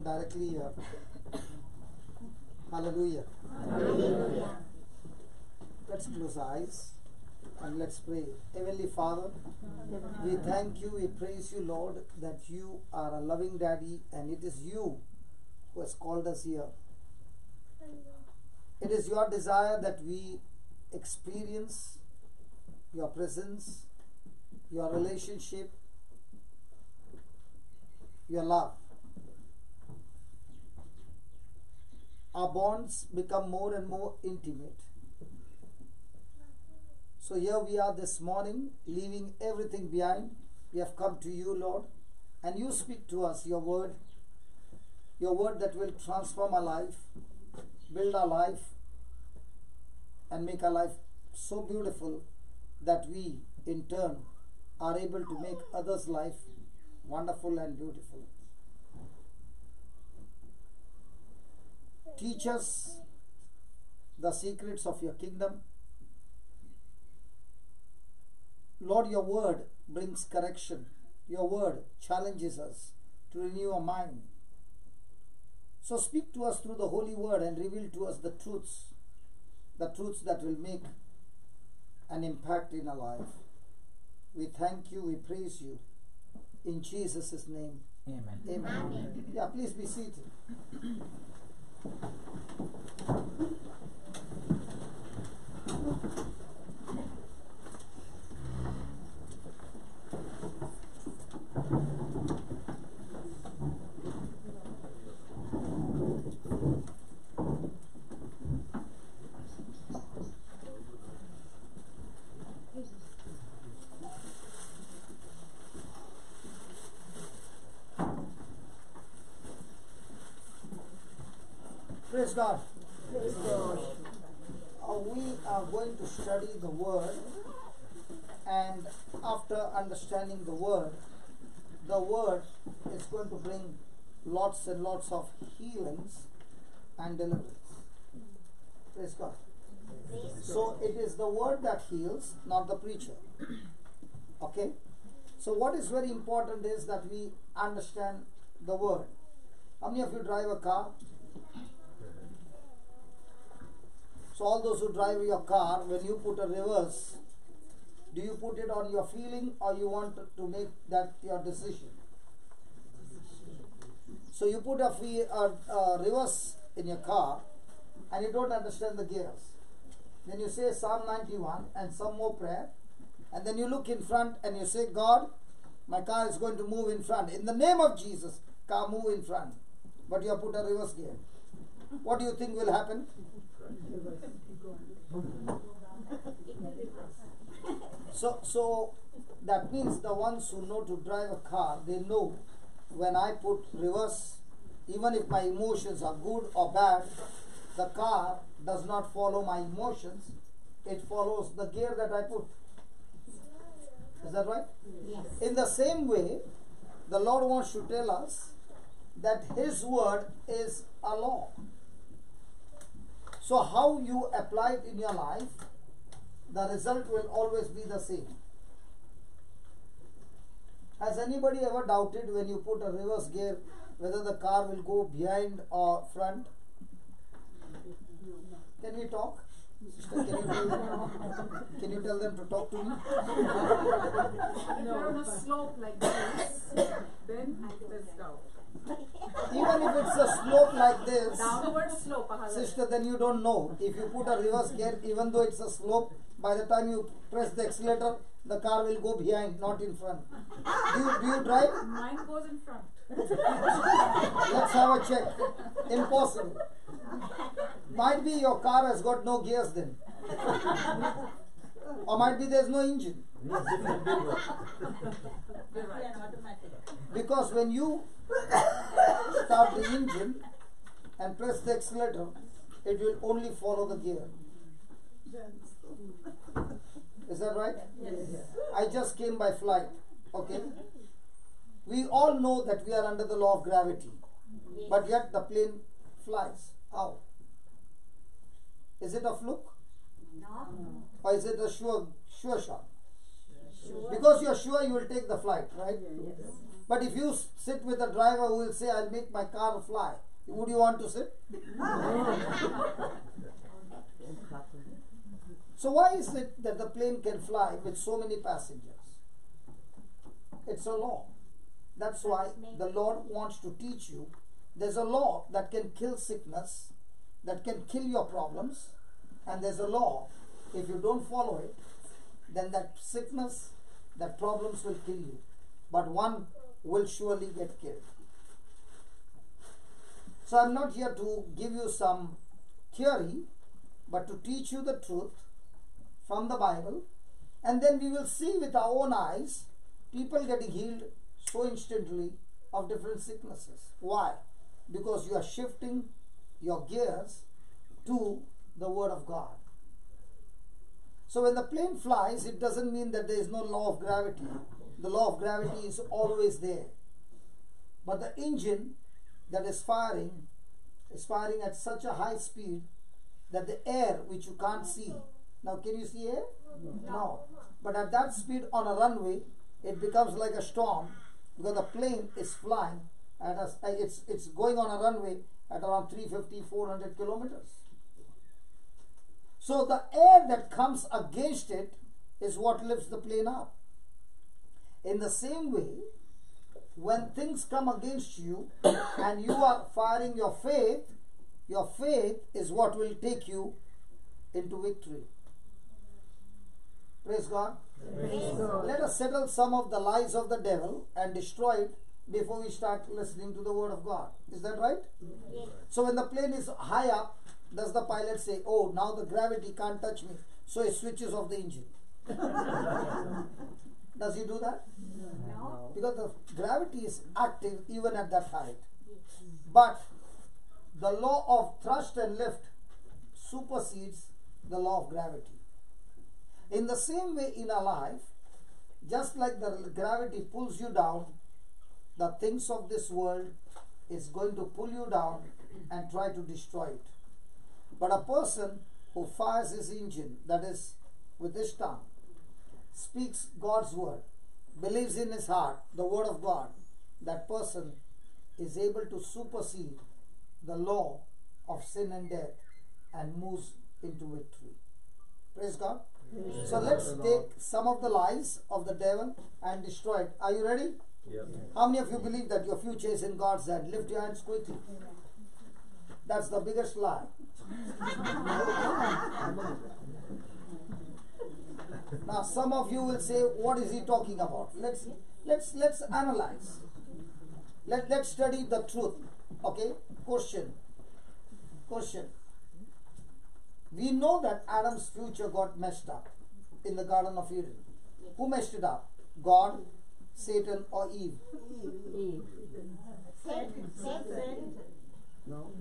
directly here. Hallelujah. Hallelujah. Let's close our eyes and let's pray. Heavenly Father, we thank you, we praise you, Lord, that you are a loving Daddy and it is you who has called us here. It is your desire that we experience your presence, your relationship, your love. Our bonds become more and more intimate. So here we are this morning, leaving everything behind. We have come to you, Lord, and you speak to us your word that will transform our life, build our life, and make our life so beautiful that we, in turn, are able to make others' life wonderful and beautiful. Teach us the secrets of your kingdom. Lord, your word brings correction. Your word challenges us to renew our mind. So speak to us through the holy word and reveal to us the truths that will make an impact in our life. We thank you, we praise you. In Jesus' name, Amen. Amen. Amen. Yeah, please be seated. Praise God. Praise God. We are going to study the word, and after understanding the word is going to bring lots and lots of healings and deliverance. Praise God. So it is the word that heals, not the preacher. Okay? So what is very important is that we understand the word. How many of you drive a car? So all those who drive your car, when you put a reverse, do you put it on your feeling or you want to make that your decision? So you put a reverse in your car and you don't understand the gears. Then you say Psalm 91 and some more prayer, and then you look in front and you say, God, my car is going to move in front. In the name of Jesus, car move in front. But you have put a reverse gear. What do you think will happen? So that means the ones who know to drive a car, they know when I put reverse, even if my emotions are good or bad, the car does not follow my emotions, it follows the gear that I put. Is that right? Yes. In the same way, the Lord wants to tell us that His word is a law. So how you apply it in your life, the result will always be the same. Has anybody ever doubted when you put a reverse gear whether the car will go behind or front? Can we talk? Sister, can you tell them to talk to me? If you're on a slope like this, then there's doubt. Even if it's a slope like this, Downward slope. sister, then you don't know. If you put a reverse gear, even though it's a slope, by the time you press the accelerator, the car will go behind, not in front. Do you drive? Mine goes in front. Let's have a check. Impossible. Might be your car has got no gears then. Or might be there's no engine. Because when you start the engine and press the accelerator, it will only follow the gear. Is that right? Yes. I just came by flight. Okay? We all know that we are under the law of gravity. But yet the plane flies. How? Is it a fluke? No. Or is it a sure shot? Sure. Because you are sure you will take the flight, right? Yes. But if you sit with a driver who will say, I'll make my car fly, would you want to sit? So why is it that the plane can fly with so many passengers? It's a law. That's why the Lord wants to teach you. There's a law that can kill sickness, that can kill your problems, and there's a law, if you don't follow it, then that sickness, that problems will kill you. But one will surely get killed. So I'm not here to give you some theory, but to teach you the truth from the Bible. And then we will see with our own eyes people getting healed so instantly of different sicknesses. Why? Because you are shifting your gears to the Word of God. So when the plane flies, it doesn't mean that there is no law of gravity. The law of gravity is always there. But the engine that is firing at such a high speed that the air, which you can't see. Now, can you see air? No. But at that speed on a runway, it becomes like a storm because the plane is flying at it's going on a runway at around 350, 400 kilometers. So the air that comes against it is what lifts the plane up. In the same way, when things come against you and you are firing your faith is what will take you into victory. Praise God. Praise God. Let us settle some of the lies of the devil and destroy it before we start listening to the Word of God. Is that right? Yes. So when the plane is high up, does the pilot say, oh, now the gravity can't touch me, so he switches off the engine? Does he do that? No. Because the gravity is active even at that height. But the law of thrust and lift supersedes the law of gravity. In the same way in our life, just like the gravity pulls you down, the things of this world is going to pull you down and try to destroy it. But a person who fires his engine, that is with his tongue, speaks God's word, believes in his heart the Word of God, that person is able to supersede the law of sin and death and moves into victory. Praise God. Praise So let's take some of the lies of the devil and destroy it. Are you ready? Yep. How many of you believe that your future is in God's hand? Lift your hands quickly. That's the biggest lie. Now some of you will say, what is he talking about? Let's analyze. Let's study the truth. Okay? Question. We know that Adam's future got messed up in the Garden of Eden. Who messed it up? God, Satan, or Eve? Eve. Satan. No.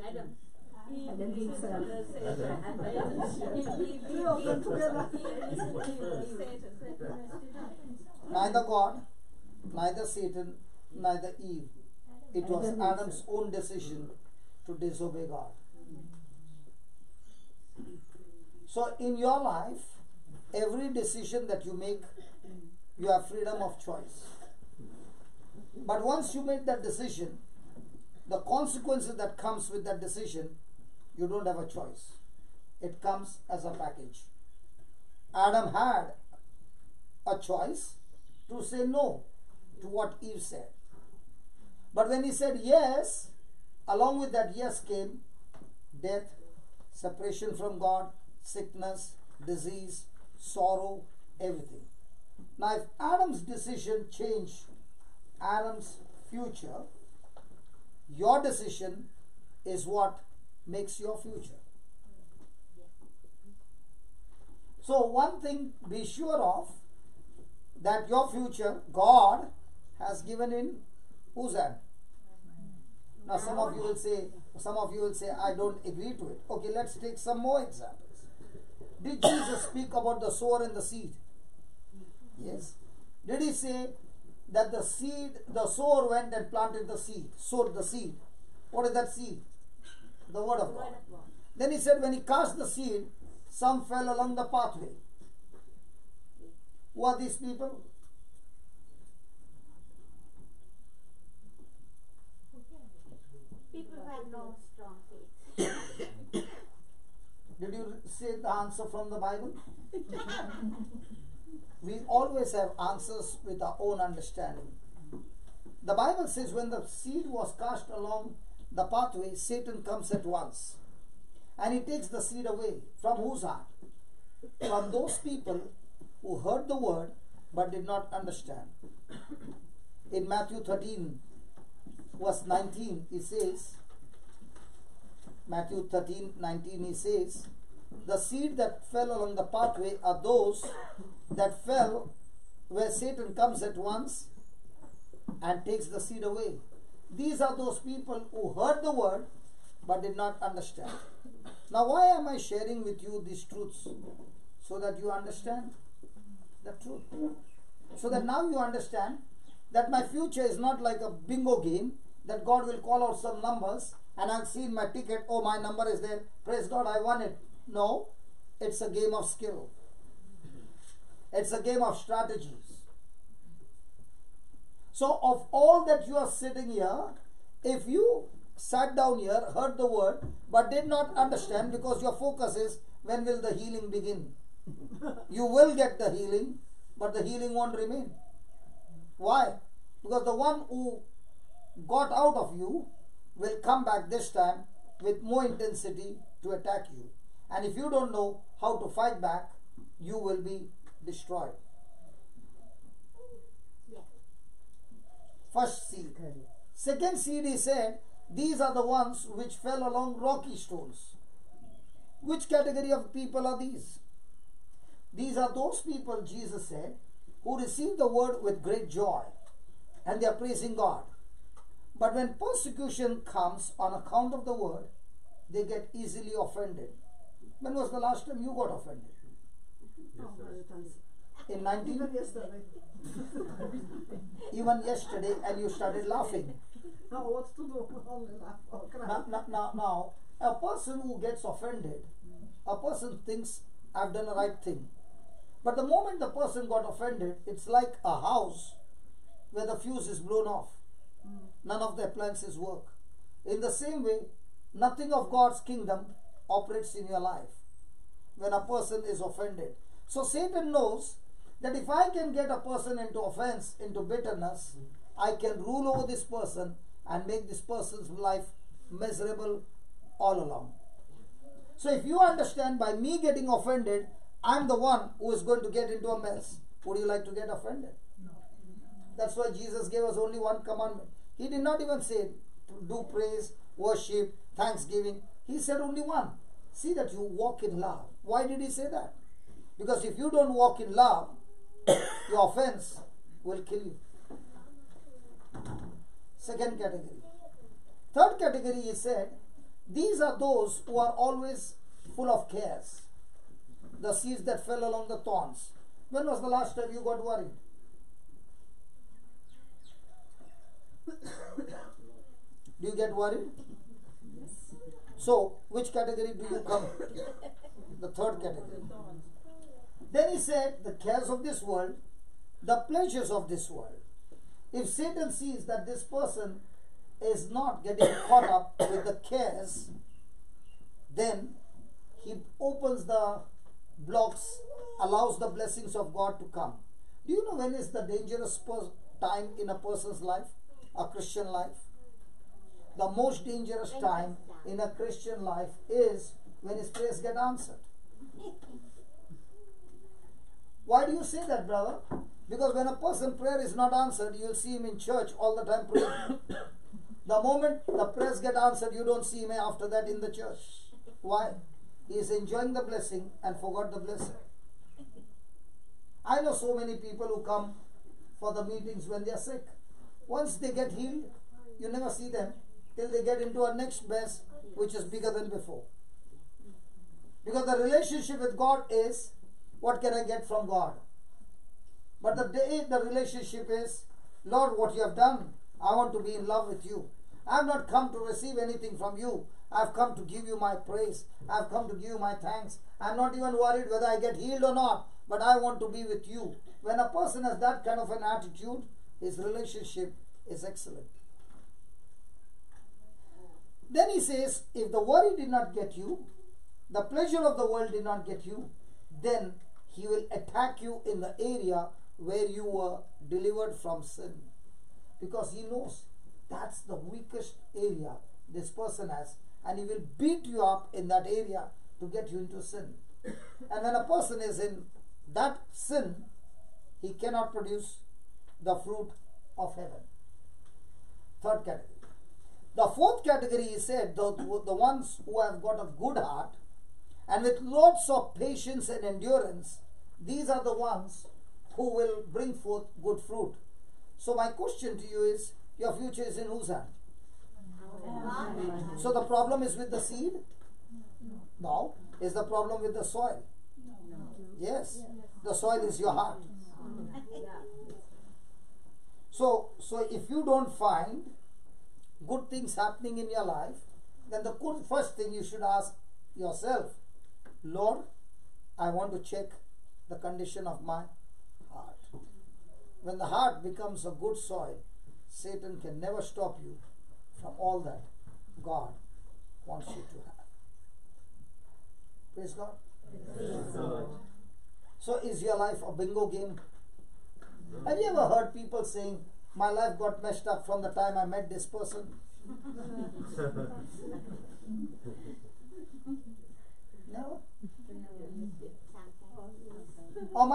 Adam. And then himself. Neither God, neither Satan, neither Eve. It was Adam's own decision to disobey God. So in your life, every decision that you make, you have freedom of choice. But once you make that decision, the consequences that comes with that decision, you don't have a choice. It comes as a package. Adam had a choice to say no to what Eve said. But when he said yes, along with that yes came death, separation from God, sickness, disease, sorrow, everything. Now if Adam's decision changed Adam's future, your decision is what makes your future. So one thing be sure of, that your future God has given in whose hand? Now some of you will say, I don't agree to it. Okay, let's take some more examples. Did Jesus speak about the sower and the seed? Yes. Did he say that the sower went and planted the seed, sowed the seed? What is that seed? The Word of God. Then he said when he cast the seed, some fell along the pathway. Who are these people? no strong faith. Did you see the answer from the Bible? We always have answers with our own understanding. The Bible says when the seed was cast along the pathway, Satan comes at once. And he takes the seed away. From whose heart? From those people who heard the word but did not understand. In Matthew 13, verse 19, he says, Matthew 13, 19, he says, the seed that fell along the pathway are those that fell where Satan comes at once and takes the seed away. These are those people who heard the word but did not understand. Now, why am I sharing with you these truths? So that you understand the truth. So that now you understand that my future is not like a bingo game, that God will call out some numbers and I'll see in my ticket, oh, my number is there, praise God, I won it. No, it's a game of skill. It's a game of strategies. So of all that you are sitting here, if you sat down here, heard the word, but did not understand, because your focus is, when will the healing begin? You will get the healing, but the healing won't remain. Why? Because the one who got out of you will come back this time with more intensity to attack you. And if you don't know how to fight back, you will be destroyed. First seed. Second seed, he said, these are the ones which fell along rocky stones. Which category of people are these? These are those people, Jesus said, who receive the word with great joy and they are praising God. But when persecution comes on account of the word, they get easily offended. When was the last time you got offended? In 19? Even yesterday. Even yesterday, and you started laughing. Now what to do? Only laugh or cry. Now, a person who gets offended, a person thinks, I've done the right thing. But the moment the person got offended, it's like a house where the fuse is blown off. None of the appliances work. In the same way, nothing of God's kingdom operates in your life when a person is offended. So Satan knows that if I can get a person into offense, into bitterness, I can rule over this person and make this person's life miserable all along. So if you understand, by me getting offended, I'm the one who is going to get into a mess. Would you like to get offended? No. That's why Jesus gave us only one commandment. He did not even say do praise, worship, thanksgiving. He said only one. See that you walk in love. Why did he say that? Because if you don't walk in love, your offense will kill you. Second category. Third category, he said, these are those who are always full of cares. The seeds that fell along the thorns. When was the last time you got worried? Do you get worried? Yes. So, which category do you come? The third category. Then he said, the cares of this world, the pleasures of this world. If Satan sees that this person is not getting caught up with the cares, then he opens the blocks, allows the blessings of God to come. Do you know when is the dangerous time in a person's life? A Christian life? The most dangerous time in a Christian life is when his prayers get answered. Why do you say that, brother? Because when a person's prayer is not answered, you'll see him in church all the time praying. The moment the prayers get answered, you don't see him after that in the church. Why? He is enjoying the blessing and forgot the blessing. I know so many people who come for the meetings when they are sick. Once they get healed, you never see them till they get into a next mess which is bigger than before. Because the relationship with God is, what can I get from God? But the day the relationship is, Lord, what you have done, I want to be in love with you. I have not come to receive anything from you. I have come to give you my praise. I have come to give you my thanks. I am not even worried whether I get healed or not, but I want to be with you. When a person has that kind of an attitude, his relationship is excellent. Then he says, if the worry did not get you, the pleasure of the world did not get you, then he will attack you in the area where you were delivered from sin. Because he knows that's the weakest area this person has, and he will beat you up in that area to get you into sin. And when a person is in that sin, he cannot produce the fruit of heaven. Third category. The fourth category, he said, the ones who have got a good heart and with lots of patience and endurance, these are the ones who will bring forth good fruit. So my question to you is, your future is in whose hand? So the problem is with the seed? No. Is the problem with the soil? Yes. The soil is your heart. So if you don't find good things happening in your life, then the first thing you should ask yourself, Lord, I want to check the condition of my heart. When the heart becomes a good soil, Satan can never stop you from all that God wants you to have. Praise God. Praise God. So is your life a bingo game? Have you ever heard people saying, my life got messed up from the time I met this person? No? Or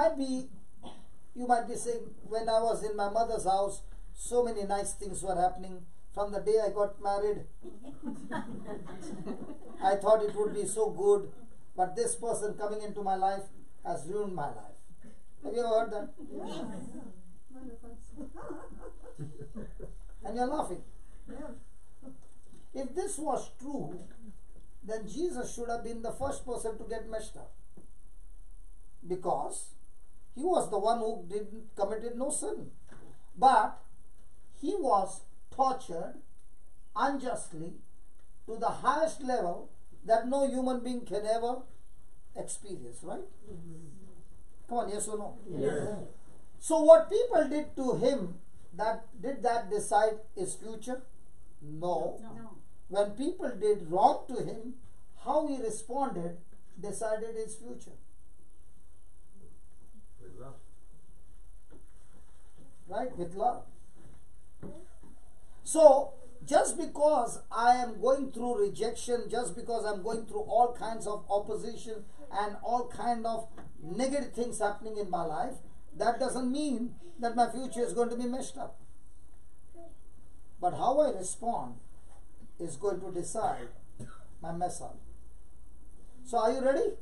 you might be saying, when I was in my mother's house, so many nice things were happening. From the day I got married, I thought it would be so good, but this person coming into my life has ruined my life. Have you ever heard that? And you're laughing. If this was true, then Jesus should have been the first person to get messed up. Because he was the one who committed no sin. But he was tortured unjustly to the highest level that no human being can ever experience, right? Come on, yes or no? Yes. So what people did to him, did that decide his future? No. When people did wrong to him, how he responded decided his future. With love. Right? With love. So, just because I am going through rejection, just because I'm going through all kinds of opposition and all kind of negative things happening in my life, that doesn't mean that my future is going to be messed up. But how I respond is going to decide my mess up. So are you ready?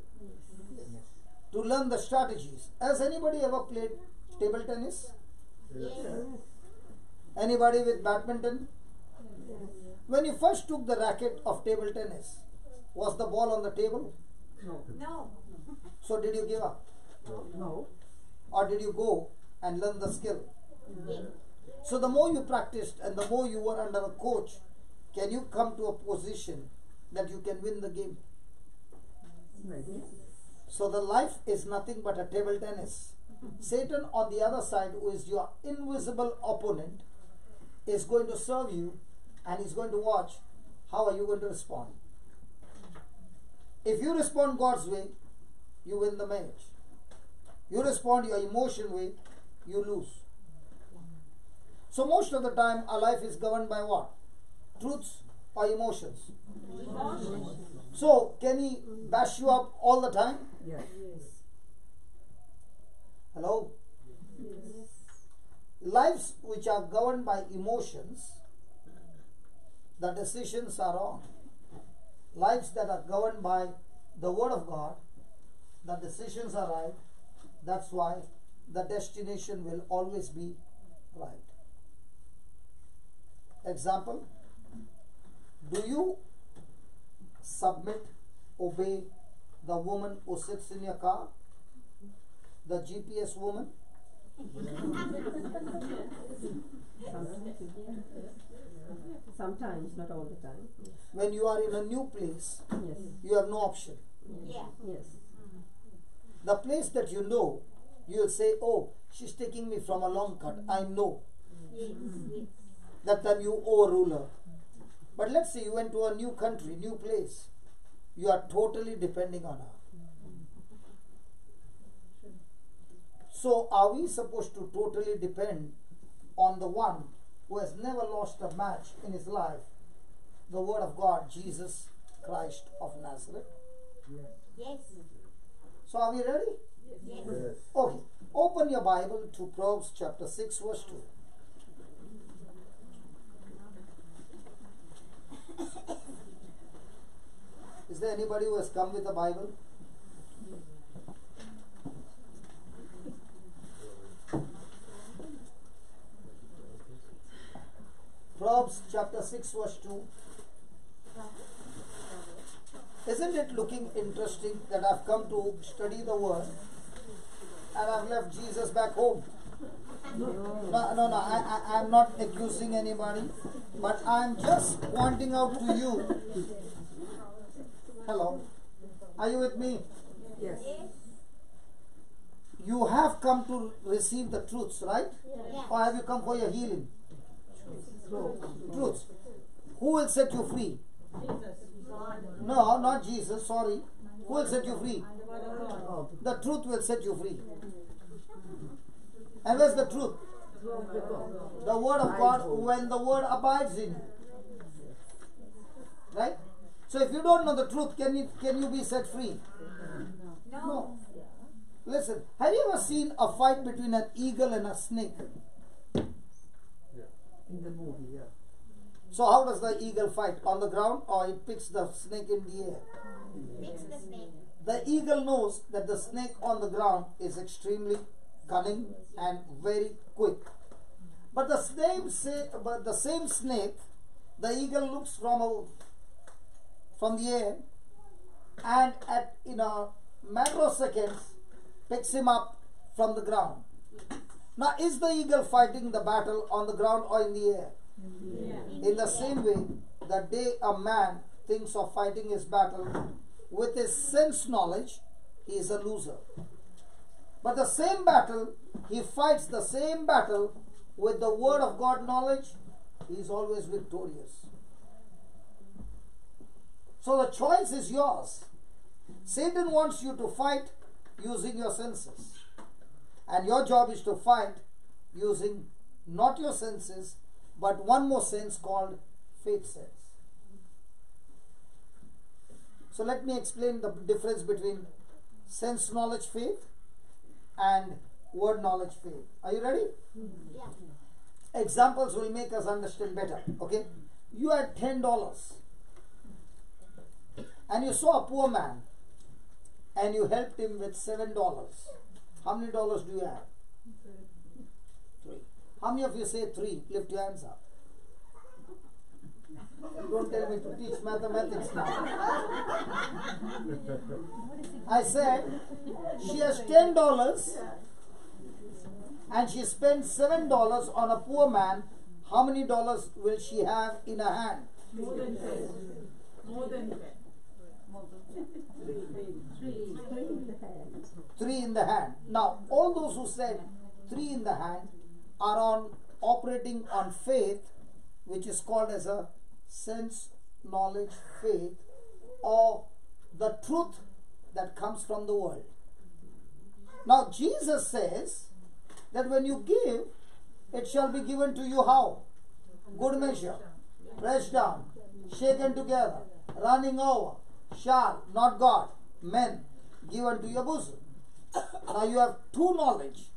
To learn the strategies. Has anybody ever played table tennis? Yes. Anybody with badminton? When you first took the racket of table tennis, was the ball on the table? No. So did you give up? No. Or did you go and learn the skill? So the more you practiced and the more you were under a coach, can you come to a position that you can win the game? Maybe. So the life is nothing but a table tennis. Satan on the other side, who is your invisible opponent, is going to serve you and he's going to watch how are you going to respond. If you respond God's way, you win the match. You respond your emotion way, you lose. So most of the time our life is governed by what? Truths or emotions? So can he bash you up all the time? Yes. Hello? Lives which are governed by emotions, the decisions are wrong. Lives that are governed by the Word of God, the decisions are right. That's why the destination will always be right. Example, do you submit, obey the woman who sits in your car? The GPS woman? Sometimes, not all the time. When you are in a new place, Yes. you have no option. Yeah. Yes. The place that you know, you will say, oh, she's taking me from a long cut. I know. Yes. That time you overrule her. But let's say you went to a new country, new place. You are totally depending on her. So are we supposed to totally depend on the one who has never lost a match in his life, the Word of God, Jesus Christ of Nazareth? Yes. So are we ready? Yes. Okay. Open your Bible to Proverbs chapter 6 verse 2. Is there anybody who has come with a Bible? Proverbs chapter 6 verse 2. Isn't it looking interesting that I've come to study the Word and I've left Jesus back home? No, I'm not accusing anybody, but I'm just pointing out to you. Hello, are you with me? Yes. You have come to receive the truths, right? Yeah. Or have you come for your healing? Truths. Who will set you free? No, not Jesus, sorry. Who will set you free? The truth will set you free. And where's the truth? The Word of God, when the Word abides in you. Right? So if you don't know the truth, can you be set free? No. Listen, have you ever seen a fight between an eagle and a snake? In the movie, yeah. So how does the eagle fight? On the ground, or it picks the snake in the air? Fix the snake. The eagle knows that the snake on the ground is extremely cunning and very quick. But the same snake, the eagle looks from the air, and in a matter of seconds picks him up from the ground. Now, is the eagle fighting the battle on the ground or in the air? Yeah. In the same way, the day a man thinks of fighting his battle with his sense knowledge, he is a loser. But the same battle, he fights the same battle with the Word of God knowledge, he is always victorious. So the choice is yours. Satan wants you to fight using your senses. And your job is to fight using not your senses, but one more sense called faith sense. So let me explain the difference between sense knowledge faith and word knowledge faith. Are you ready? Yeah. Examples will make us understand better. Okay? You had $10 and you saw a poor man and you helped him with $7. How many dollars do you have? 3. How many of you say 3? Lift your hands up. Don't tell me to teach mathematics now. I said she has $10 and she spent $7 on a poor man. How many dollars will she have in her hand? More than 10. More than 10. 3 in the hand. Now, all those who said 3 in the hand are operating on faith, which is called as a sense knowledge faith, or the truth that comes from the world. Now, Jesus says that when you give, it shall be given to you how? Good measure, pressed down, shaken together, running over, shall, not God, men, given to your bosom. Now you have 2 knowledge.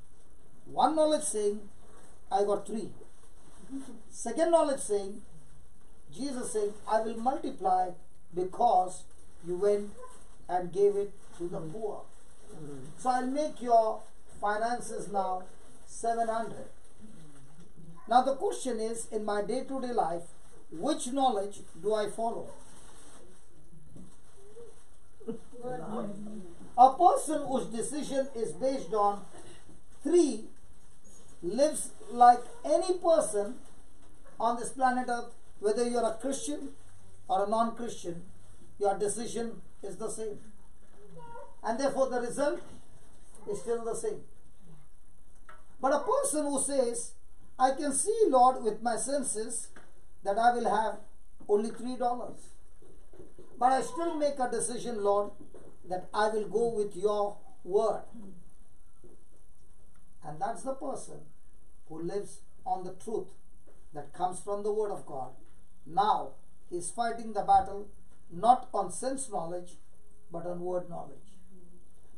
One knowledge saying, I got 3. Second knowledge saying, Jesus saying, I will multiply because you went and gave it to the poor. So I'll make your finances now 700. Now the question is, in my day-to-day life, which knowledge do I follow? A person whose decision is based on 3 lives like any person on this planet Earth. Whether you're a Christian or a non-Christian, your decision is the same. And therefore the result is still the same. But a person who says, I can see, Lord, with my senses that I will have only $3. But I still make a decision, Lord, that I will go with your word. And that's the person who lives on the truth that comes from the word of God. Now he is fighting the battle not on sense knowledge, but on word knowledge.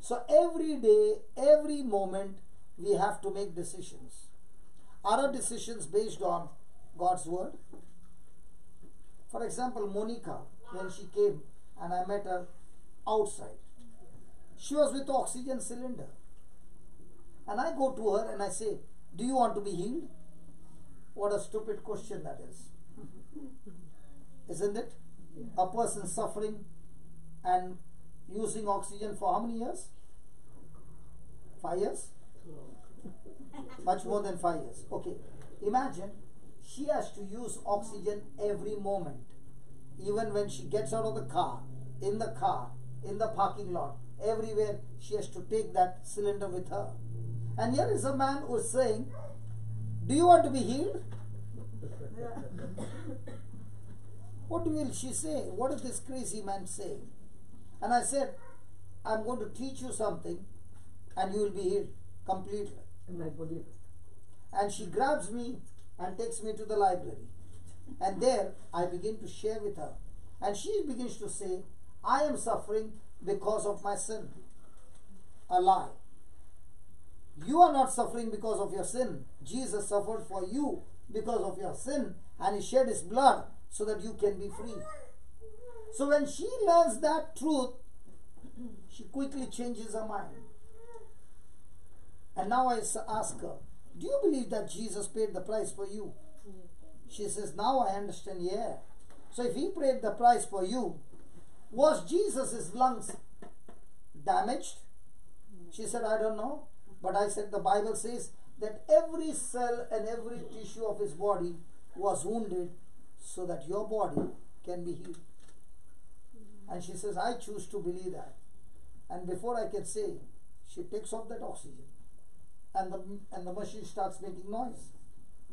So every day, every moment, we have to make decisions. Are our decisions based on God's word? For example, Monica, when she came and I met her outside, she was with oxygen cylinder. And I go to her and I say, do you want to be healed? What a stupid question that is. Isn't it? A person suffering and using oxygen for how many years? 5 years? Much more than 5 years. Okay. Imagine she has to use oxygen every moment. Even when she gets out of the car, in the parking lot, everywhere she has to take that cylinder with her. And here is a man who is saying, do you want to be healed? What will she say? What is this crazy man saying? And I said, I'm going to teach you something and you will be healed completely. And I believe it. And she grabs me and takes me to the library. And there I begin to share with her. And she begins to say, I am suffering because of my sin. A lie. You are not suffering because of your sin. Jesus suffered for you because of your sin, and he shed his blood so that you can be free. So when she learns that truth, she quickly changes her mind. And now I ask her, do you believe that Jesus paid the price for you? She says, now I understand, yeah. So if he paid the price for you, was Jesus' lungs damaged? She said, I don't know. But I said, the Bible says that every cell and every tissue of his body was wounded so that your body can be healed. And she says, I choose to believe that. And before I can say, she takes off that oxygen. And the machine starts making noise.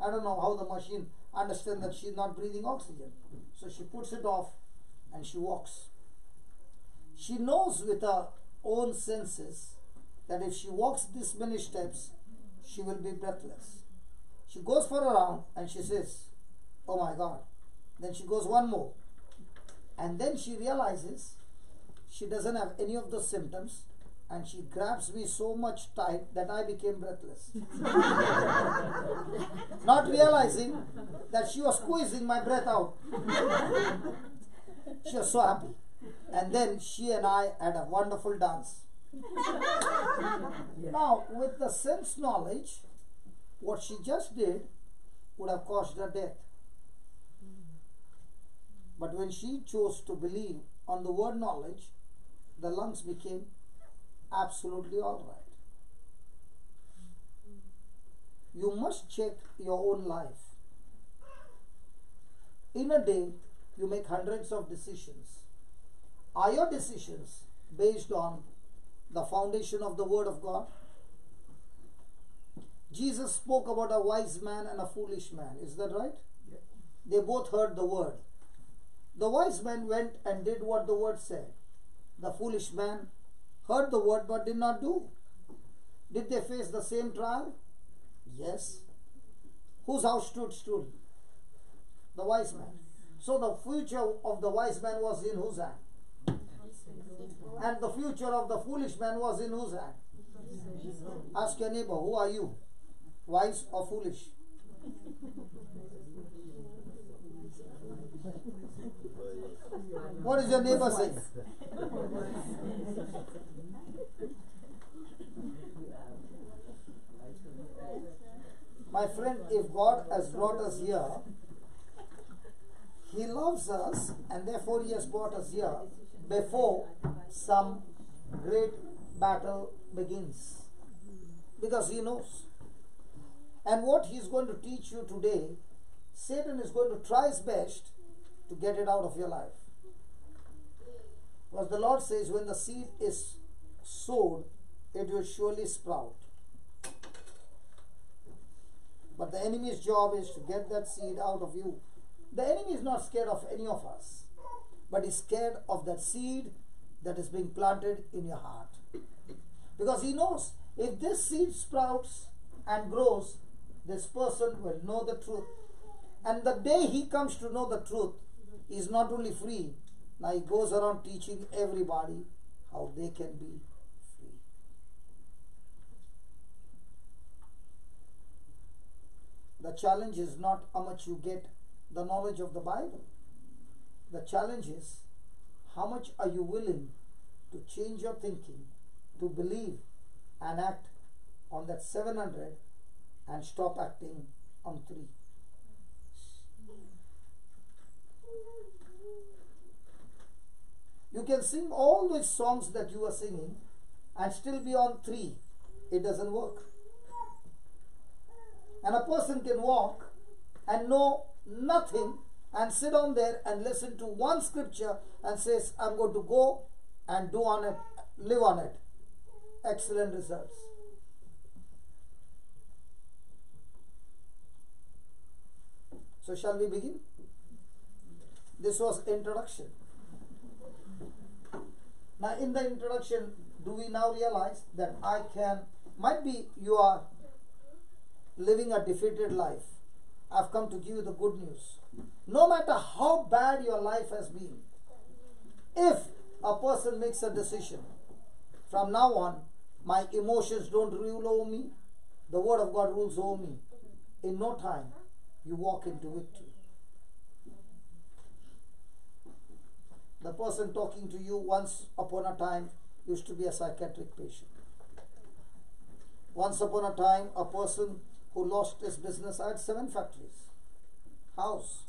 I don't know how the machine understands that she's not breathing oxygen. So she puts it off and she walks. She knows with her own senses that if she walks this many steps, she will be breathless. She goes for a round and she says, oh my God. Then she goes one more. And then she realizes she doesn't have any of those symptoms, and she grabs me so much tight that I became breathless. Not realizing that she was squeezing my breath out. She was so happy. And then she and I had a wonderful dance. Now, with the sense knowledge, what she just did would have caused her death. But when she chose to believe on the word knowledge, the lungs became absolutely all right. You must check your own life. In a day, you make hundreds of decisions. Are your decisions based on the foundation of the Word of God? Jesus spoke about a wise man and a foolish man. Is that right? Yeah. They both heard the Word. The wise man went and did what the Word said. The foolish man heard the Word but did not do. Did they face the same trial? Yes. Whose house stood still? The wise man. So the future of the wise man was in whose hand? And the future of the foolish man was in whose hand? Ask your neighbor, who are you? Wise or foolish? What is your neighbor saying? My friend, if God has brought us here, He loves us, and therefore He has brought us here before some great battle begins. Because He knows. And what He's going to teach you today, Satan is going to try his best to get it out of your life. Because the Lord says, when the seed is sowed, it will surely sprout. But the enemy's job is to get that seed out of you The enemy is not scared of any of us, but is scared of that seed that is being planted in your heart. Because he knows if this seed sprouts and grows, this person will know the truth. And the day he comes to know the truth, he is not only free, now he goes around teaching everybody how they can be free. The challenge is not how much you get the knowledge of the Bible. The challenge is how much are you willing to change your thinking, to believe and act on that 700 and stop acting on 3. You can sing all those songs that you are singing and still be on 3. It doesn't work. And a person can walk and know nothing and sit down there and listen to one scripture and says, I'm going to go and do on it, live on it. Excellent results. So shall we begin? This was introduction. Now in the introduction, do we now realize that might be you are living a defeated life. I've come to give you the good news. No matter how bad your life has been, if a person makes a decision, from now on, my emotions don't rule over me, the word of God rules over me, in no time, you walk into victory. The person talking to you once upon a time used to be a psychiatric patient. Once upon a time, a person who lost his business. I had 7 factories, house,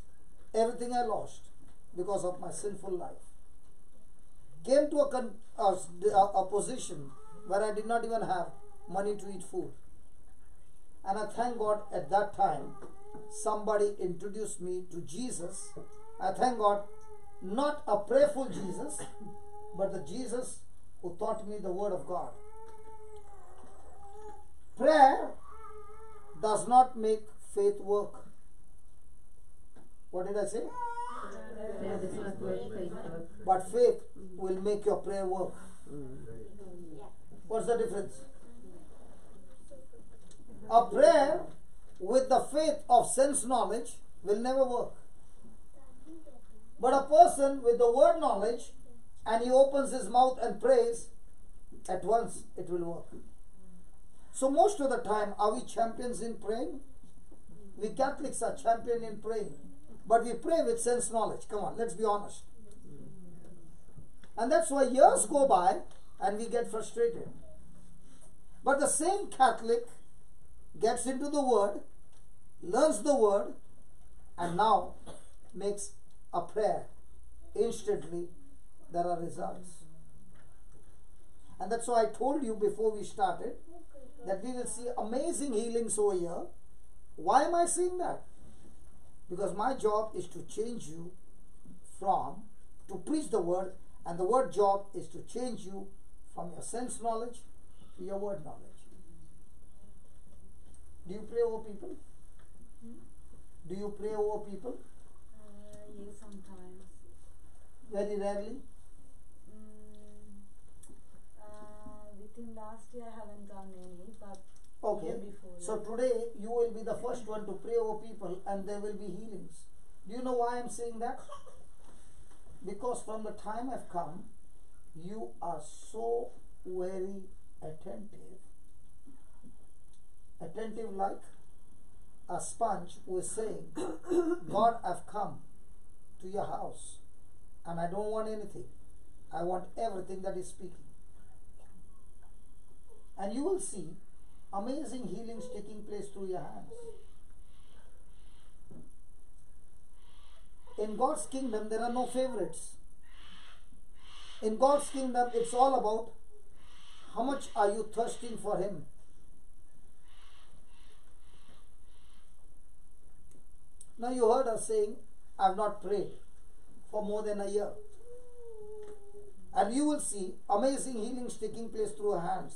everything I lost because of my sinful life. Came to a position where I did not even have money to eat food. And I thank God at that time, somebody introduced me to Jesus. I thank God, not a prayerful Jesus, but the Jesus who taught me the word of God. Prayer does not make faith work. What did I say? Prayer does not make faith work. But faith will make your prayer work. What's the difference? A prayer with the faith of sense knowledge will never work. But a person with the word knowledge and he opens his mouth and prays, at once it will work. So most of the time, are we champions in praying? We Catholics are champion in praying. But we pray with sense knowledge. Come on, let's be honest. And that's why years go by and we get frustrated. But the same Catholic gets into the word, learns the word, and now makes a prayer. Instantly, there are results. And that's why I told you before we started that we will see amazing healings over here. Why am I saying that? Because my job is to change you to preach the word, and the word job is to change you from your sense knowledge to your word knowledge. Do you pray over people? Do you pray over people? Yes, sometimes. Very rarely? Within last year I haven't done any, but Okay. year before. So today you will be the first one to pray over people and there will be healings. Do you know why I'm saying that? Because from the time I've come, you are so very attentive. Attentive like a sponge who is saying, God, I've come to your house and I don't want anything. I want everything that is speaking. And you will see amazing healings taking place through your hands. In God's kingdom, there are no favorites. In God's kingdom, it's all about how much are you thirsting for Him. Now you heard her saying, I've not prayed for more than a year. And you will see amazing healings taking place through her hands.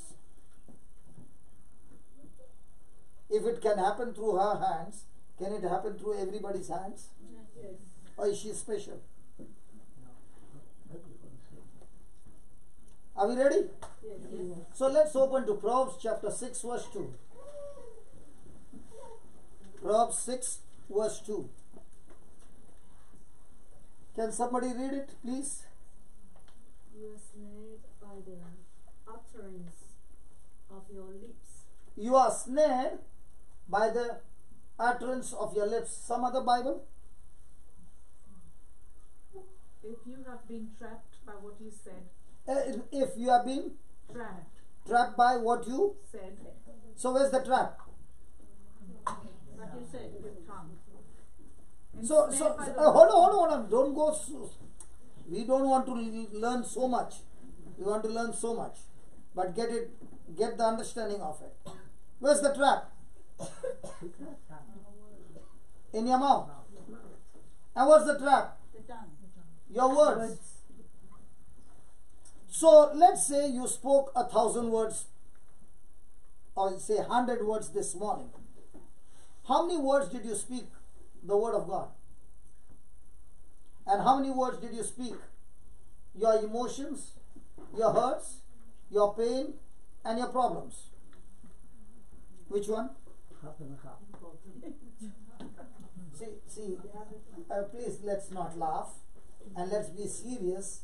If it can happen through her hands, can it happen through everybody's hands? Yes. Or is she special? Are we ready? Yes. So let's open to Proverbs chapter 6 verse 2. Proverbs 6 verse 2. Can somebody read it, please? You are snared by the utterance of your lips. You are snared by the utterance of your lips. Some other Bible? If you have been trapped by what you said, If you have been trapped by what you said, so where's the trap? what you said with tongue. So hold on, don't go. We don't want to learn so much. We want to learn so much, but get the understanding of it. Where's the trap? In your mouth. And what's the trap? The tongue. Your words. So let's say you spoke 1,000 words, or say 100 words this morning. How many words did you speak the word of God? And how many words did you speak? Your emotions, your hurts, your pain, and your problems. Which one? See, please let's not laugh and let's be serious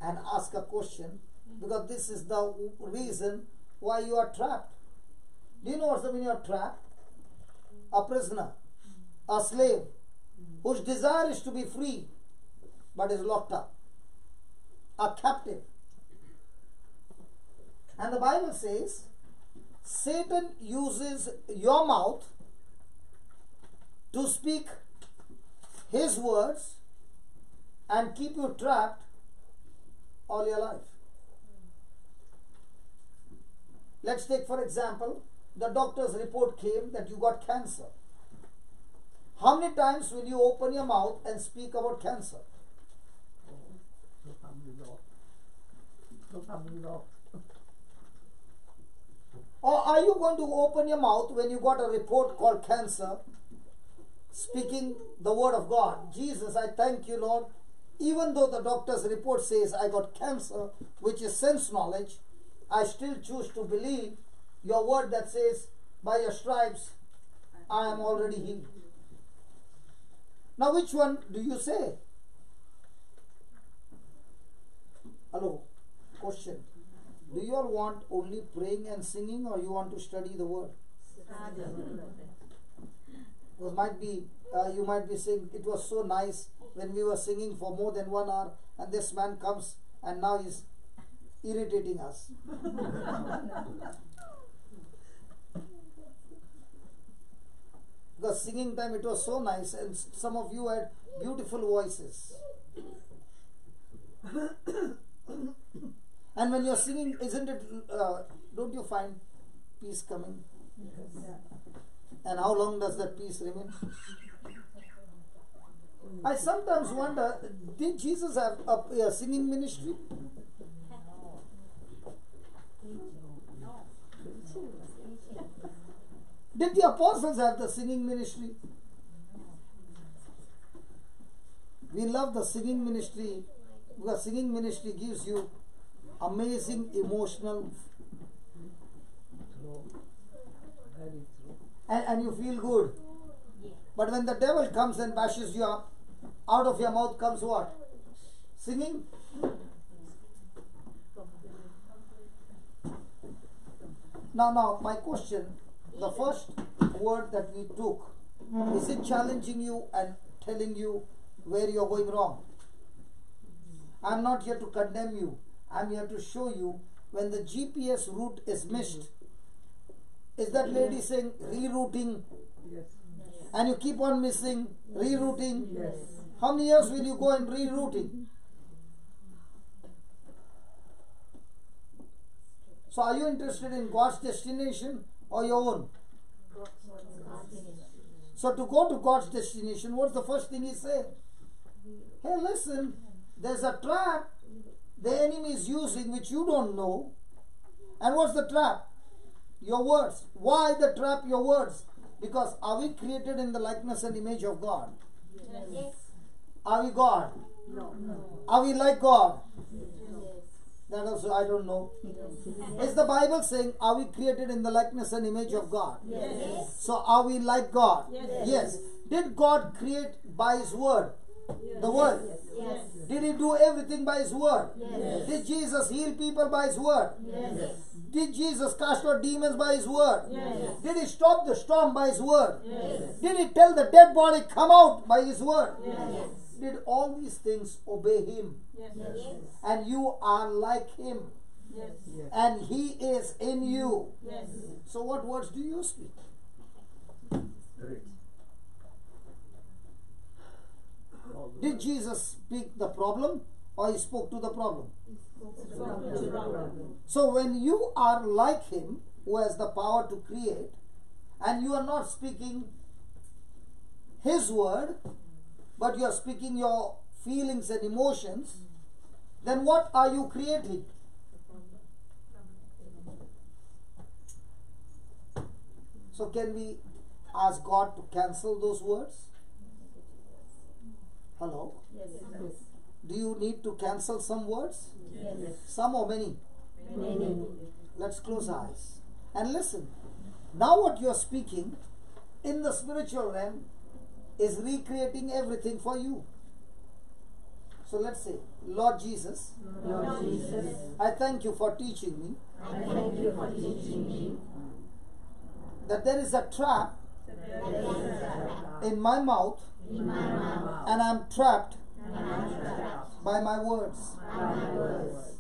and ask a question, because this is the reason why you are trapped. Do you know what's the meaning of trap? A prisoner, a slave, whose desire is to be free, but is locked up. A captive. And the Bible says, Satan uses your mouth to speak his words and keep you trapped all your life. Let's take for example, the doctor's report came that you got cancer. How many times will you open your mouth and speak about cancer? Or are you going to open your mouth when you got a report called cancer, speaking the word of God? Jesus, I thank you, Lord. Even though the doctor's report says I got cancer, which is sense knowledge, I still choose to believe your word that says, by your stripes, I am already healed. Now, which one do you say? Hello, question. Do you all want only praying and singing, or you want to study the word? Because might be, you might be saying, it was so nice when we were singing for more than 1 hour, and this man comes and now he's irritating us. Because singing time, it was so nice, and some of you had beautiful voices. And when you're singing, isn't it, don't you find peace coming? Yes. And how long does that peace remain? I sometimes wonder, did Jesus have a singing ministry? Did the apostles have the singing ministry? We love the singing ministry because singing ministry gives you amazing emotional and you feel good. But when the devil comes and bashes you up, out of your mouth comes what? Singing? Now my question, the first word that we took, is it challenging you and telling you where you're going wrong? I'm not here to condemn you. I'm here to show you when the GPS route is missed. Is that lady saying rerouting? Yes. And you keep on missing, rerouting? Yes. How many years will you go in rerouting? So are you interested in God's destination or your own? So to go to God's destination, what's the first thing he said? Hey, listen, there's a trap the enemy is using which you don't know. And what's the trap? Your words. Why the trap? Your words. Because are we created in the likeness and image of God? Yes. Are we God? Are we like God? That also I don't know. Is the Bible saying, are we created in the likeness and image of God? Yes. So are we like God? Yes. Did God create by His word? The word. Yes. Did He do everything by His word? Yes. Did Jesus heal people by His word? Yes. Did Jesus cast out demons by His word? Yes. Did He stop the storm by His word? Yes. Did He tell the dead body, come out by His word? Yes. Did all these things obey Him? Yes. Yes. And you are like Him. Yes. And He is in you. Yes. So what words do you speak? Did Jesus speak the problem or He spoke to the problem? So when you are like Him, who has the power to create, and you are not speaking His word, but you are speaking your feelings and emotions, then what are you creating? So can we ask God to cancel those words? Hello? Yes. Do you need to cancel some words? Yes. Some or many? Many. Let's close our eyes and listen. Now what you are speaking in the spiritual realm is recreating everything for you. So let's say, Lord Jesus, Lord Jesus, I thank you for teaching me I thank you for teaching me that there is a trap that there is a trap in my mouth in my mouth, and I'm trapped and I'm trapped by my words. by my words.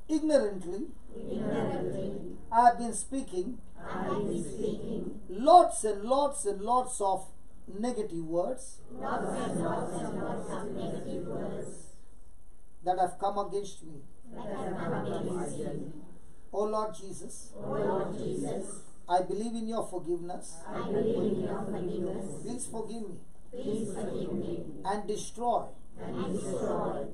Ignorantly, Ignorantly, I have been speaking I have been speaking lots and lots and lots of negative words lots and lots and lots of negative words that have come against me. that have come against me. Oh Lord Jesus, O Lord Jesus, I believe in your forgiveness. I believe in your forgiveness. Please forgive me Please forgive me and destroy. and destroy.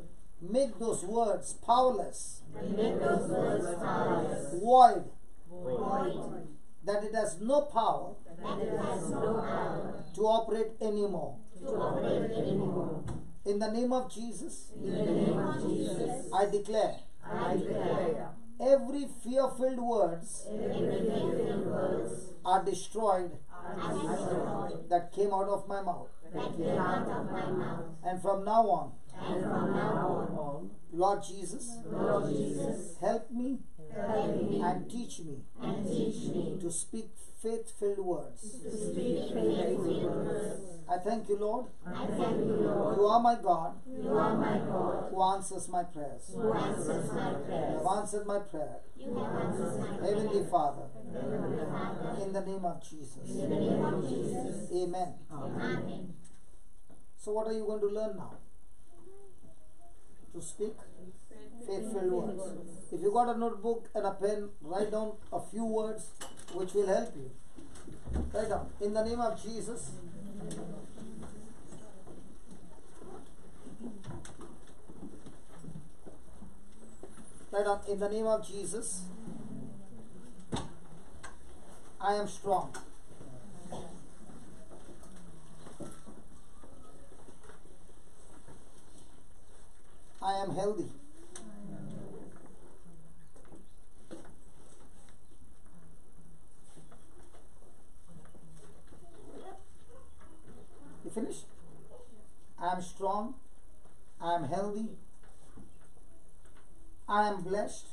Make those words powerless, And make those words powerless, void, void, that it has no power that it has no power to operate anymore. to operate anymore. In the name of Jesus, In the name of Jesus, I declare I declare every fear-filled words every negative words are destroyed are destroyed that came out of my mouth. that came out of my mouth. And from now on, And from now on, Lord Jesus, Lord Jesus, help me help me and teach me and teach me to speak faith-filled words. to speak faithful words. I thank you, Lord. I thank you, Lord. You are my God You are my God who answers my prayers. who answers my You prayers. have answered my prayer. You have answered my Heavenly Father, Heavenly Father, in the name of Jesus. in the name of Jesus. Amen. Amen. So what are you going to learn now? To speak faith-filled words. If you got a notebook and a pen, write down a few words which will help you. Write down. In the name of Jesus. Write down. In the name of Jesus. I am strong. I am healthy. You finished? I am strong. I am healthy. I am blessed.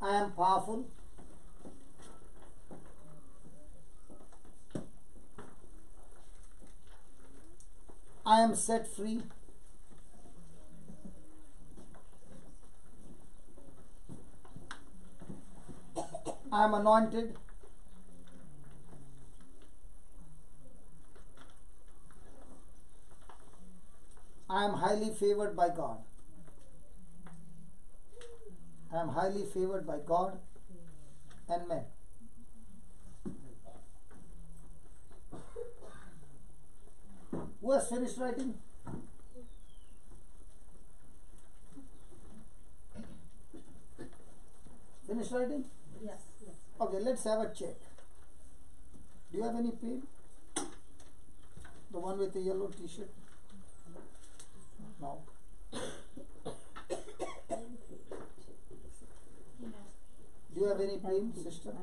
I am powerful. I am set free. I am anointed. I am highly favored by God. I am highly favored by God and men. Who has finished writing? Finished writing? Yes. Okay, let's have a check. Do you have any pain? The one with the yellow t-shirt? No. Do you have any pain, sister?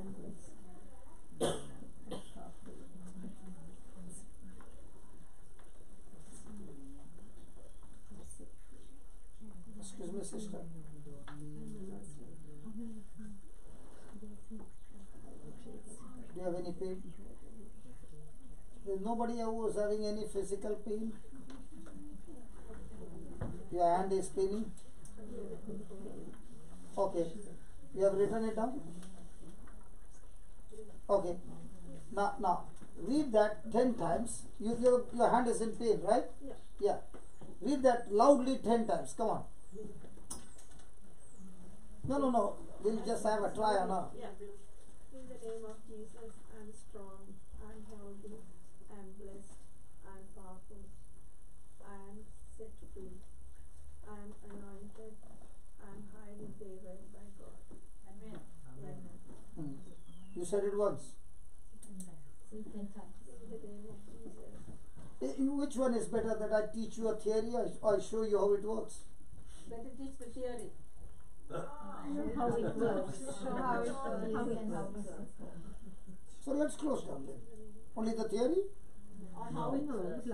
Excuse me, sister. Do you have any pain? There's nobody who is having any physical pain? Your hand is paining? Okay. You have written it down? Okay. Now, read that 10 times. Your hand is in pain, right? Yeah. Read that loudly 10 times. Come on. No. We'll just have a try or not. Yeah. In the name of Jesus, I'm strong, I'm healthy, I'm blessed, I'm powerful, I'm set free, I'm anointed, I'm highly favored by God. Amen. Amen. You said it once. In the name of Jesus. Which one is better, that I teach you a theory or I show you how it works? Better teach the theory. How it works. Show how it works. So let's close down then. Only the theory? Or how it works.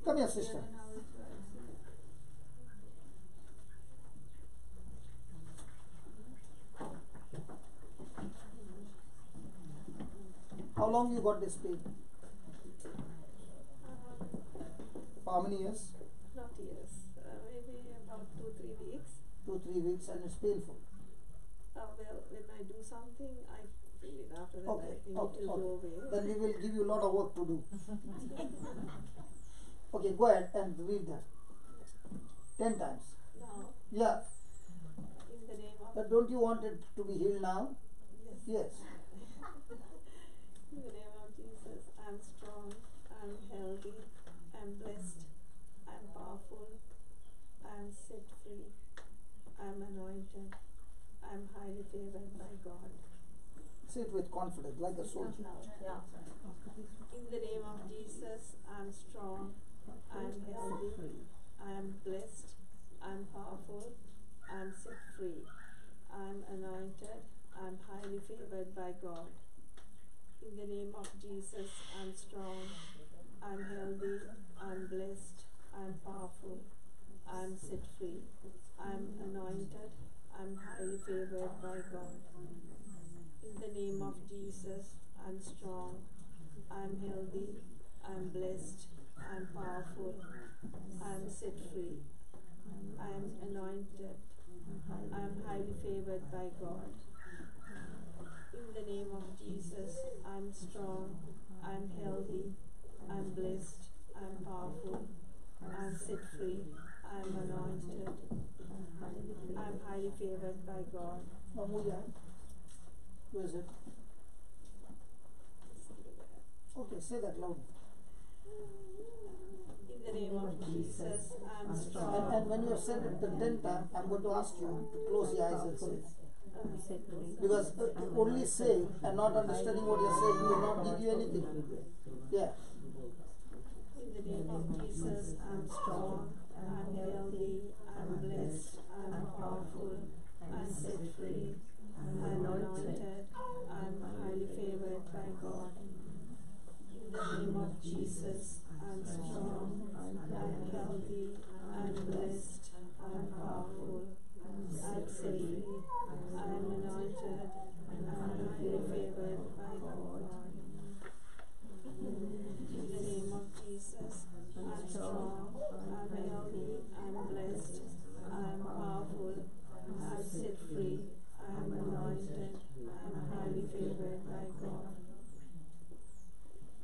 Come here, sister. How it works. How long you got this pain? For how many years? Not years. Maybe about 2-3 weeks. 2-3 weeks, and it's painful. Well, when I do something, I feel it. After that, Okay, I think it will go away. Then we will give you a lot of work to do. Okay, go ahead and read that 10 times. Now, Yeah. in the name of But don't you want it to be healed now? yes. Yes. In the name of Jesus, I'm strong, I'm healthy, I'm blessed, I'm powerful, I'm set free, I'm anointed, I'm highly favored by God. Say it with confidence, like a soldier. Yeah. In the name of Jesus, I'm strong, I'm healthy, I'm blessed, I'm powerful, I'm set free, I'm anointed, I'm highly favored by God. In the name of Jesus, I'm strong, I'm healthy, I'm blessed, I'm powerful, I'm set free, I'm anointed, I'm highly favored by God. In the name of Jesus, I'm strong, I'm healthy, I'm blessed, I'm powerful, I'm set free, I'm anointed, I'm highly favored by God. In the name of Jesus, I'm strong, I'm healthy, I'm blessed, I'm powerful, I'm set free, I'm anointed, I'm highly favored by God. Now move your hand. Who is it? Okay, say that loud. In the name of Jesus, I'm strong. And when you have said it the 10th time, I'm going to ask you to close your eyes and say. Because only saying and not understanding what you're saying will not give you anything. Yeah. In the name of Jesus, I'm strong, I'm healthy, I'm blessed, I'm powerful, I'm set free, I'm anointed, I'm highly favored by God. In the name of Jesus, I'm strong, I'm healthy, I'm blessed, I'm powerful, I'm set free, I'm anointed, I'm highly favored by God. In the name of Jesus, I'm strong, I'm healthy, I'm blessed, I'm powerful, I'm set free, I'm anointed, I'm highly favored by God.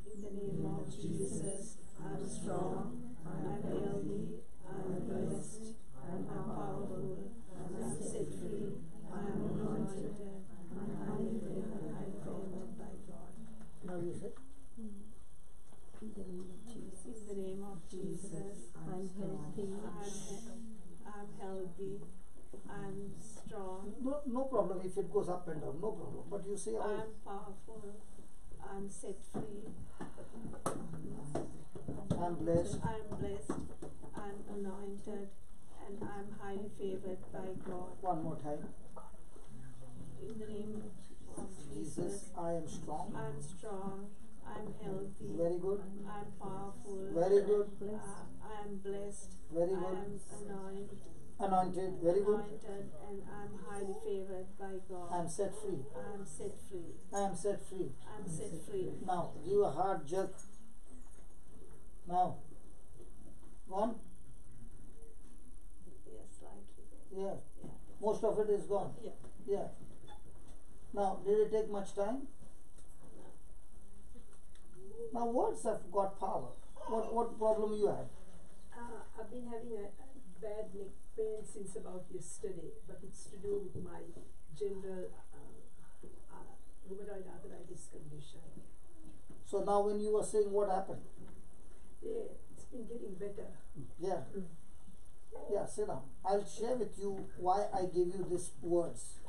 In the name of Jesus, I'm strong, I'm healthy, I'm blessed, I'm powerful, I'm set free, I'm anointed, I'm highly favored by God. Now you say. In the name of Jesus, I'm healthy, I'm strong, No problem if it goes up and down, no problem. But you say all. I'm powerful, I'm set free. I'm blessed. I'm blessed. I'm anointed. And I'm highly favored by God. One more time. In the name of Jesus, Jesus, I am strong. I'm strong. I'm healthy. Very good. I'm powerful. Very good. I'm blessed. Very good. I'm anointed. Anointed. Very good. Anointed, and I'm highly favored by God. I am set free. I'm set free. I am set free. I'm set free. Now, give a hard jerk. Now. Gone? Yes, slightly. Yeah. Yeah. Most of it is gone. Yeah. Yeah. Now, did it take much time? Now, words have got power. What problem you had? I've been having a bad neck pain since about yesterday, but it's to do with my general rheumatoid arthritis condition. So now when you were saying what happened? Yeah, it's been getting better. Yeah. Yeah, sit down. I'll share with you why I gave you these words.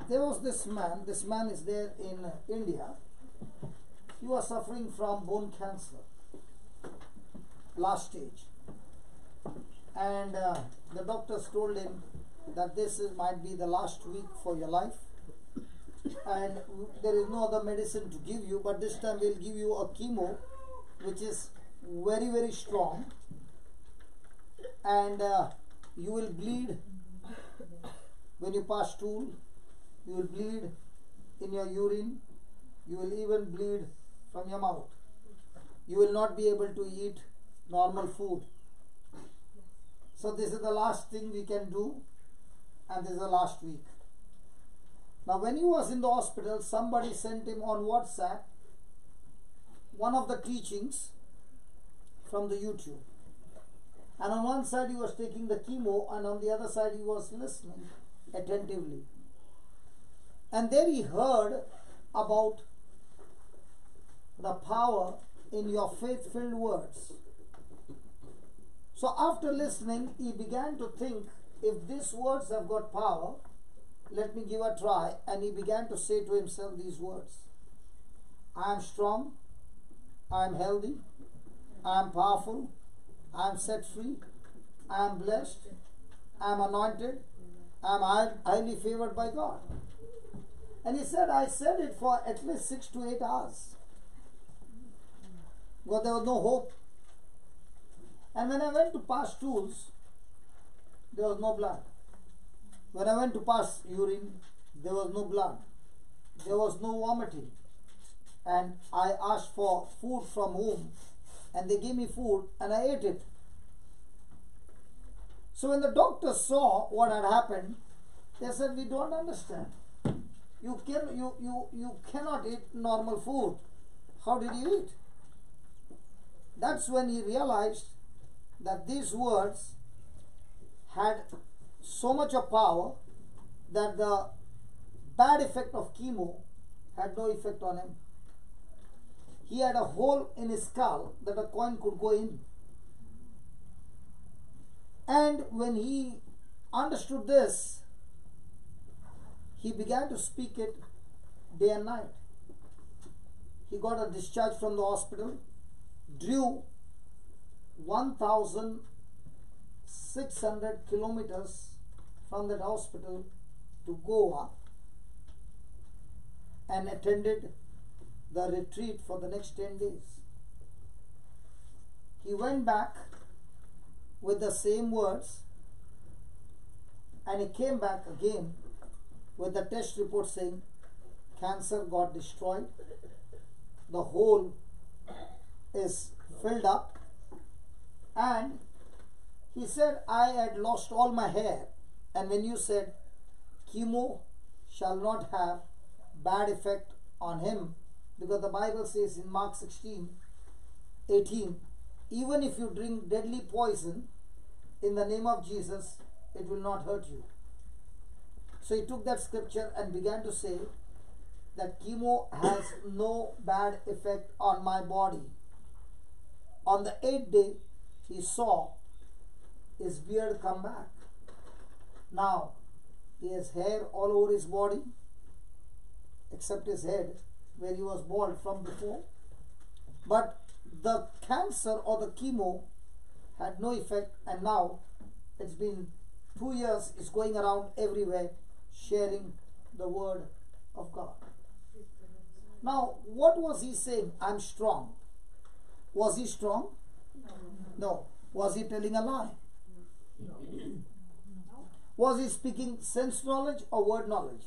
There was this man is there in India. He was suffering from bone cancer, last stage. And the doctors told him that might be the last week for your life. And there is no other medicine to give you, but this time we'll give you a chemo, which is very, very strong. And you will bleed when you pass stool. You will bleed in your urine. You will even bleed from your mouth. You will not be able to eat normal food. So this is the last thing we can do, and this is the last week. Now when he was in the hospital, somebody sent him on WhatsApp one of the teachings from the YouTube. And on one side he was taking the chemo, and on the other side he was listening attentively. And there he heard about the power in your faith-filled words. So after listening, he began to think, if these words have got power, let me give a try. And he began to say to himself these words: I am strong, I am healthy, I am powerful, I am set free, I am blessed, I am anointed, I am highly favored by God. And he said, I said it for at least 6 to 8 hours. Because there was no hope. And when I went to pass stools, there was no blood. When I went to pass urine, there was no blood. There was no vomiting. And I asked for food from home, and they gave me food, and I ate it. So when the doctors saw what had happened, they said, we don't understand. You cannot eat normal food. How did you eat? That's when he realized that these words had so much of power that the bad effect of chemo had no effect on him. He had a hole in his skull that a coin could go in. And when he understood this, he began to speak it day and night. He got a discharge from the hospital, drew 1,600 kilometers from that hospital to Goa, and attended the retreat for the next 10 days. He went back with the same words, and he came back again with the test report saying cancer got destroyed, the hole is filled up, and he said, I had lost all my hair. And when you said chemo shall not have bad effect on him, because the Bible says in Mark 16:18, even if you drink deadly poison in the name of Jesus, it will not hurt you. So he took that scripture and began to say that chemo has no bad effect on my body. On the 8th day, he saw his beard come back. Now, he has hair all over his body, except his head, where he was bald from before. But the cancer or the chemo had no effect, and now it's been 2 years, it's going around everywhere sharing the word of God. Now, what was he saying? I'm strong. Was he strong? No. Was he telling a lie? Was he speaking sense knowledge or word knowledge?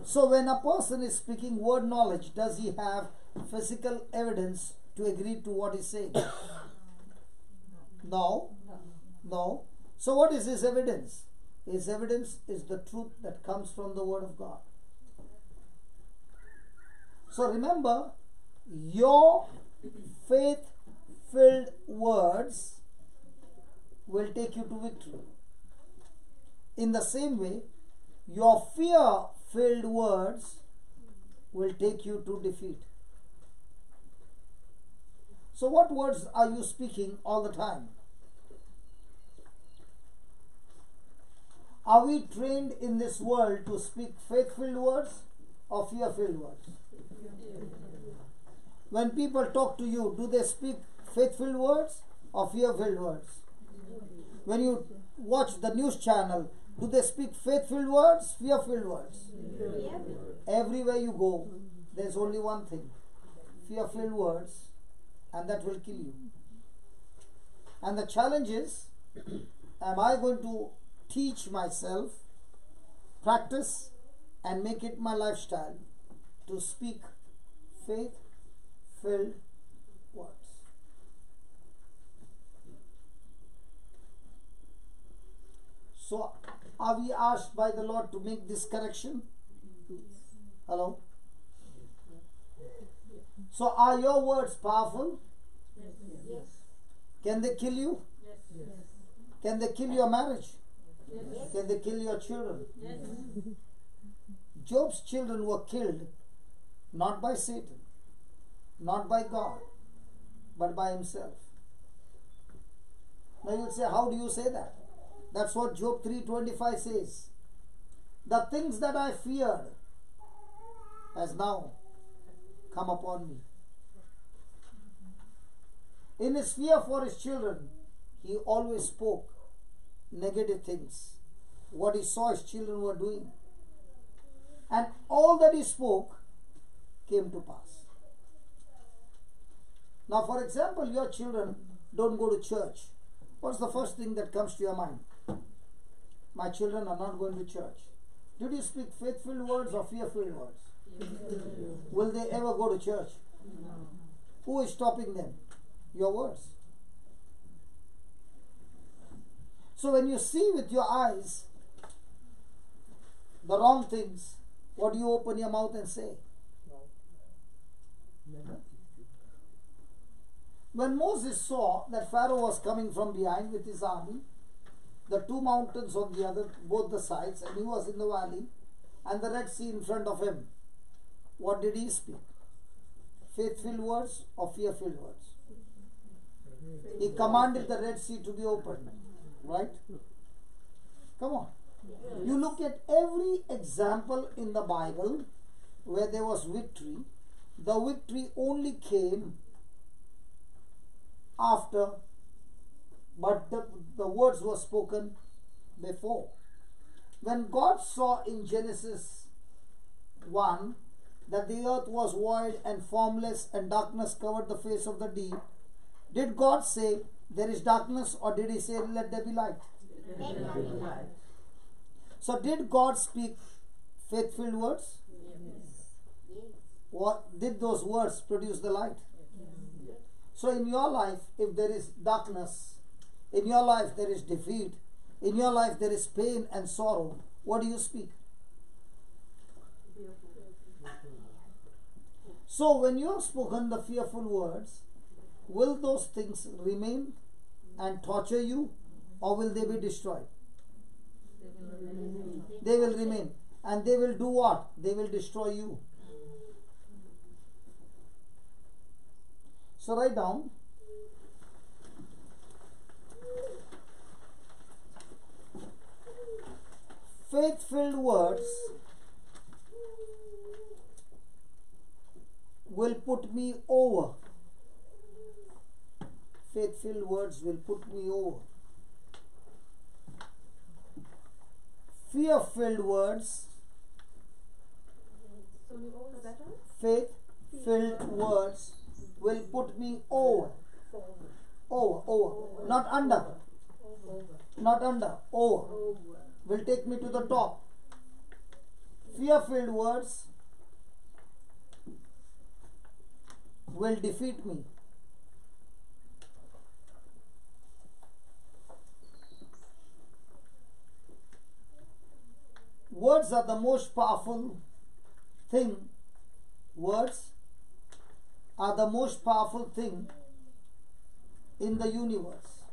So when a person is speaking word knowledge, does he have physical evidence to agree to what he's saying? No. No. So what is his evidence? His evidence is the truth that comes from the word of God. So remember, your faith-filled words will take you to victory. In the same way, your fear-filled words will take you to defeat. So what words are you speaking all the time? Are we trained in this world to speak faith-filled words or fear-filled words? When people talk to you, do they speak faith-filled words or fear-filled words? When you watch the news channel, do they speak faith-filled words, fear-filled words? Everywhere you go, there's only one thing: fear-filled words, and that will kill you. And the challenge is, am I going to teach myself, practice, and make it my lifestyle to speak faith-filled words? So, are we asked by the Lord to make this correction? Hello? So, are your words powerful? Yes. Can they kill you? Yes. Can they kill your marriage? Yes. Can they kill your children? Yes. Job's children were killed not by Satan, not by God, but by himself. Now you'll say, how do you say that? That's what Job 3:25 says. The things that I feared has now come upon me. In his fear for his children, he always spoke negative things, what he saw his children were doing. And all that he spoke came to pass. Now, for example, your children don't go to church. What's the first thing that comes to your mind? My children are not going to church. Did you speak faith-filled words or fear-filled words? Will they ever go to church? Who is stopping them? Your words. So when you see with your eyes the wrong things, what do you open your mouth and say? When Moses saw that Pharaoh was coming from behind with his army, the two mountains on the other, both the sides, and he was in the valley, and the Red Sea in front of him, what did he speak? Faith-filled words or fear-filled words? He commanded the Red Sea to be opened, right? Come on. You look at every example in the Bible where there was victory. The victory only came after, but the words were spoken before. When God saw in Genesis 1 that the earth was void and formless and darkness covered the face of the deep, did God say there is darkness, or did he say let there be light? So did God speak faith-filled words? Yes. What did those words produce the light? So in your life, if there is darkness, in your life there is defeat, in your life there is pain and sorrow, what do you speak? So when you have spoken the fearful words, will those things remain and torture you, or will they be destroyed? They will remain. And they will do what? They will destroy you. So write down. Faith-filled words will put me over. Faith-filled words will put me over. Fear-filled words, faith-filled words will put me over. Over. Not under. Not under. Over. Will take me to the top. Fear-filled words will defeat me. Words are the most powerful thing. Words are the most powerful thing in the universe.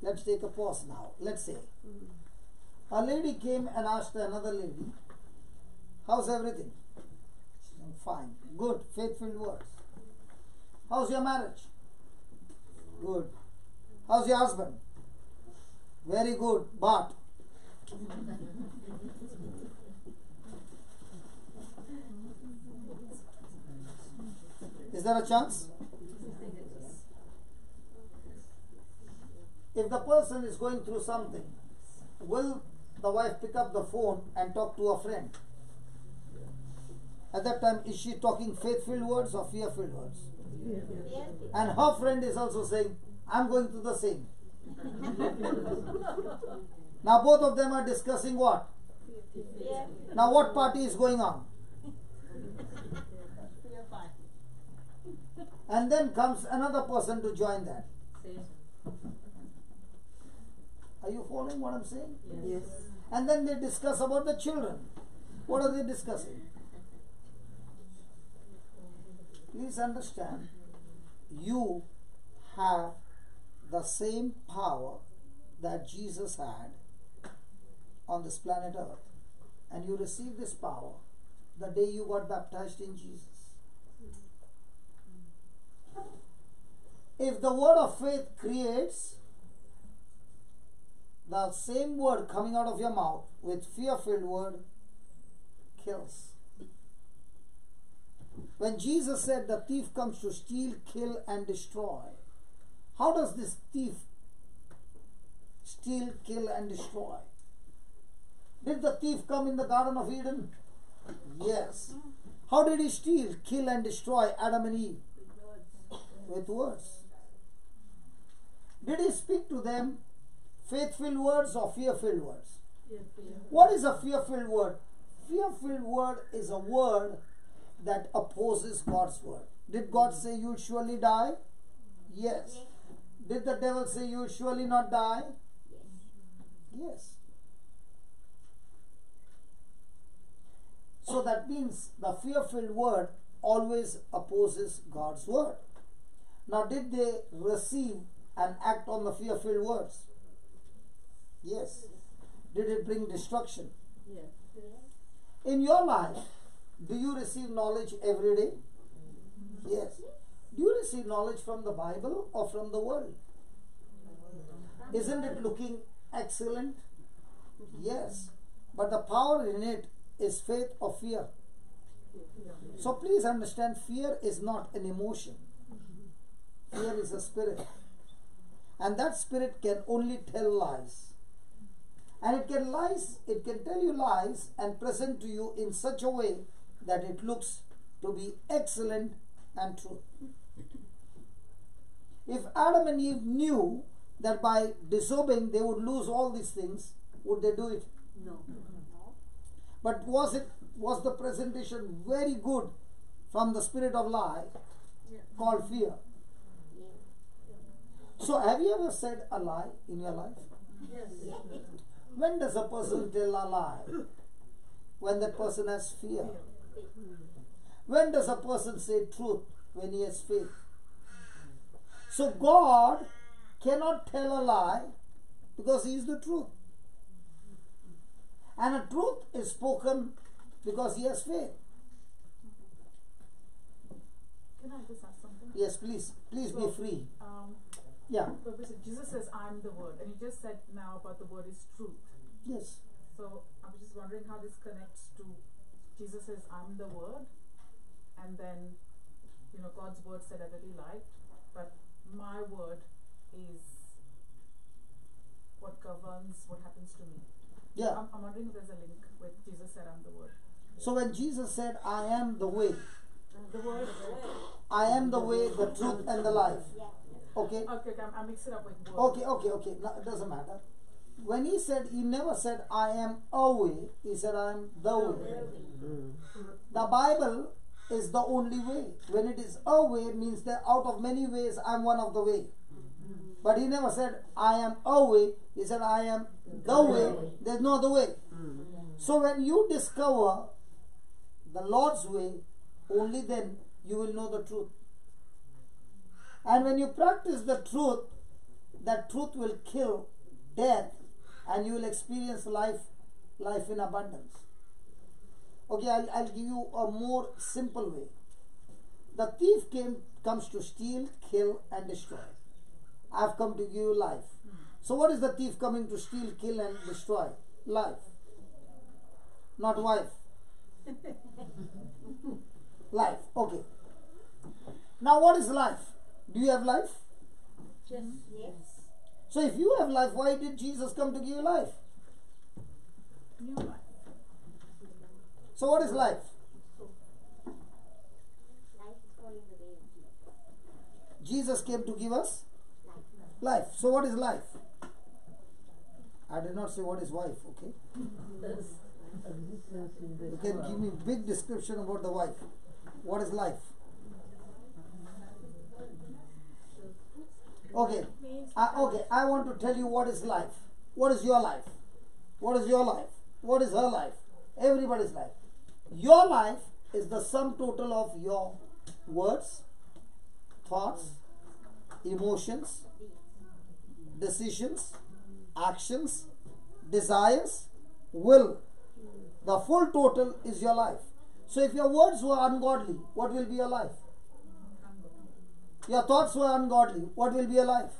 Let's take a pause now. Let's say a lady came and asked another lady, how's everything? She said, fine. Good. Faith-filled words. How's your marriage? Good. How's your husband? Very good. But is there a chance? If the person is going through something, will the wife pick up the phone and talk to a friend? At that time, is she talking faith-filled words or fear-filled words? And her friend is also saying, I'm going through the same. Now both of them are discussing what? Now what party is going on? And then comes another person to join that. Are you following what I'm saying? Yes. And then they discuss about the children. What are they discussing? Please understand, you have the same power that Jesus had on this planet Earth. And you received this power the day you got baptized in Jesus. If the word of faith creates, the same word coming out of your mouth with fear-filled word kills. When Jesus said the thief comes to steal, kill and destroy, how does this thief steal, kill and destroy? Did the thief come in the Garden of Eden? Yes. How did he steal, kill and destroy Adam and Eve? With words. Did he speak to them faith-filled words or fear-filled words? What is a fear-filled word? Fear-filled word is a word that opposes God's word. Did God say you will surely die? Yes. Did the devil say you will surely not die? Yes. So that means the fear-filled word always opposes God's word. Now did they receive and act on the fear-filled words? Yes. Did it bring destruction? Yes. In your life, do you receive knowledge every day? Yes. Do you receive knowledge from the Bible or from the world? Isn't it looking excellent? Yes. But the power in it is faith or fear. So please understand, fear is not an emotion. Fear is a spirit. And that spirit can only tell lies. And it can tell you lies and present to you in such a way that it looks to be excellent and true. If Adam and Eve knew that by disobeying they would lose all these things, would they do it? No. But was the presentation very good from the spirit of lie called fear? So have you ever said a lie in your life? Yes. When does a person tell a lie? When that person has fear. When does a person say truth? When he has faith. So God cannot tell a lie because He is the truth. And a truth is spoken because He has faith. Can I just ask something? Yes, please. Please be free. Yeah. So basically Jesus says, I'm the word. And you just said now about the word is truth. Yes. So I was just wondering how this connects to Jesus says, I'm the word. And then, you know, God's word said I really liked. But my word is what governs what happens to me. Yeah. I'm wondering if there's a link with Jesus said, I'm the word. So when Jesus said, I am the way, The word. I am the way, the truth, and the life. Okay? Okay, I'm mixing up with word. Okay. No, it doesn't matter. When he said, he never said, I am a way. He said, I am the way. The Bible is the only way. When it is a way, means that out of many ways, I am one of the way. But he never said, I am a way. He said, I am the way. There's no other way. So when you discover the Lord's way, only then you will know the truth. And when you practice the truth, that truth will kill death and you will experience life in abundance. Okay, I'll give you a more simple way. The thief comes to steal, kill, and destroy. I've come to give you life. So what is the thief coming to steal, kill, and destroy? Life. Not wife. Life. Okay. Now what is life? Do you have life? Yes. So if you have life, why did Jesus come to give you life? New life. So what is life? Life is calling the way of life. Jesus came to give us life. So what is life? I did not say what is wife, okay? You can give me big description about the wife. What is life? Okay. I want to tell you what is life. What is your life? What is your life? What is her life? Everybody's life. Your life is the sum total of your words, thoughts, emotions, decisions, actions, desires, will. The full total is your life. So if your words were ungodly, what will be your life? Your thoughts were ungodly, what will be your life?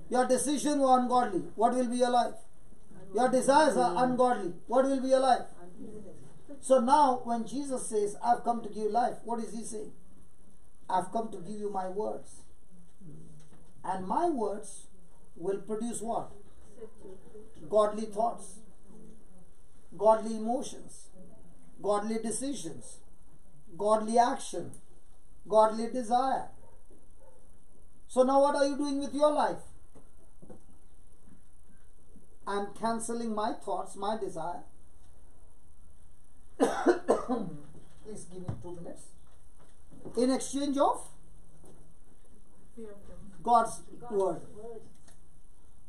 Your decisions were ungodly, what will be your life? Your desires are ungodly, what will be your life? So now when Jesus says, I've come to give you life, what is he saying? I've come to give you my words. And my words will produce what? Godly thoughts, godly emotions, godly decisions, godly action, godly desire. So now what are you doing with your life? I'm cancelling my thoughts, my desire. Please give me 2 minutes. In exchange of Fear of him. God's word.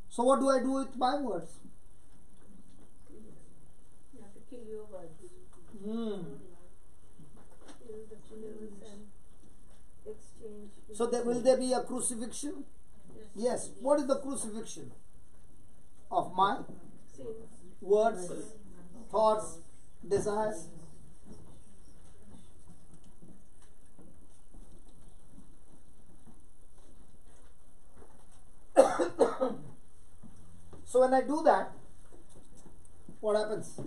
So what do I do with my words? You have to kill your words. Kill the fears and exchange. So will there be a crucifixion? Yes. What is the crucifixion? Of my Sins. words, thoughts, desires. So when I do that, what happens?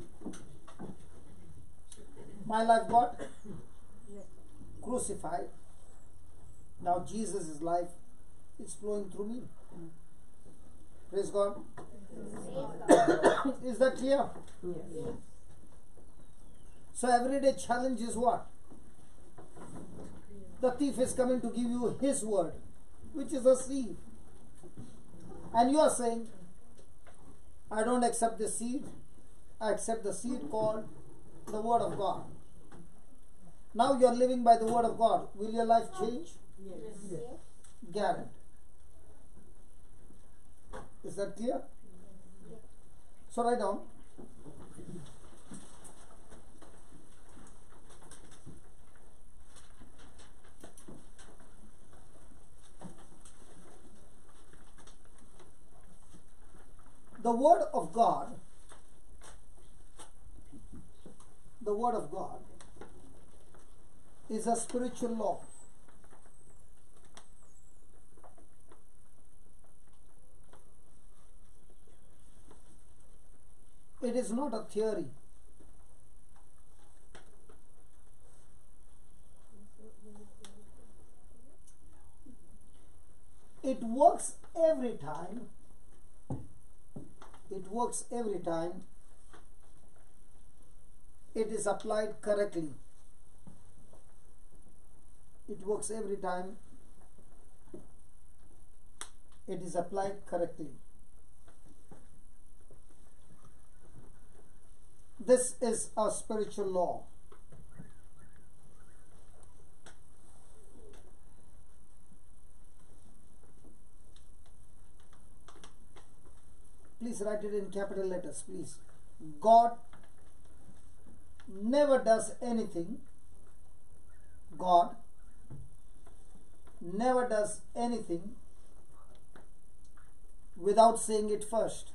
My life got crucified. Now Jesus' life is flowing through me. Praise God. Is that clear? Yes. So everyday challenge is what? The thief is coming to give you his word, which is a seed. And you are saying, I don't accept the seed. I accept the seed called the word of God. Now you are living by the word of God. Will your life change? Yes. Guaranteed. Is that clear? So write down. The word of God, is a spiritual law. is not a theory. It works every time. It works every time it is applied correctly. It works every time it is applied correctly. This is a spiritual law. Please write it in capital letters, please. God never does anything. God never does anything without saying it first.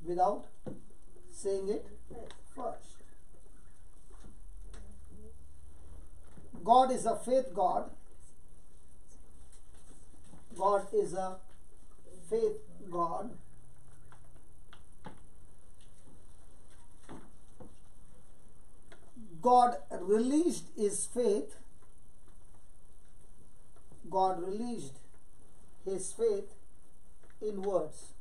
Without saying it first. God is a faith God. God is a faith God. God released his faith. God released his faith in words.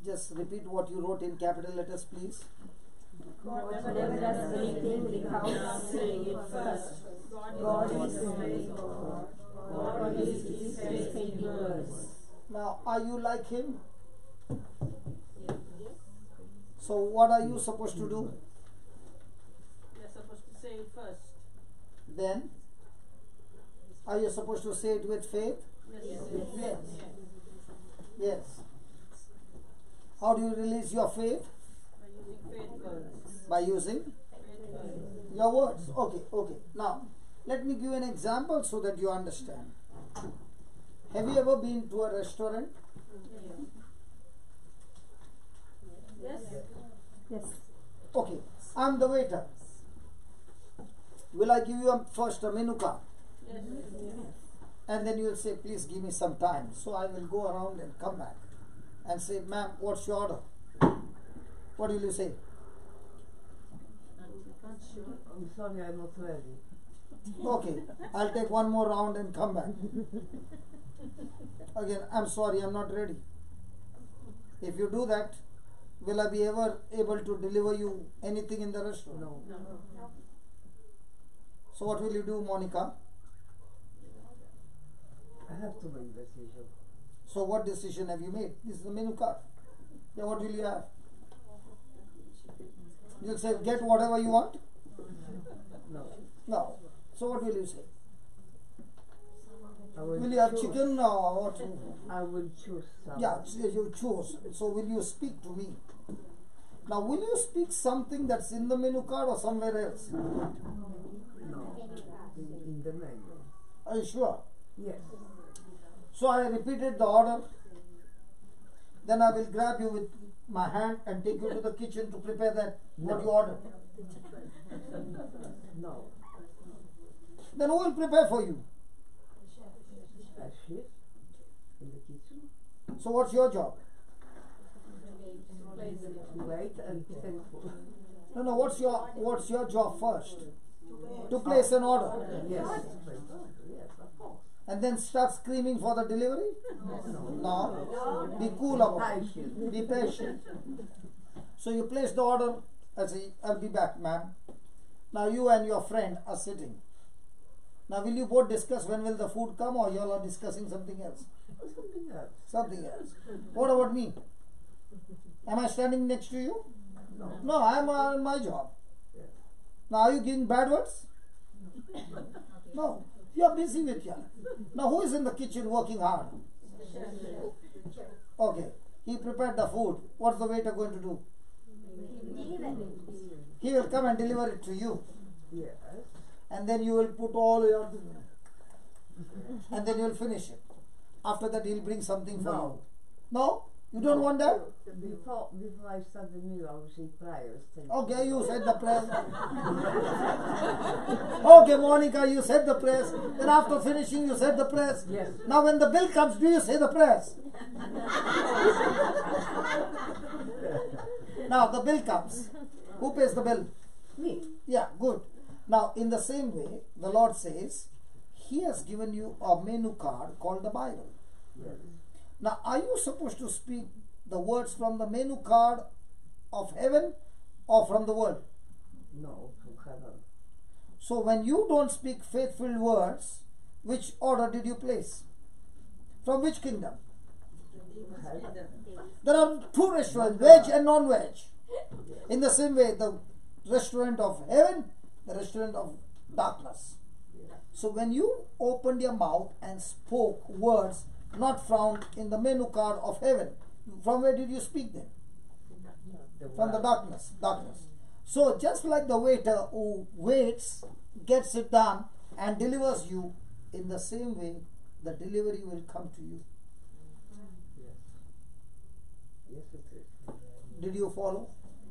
Just repeat what you wrote in capital letters, please. God never does anything without saying it first. God is faith God. God is his faith in words. Now, are you like him? So what are you supposed to do? You're supposed to say it first. Then, are you supposed to say it with faith? Yes. Yes. Yes. How do you release your faith? By using faith words. By using Faith words. your words. Okay, okay. Now, let me give you an example so that you understand. Have you ever been to a restaurant? Yes. Yes. Okay, I'm the waiter. Will I give you first a menu card? Yes. And then you will say, please give me some time. So I will go around and come back and say, ma'am, what's your order? What will you say? I'm sorry, I'm not ready. Okay, I'll take one more round and come back. Again, I'm sorry, I'm not ready. If you do that, will I be ever able to deliver you anything in the restaurant? No. So what will you do, Monica? I have to make decision. So what decision have you made? This is the menu card. Yeah, what will you have? You'll say, get whatever you want? No. No. So what will you say? I will Will you have choose. chicken or what? I will choose some. Yeah, you choose. So will you speak to me? Now, will you speak something that's in the menu card or somewhere else? No. In the menu. Are you sure? Yes. So I repeated the order. Then I will grab you with my hand and take you to the kitchen to prepare that what you ordered. No. Then who will prepare for you? A chef in the kitchen. So what's your job? Wait and thankful. No, what's your job first? To place an order. Yes. Yes, of course. And then start screaming for the delivery? No. Be cool about it. Patient. Be patient. So you place the order. I say, I'll be back, ma'am. Now you and your friend are sitting. Now will you both discuss when will the food come, or you all are discussing something else? Something else. Something else. What about me? Am I standing next to you? No. No, I am on my job. Yeah. Now are you giving bad words? No. You are busy with you. Now who is in the kitchen working hard? Okay. He prepared the food. What's the waiter going to do? He will come and deliver it to you. Yes. And then you will put all your... And then you will finish it. After that he will bring something for you. No? You don't want that? Before I start the meal, I will say prayers. Okay, you said the prayers. Okay, Monica, you said the prayers. Then after finishing, you said the prayers. Yes. Now when the bill comes, do you say the prayers? Now the bill comes. Who pays the bill? Me. Yeah, good. Now in the same way, the Lord says, He has given you a menu card called the Bible. Yes. Now, are you supposed to speak the words from the menu card of heaven or from the world? No, from heaven. So, when you don't speak faith-filled words, which order did you place? From which kingdom? Heaven. There are two restaurants, veg and non-veg. In the same way, the restaurant of heaven, the restaurant of darkness. So, when you opened your mouth and spoke words not found in the menu card of heaven, from where did you speak them? From the darkness. So just like the waiter who waits, gets it done and delivers you, in the same way the delivery will come to you. Yes, it is. Did you follow?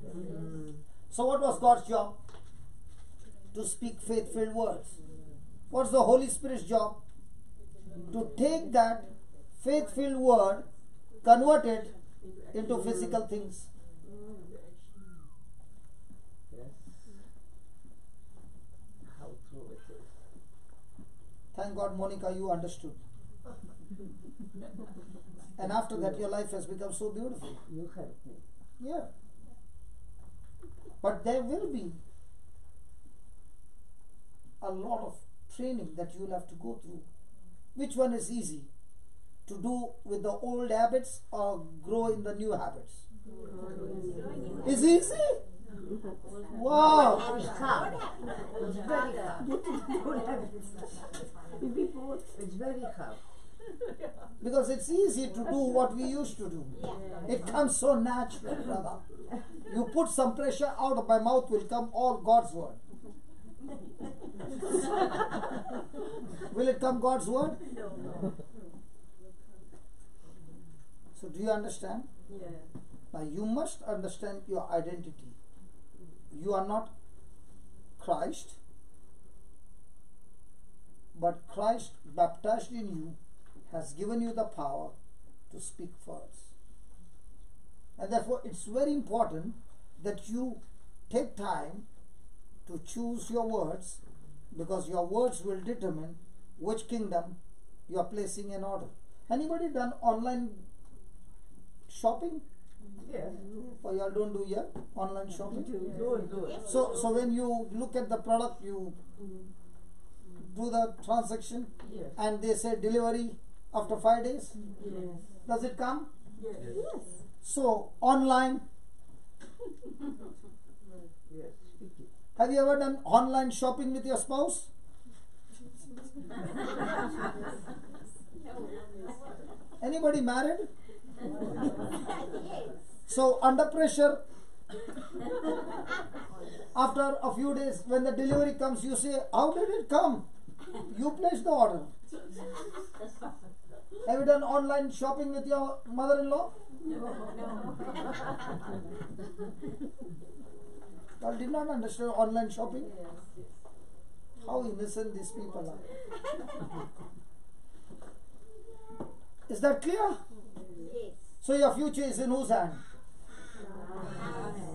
Mm-hmm. So what was God's job? To speak faith-filled words. What's the Holy Spirit's job? To take that faith-filled word, convert it into physical things. Yes. How true it is. Thank God, Monica, you understood. And after that, your life has become so beautiful. You helped me. Yeah. But there will be a lot of training that you'll have to go through. Which one is easy? To do with the old habits or grow in the new habits? Is easy? Wow. It's hard. It's very hard. It's very hard. Because it's easy to do what we used to do. It comes so natural, brother. You put some pressure, out of my mouth will come all God's word. Will it come God's word? No. So do you understand? Yeah. Now you must understand your identity. You are not Christ, but Christ baptized in you has given you the power to speak words. And therefore it's very important that you take time to choose your words, because your words will determine which kingdom you are placing in order. Anybody done online shopping? Yes. Or you all don't do your online shopping? Do it. So when you look at the product, you do the transaction Yes. and they say delivery after 5 days. Yes. Does it come? Yes. So online, Yes. Speak it. have you ever done online shopping with your spouse? Anybody married? So under pressure, after a few days when the delivery comes, you say, how did it come? You placed the order. Have you done online shopping with your mother-in-law? Well, did not understand online shopping. How innocent these people are. Is that clear? Yes. So your future is in whose hand?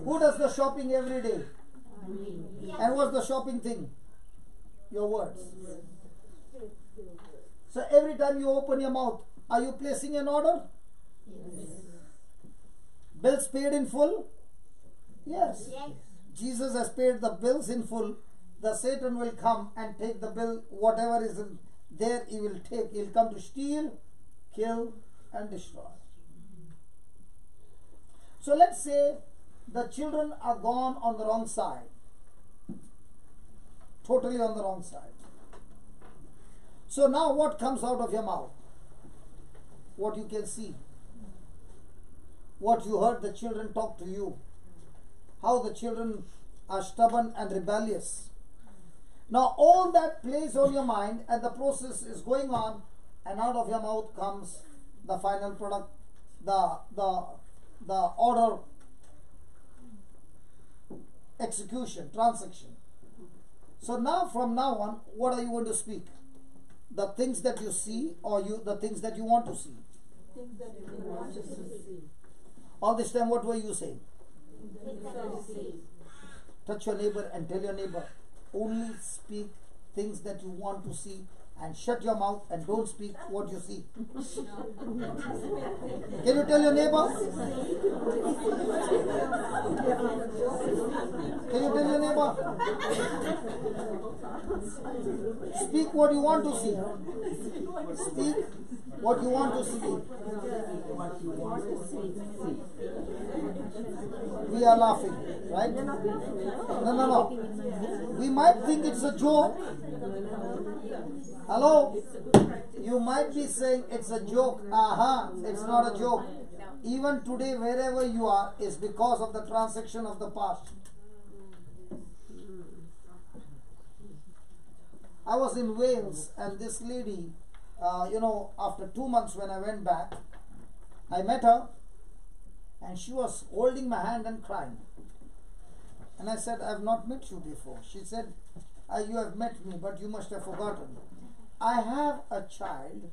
Who does the shopping every day? And what's the shopping thing? Your words. So every time you open your mouth, are you placing an order? Bills paid in full? Yes. Yes. Jesus has paid the bills in full. The Satan will come and take the bill, whatever is in there, he will take. He will come to steal, kill, and destroy. So let's say the children are gone on the wrong side. Totally on the wrong side. So now what comes out of your mouth? What you can see. What you heard the children talk to you. How the children are stubborn and rebellious. Now all that plays on your mind and the process is going on, and out of your mouth comes the final product, the order execution, transaction. So now, from now on, what are you going to speak? The things that you see, or the things that you want to see? Things that you want to see. All this time, what were you saying? Things that you see. Touch your neighbor and tell your neighbor, only speak things that you want to see, and shut your mouth and don't speak what you see. Can you tell your neighbor? Can you tell your neighbor? Speak what you want to see. Speak what you want to see. We are laughing, right? No. We might think it's a joke. Hello? You might be saying it's a joke. It's not a joke. Even today, wherever you are, is because of the transaction of the past. I was in Wales, and this lady, after 2 months when I went back, I met her, and she was holding my hand and crying. And I said, I have not met you before. She said, you have met me, but you must have forgotten. I have a child,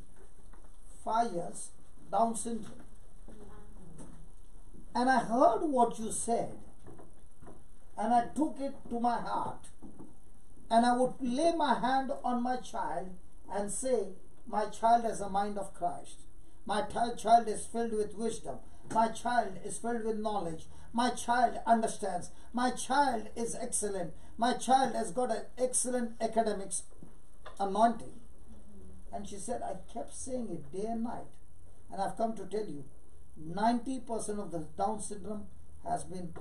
5 years, Down syndrome. And I heard what you said, and I took it to my heart. And I would lay my hand on my child and say, my child has a mind of Christ. My child is filled with wisdom. My child is filled with knowledge. My child understands. My child is excellent. My child has got an excellent academics anointing. And she said, I kept saying it day and night. And I've come to tell you, 90% of the Down syndrome has been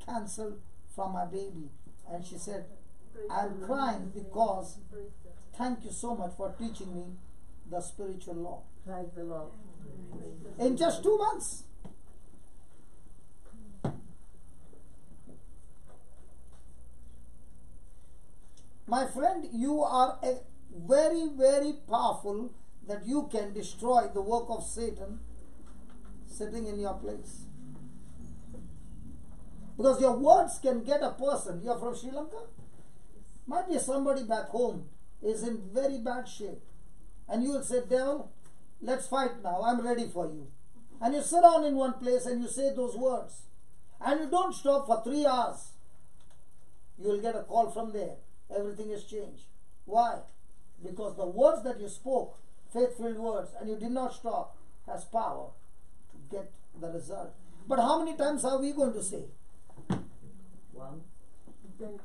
cancelled from my baby. And she said, I'm crying because thank you so much for teaching me the spiritual law. Praise the Lord. In just 2 months. My friend, you are very, very powerful that you can destroy the work of Satan sitting in your place. Because your words can get a person. You are from Sri Lanka? Might be somebody back home is in very bad shape. And you will say, devil, let's fight now. I'm ready for you. And you sit down in one place and you say those words. And you don't stop for 3 hours. You will get a call from there. Everything has changed. Why? Because the words that you spoke, faith-filled words, and you did not stop, has power to get the result. But how many times are we going to say? 1.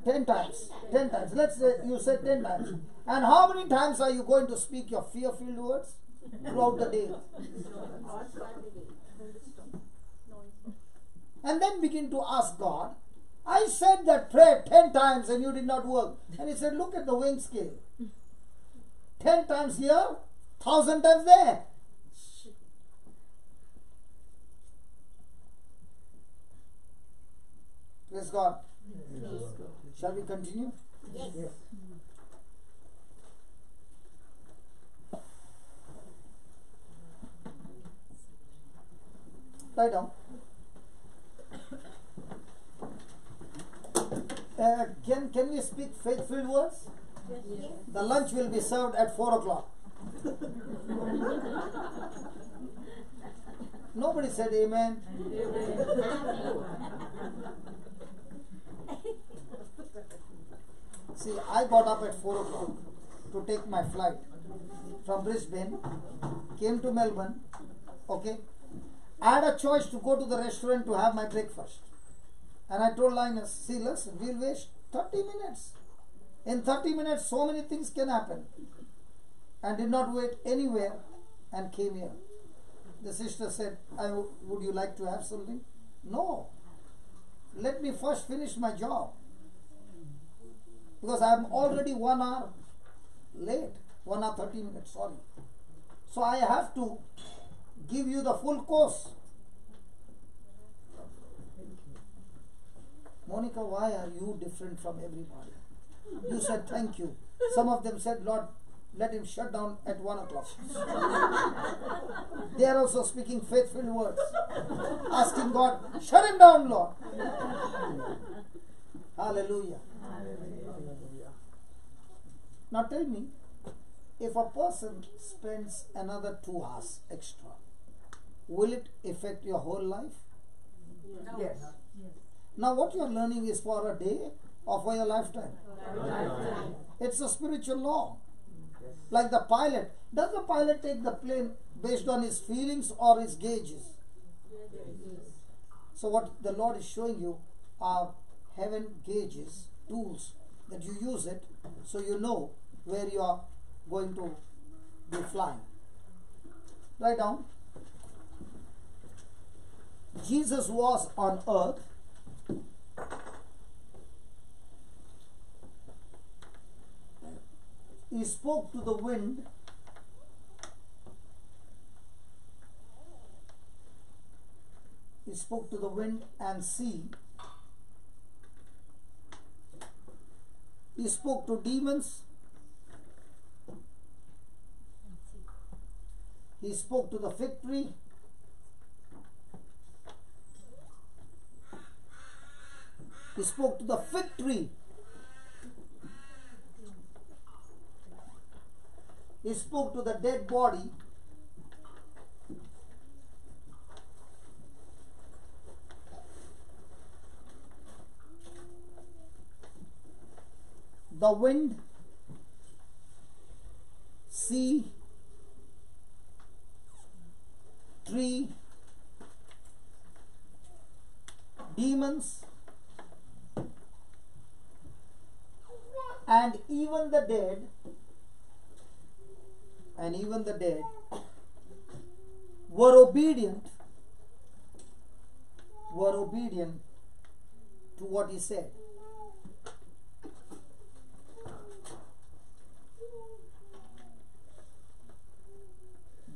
10 times. 10 times. Let's say you said 10 times. And how many times are you going to speak your fear-filled words throughout the day? And then begin to ask God, I said that prayer 10 times and you did not work. And he said, look at the weighing scale. 10 times here, 1,000 times there. Praise God. Yes. Shall we continue? Yes. Yes. Lie down. Can we speak faith-filled words? Yes. The lunch will be served at 4 o'clock. Nobody said amen. See, I got up at 4 o'clock to take my flight from Brisbane, came to Melbourne, okay. I had a choice to go to the restaurant to have my breakfast. And I told Linus, see, listen, we'll waste 30 minutes. In 30 minutes, so many things can happen. And did not wait anywhere and came here. The sister said, would you like to have something? No. Let me first finish my job. Because I am already 1 hour late. 1 hour 30 minutes, sorry. So I have to give you the full course. Monica, why are you different from everybody? You said thank you. Some of them said, Lord, let him shut down at 1 o'clock. They are also speaking faithful words, asking God, shut him down, Lord. Hallelujah. Hallelujah. Now tell me, if a person spends another 2 hours extra, will it affect your whole life? Yes. Now what you are learning is for a day or for your lifetime. It's a spiritual law. Like the pilot. Does the pilot take the plane based on his feelings or his gauges? So what the Lord is showing you are heaven gauges, tools that you use it so you know where you are going to be flying. Write down. Jesus was on earth. He spoke to the wind. He spoke to the wind and sea. He spoke to demons. He spoke to the fig tree. He spoke to the fig tree. He spoke to the dead body. The wind, sea, tree, demons, and even the dead, were obedient to what he said.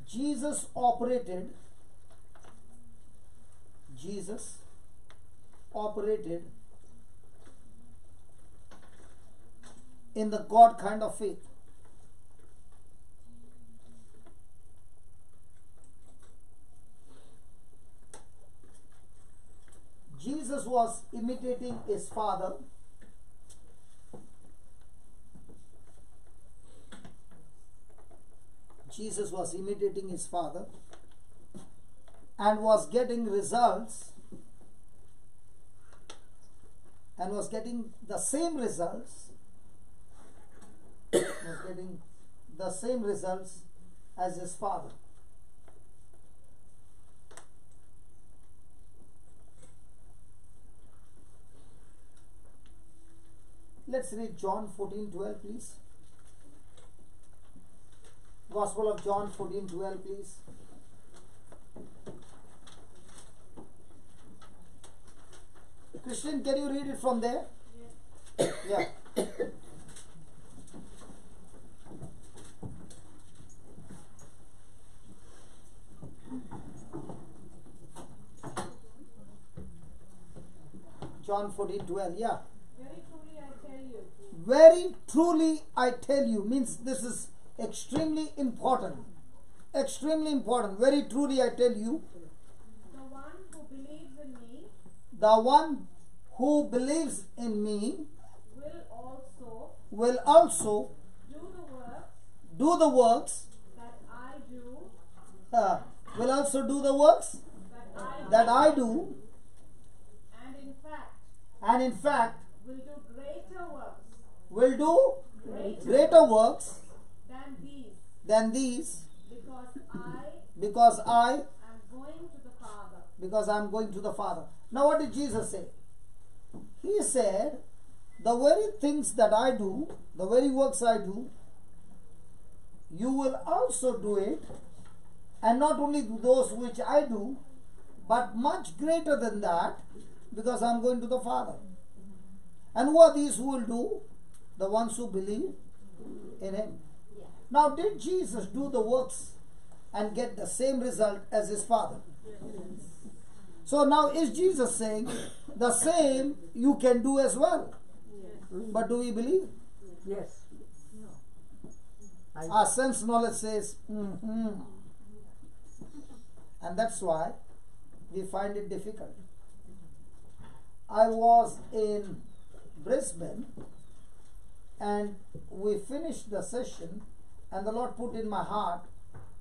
Jesus operated in the God kind of faith. Jesus was imitating his Father. Jesus was imitating his Father and was getting results and was getting the same results as his Father. Let's read John 14:12, please. Gospel of John 14:12, please. Christian, can you read it from there? Yeah. John 14:12, yeah. Very truly I tell you means this is extremely important. Extremely important. Very truly I tell you. The one who believes in me. The one who believes in me will also do the works that I do. Will also do the works that I do. And in fact will do greater works than these because I am going to the Father. Now what did Jesus say? He said, the very things that I do, the very works I do, you will also do it, and not only those which I do, but much greater than that, because I am going to the Father. And who are these who will do? The ones who believe in him. Yeah. Now, did Jesus do the works and get the same result as his Father? Yes. So now is Jesus saying the same you can do as well? Yes. But do we believe? Yes. Our sense knowledge says, and that's why we find it difficult. I was in Brisbane and we finished the session, and the Lord put in my heart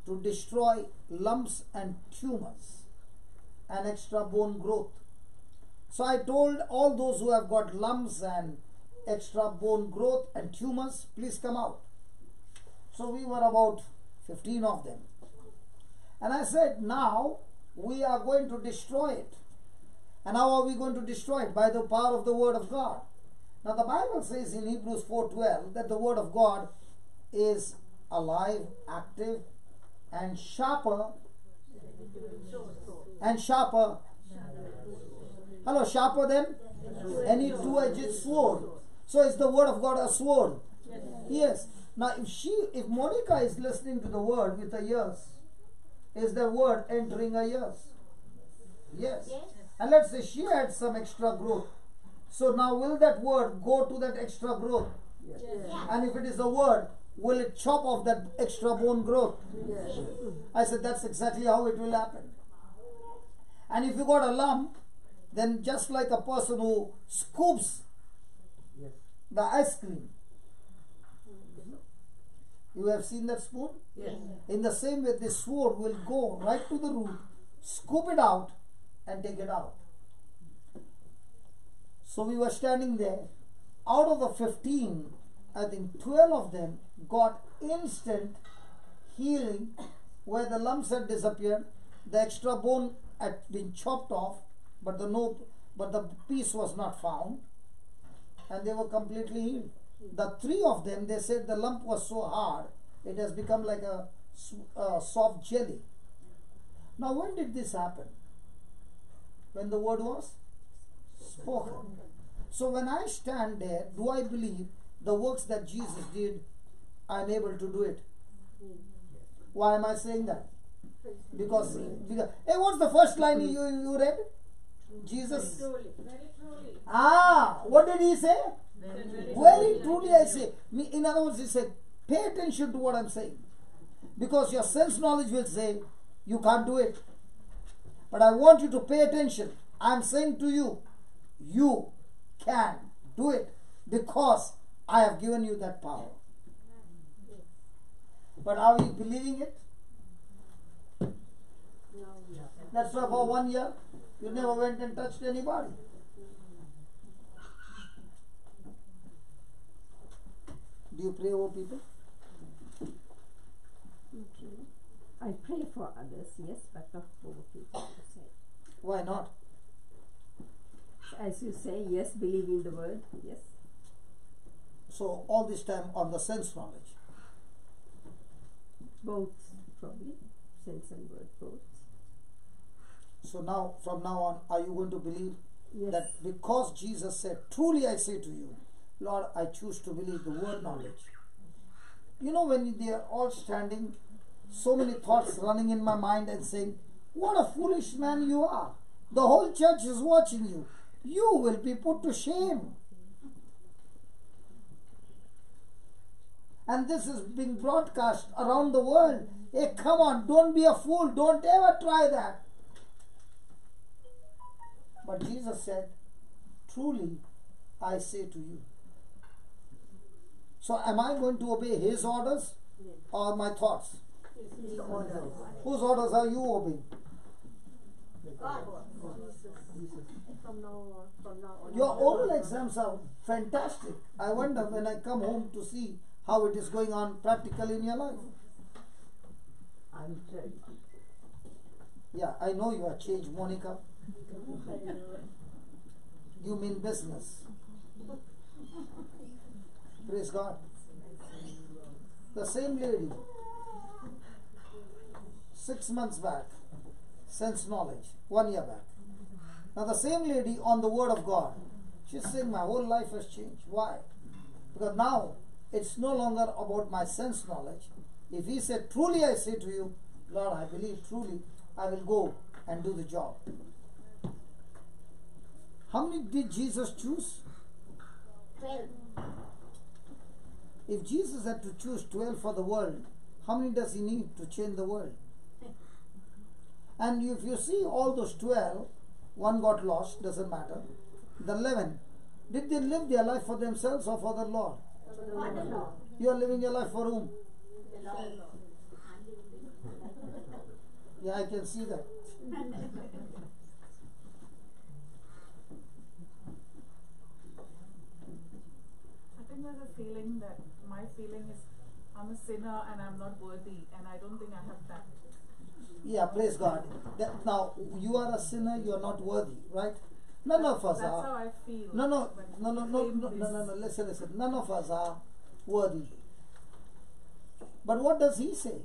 to destroy lumps and tumors and extra bone growth. So I told all those who have got lumps and extra bone growth and tumors, please come out. So we were about 15 of them. And I said, now we are going to destroy it. And how are we going to destroy it? By the power of the Word of God. Now the Bible says in Hebrews 4:12 that the Word of God is alive, active, and sharper. And sharper. Hello, sharper than any two-edged sword. So is the Word of God a sword? Yes. Now if Monica is listening to the Word with her ears, is the Word entering her ears? Yes. And let's say she had some extra growth. So now will that Word go to that extra growth? Yes. And if it is the Word, will it chop off that extra bone growth? Yes. I said that's exactly how it will happen. And if you got a lump, then just like a person who scoops Yes. the ice cream, you have seen that spoon? Yes. In the same way, this sword will go right to the root, scoop it out, and take it out. So we were standing there. Out of the 15, I think 12 of them got instant healing where the lumps had disappeared, the extra bone had been chopped off, but the piece was not found, and they were completely healed. The 3 of them, they said the lump was so hard, it has become like a soft jelly. Now when did this happen? When the Word was spoken. So when I stand there, do I believe the works that Jesus did, I am able to do it? Why am I saying that? Because hey, what's the first line you read? Jesus. What did he say? Very truly I say. In other words, he said, pay attention to what I'm saying. Because your sense knowledge will say, you can't do it. But I want you to pay attention. I'm saying to you, you can do it because I have given you that power. But are we believing it? That's why for 1 year, you never went and touched anybody. Do you pray over people? Okay. I pray for others, yes, but not for people. Why not? As you say, yes, believe in the Word, yes. So all this time on the sense knowledge. Both, probably. Sense and Word, both. So now, from now on, are you going to believe Yes. that because Jesus said, truly I say to you, Lord, I choose to believe the word knowledge. You know, when they are all standing, so many thoughts running in my mind and saying, what a foolish man you are. The whole church is watching you. You will be put to shame. And this is being broadcast around the world. Hey, come on, don't be a fool. Don't ever try that. But Jesus said, truly, I say to you. So am I going to obey His orders or my thoughts? His orders. Whose orders are you obeying? From now on. Your oral exams are fantastic. I wonder when I come home to see how it is going on practically in your life. I'm ready. Yeah, I know you are changed, Monica. You mean business. Praise God. The same lady, 6 months back, sense knowledge, 1 year back. Now the same lady on the Word of God, she's saying my whole life has changed. Why? Because now it's no longer about my sense knowledge. If He said, truly I say to you, Lord, I believe truly, I will go and do the job. How many did Jesus choose? 12. If Jesus had to choose 12 for the world, how many does he need to change the world? And if you see all those 12, one got lost, doesn't matter. The 11, did they live their life for themselves or for the Lord? For the Lord. You are living your life for whom? The Lord. Yeah, I can see that. I think there's a feeling that my feeling is I'm a sinner and I'm not worthy, and I don't think I have that. Yeah, praise God. Now, you are a sinner, you are not worthy, right? None of us That's are. how I feel. No, when listen. None of us are worthy. But what does he say?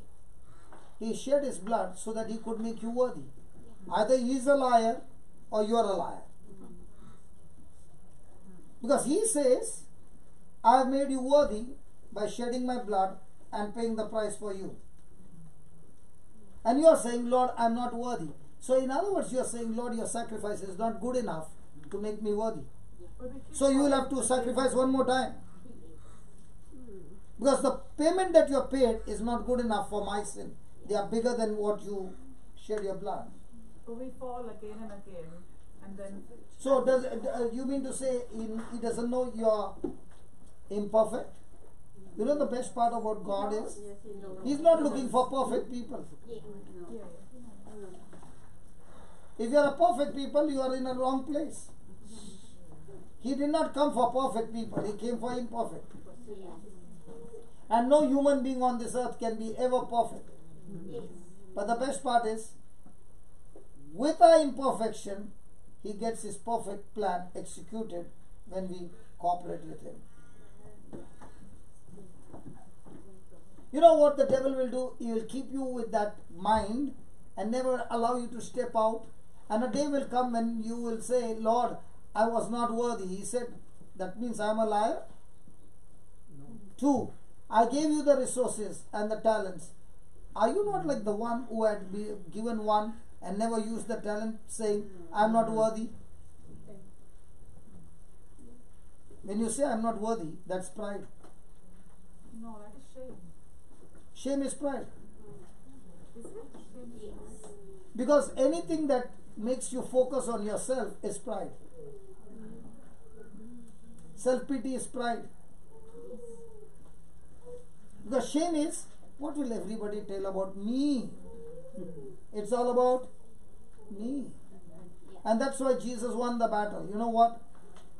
He shed his blood so that he could make you worthy. Either he is a liar or you are a liar. Because he says, I have made you worthy by shedding my blood and paying the price for you. And you are saying, Lord, I am not worthy. So in other words, you are saying, Lord, your sacrifice is not good enough to make me worthy. So you will have to sacrifice one more time. Because the payment that you have paid is not good enough for my sin. They are bigger than what you shed your blood. So we fall again and again, and then. So does you mean to say he doesn't know you are imperfect? You know the best part about God is He's not looking for perfect people. If you are a perfect people, you are in a wrong place. He did not come for perfect people. He came for imperfect. And no human being on this earth can be ever perfect. But the best part is, with our imperfection, He gets His perfect plan executed when we cooperate with Him. You know what the devil will do? He will keep you with that mind and never allow you to step out. And a day will come when you will say, Lord, I was not worthy. He said, that means I am a liar? No. 2, I gave you the resources and the talents. Are you not like the one who had been given one and never used the talent, saying, I am not worthy? When you say I am not worthy, that's pride. No, that is shame. Shame is pride. Is it? Shame is pride. Because anything that makes you focus on yourself is pride. Self-pity is pride. Because shame is, what will everybody tell about me? It's all about me. And that's why Jesus won the battle. You know what?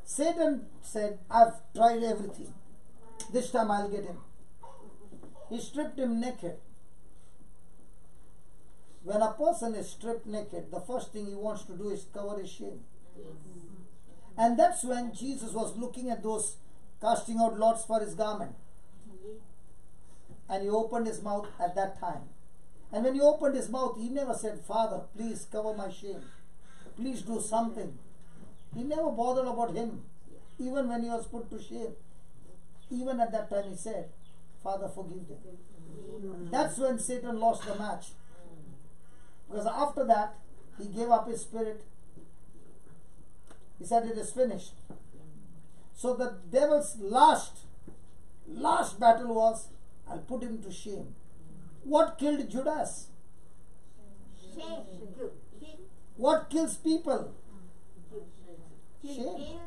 Satan said, I've tried everything. This time I'll get him. He stripped him naked. When a person is stripped naked, the first thing he wants to do is cover his shame. And that's when Jesus was looking at those casting out lots for his garment. And he opened his mouth at that time. And when he opened his mouth, he never said, Father, please cover my shame. Please do something. He never bothered about him. Even when he was put to shame. Even at that time he said, Father, forgive them. That's when Satan lost the match. Because after that, he gave up his spirit. He said, it is finished. So the devil's last battle was, I'll put him to shame. What killed Judas? Shame. What kills people? Shame.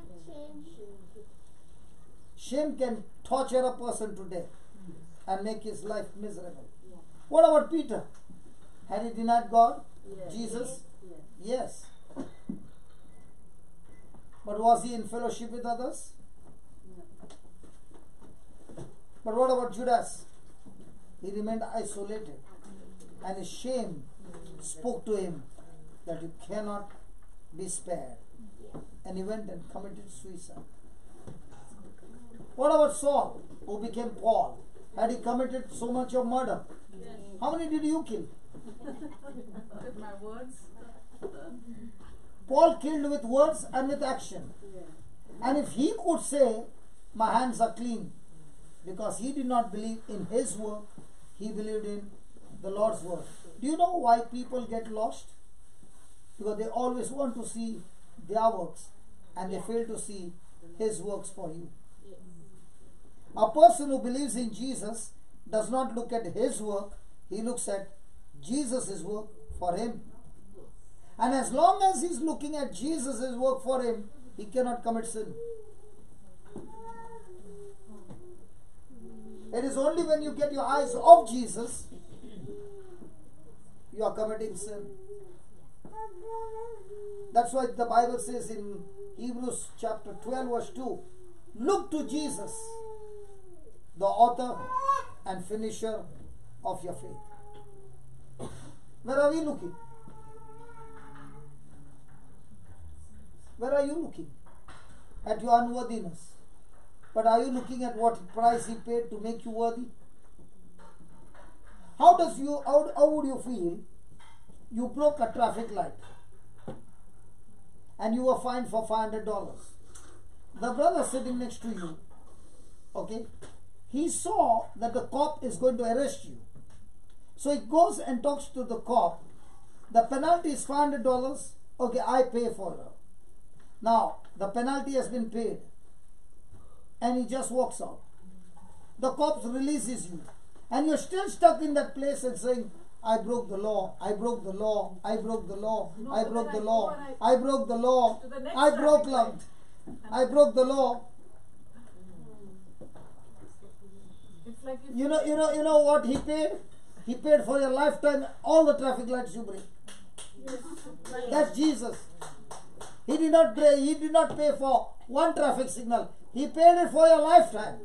Shame can torture a person to death and make his life miserable. What about Peter? Had he denied God? Jesus? Yes. But was he in fellowship with others? But what about Judas? He remained isolated. And his shame spoke to him that you cannot be spared. And he went and committed suicide. What about Saul, who became Paul? Had he committed so much of murder? How many did you kill? With my words. Paul killed with words and with action. And if he could say, my hands are clean, because he did not believe in his work, he believed in the Lord's work. Do you know why people get lost? Because they always want to see their works and they fail to see His works for you. A person who believes in Jesus does not look at his work, he looks at Jesus' work for him. And as long as he's looking at Jesus' work for him, he cannot commit sin. It is only when you get your eyes off Jesus, you are committing sin. That's why the Bible says in Hebrews chapter 12 verse 2, look to Jesus, the author and finisher of your faith. Where are we looking? Where are you looking? At your unworthiness. But are you looking at what price he paid to make you worthy? How would you feel? You broke a traffic light and you were fined for $500. The brother sitting next to you, okay, he saw that the cop is going to arrest you. So he goes and talks to the cop. The penalty is $500. Okay, I pay for it. Now, the penalty has been paid. And he just walks out. The cop releases you. And you're still stuck in that place and saying, I broke the law, I broke the law, I broke the law, No, I but broke then the I law, go and I broke the law, to the next I broke traffic law, light. I broke the law. It's like if You know what he paid? He paid for your lifetime all the traffic lights you break. That's Jesus. He did not pay for one traffic signal. He paid it for your lifetime.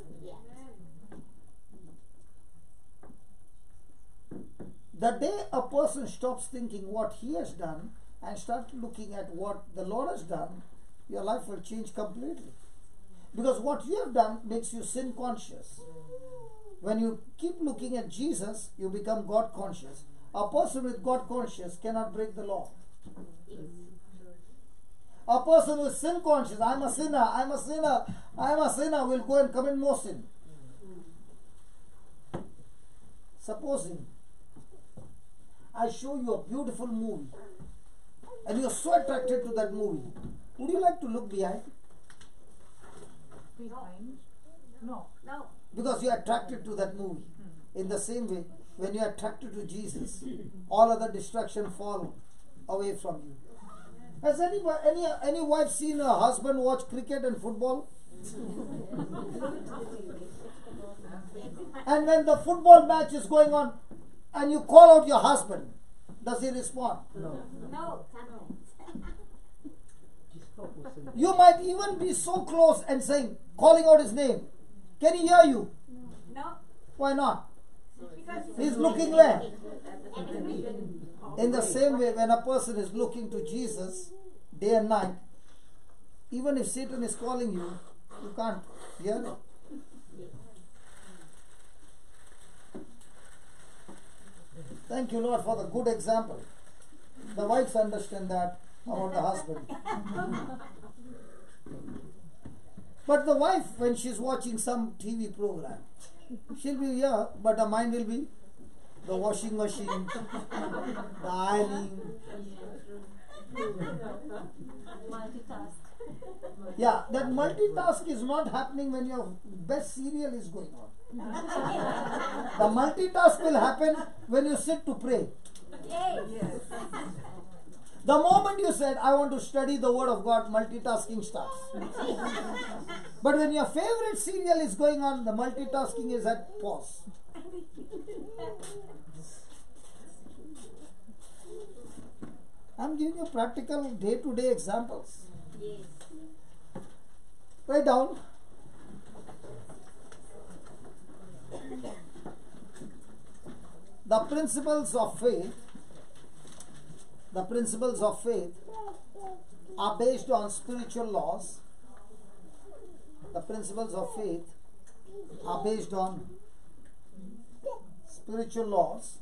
The day a person stops thinking what he has done and starts looking at what the Lord has done, your life will change completely. Because what you have done makes you sin conscious. When you keep looking at Jesus, you become God conscious. A person with God conscious cannot break the law. A person who is sin conscious, I'm a sinner, I'm a sinner, I'm a sinner, will go and commit more sin. Supposing I show you a beautiful movie and you are so attracted to that movie, would you like to look behind? behind. No. No. Because you are attracted to that movie. In the same way, when you are attracted to Jesus, all other distractions fall away from you. Has any wife seen her husband watch cricket and football? And when the football match is going on and you call out your husband, does he respond? No. You might even be so close and saying, calling out his name. Can he hear you? No. Why not? Because He's looking where? In the same way, when a person is looking to Jesus day and night, even if Satan is calling you, you can't hear it. Thank you, Lord, for the good example. The wives understand that about the husband. But the wife, when she's watching some TV program, she'll be here, but her mind will be the washing machine, the ironing. Multitask. Yeah, that multitask is not happening when your best serial is going on. The multitask will happen when you sit to pray. The moment you said, I want to study the Word of God, multitasking starts. But when your favorite serial is going on, the multitasking is at pause. I'm giving you practical day-to-day examples. Write down. The principles of faith are based on spiritual laws. The principles of faith are based on spiritual laws.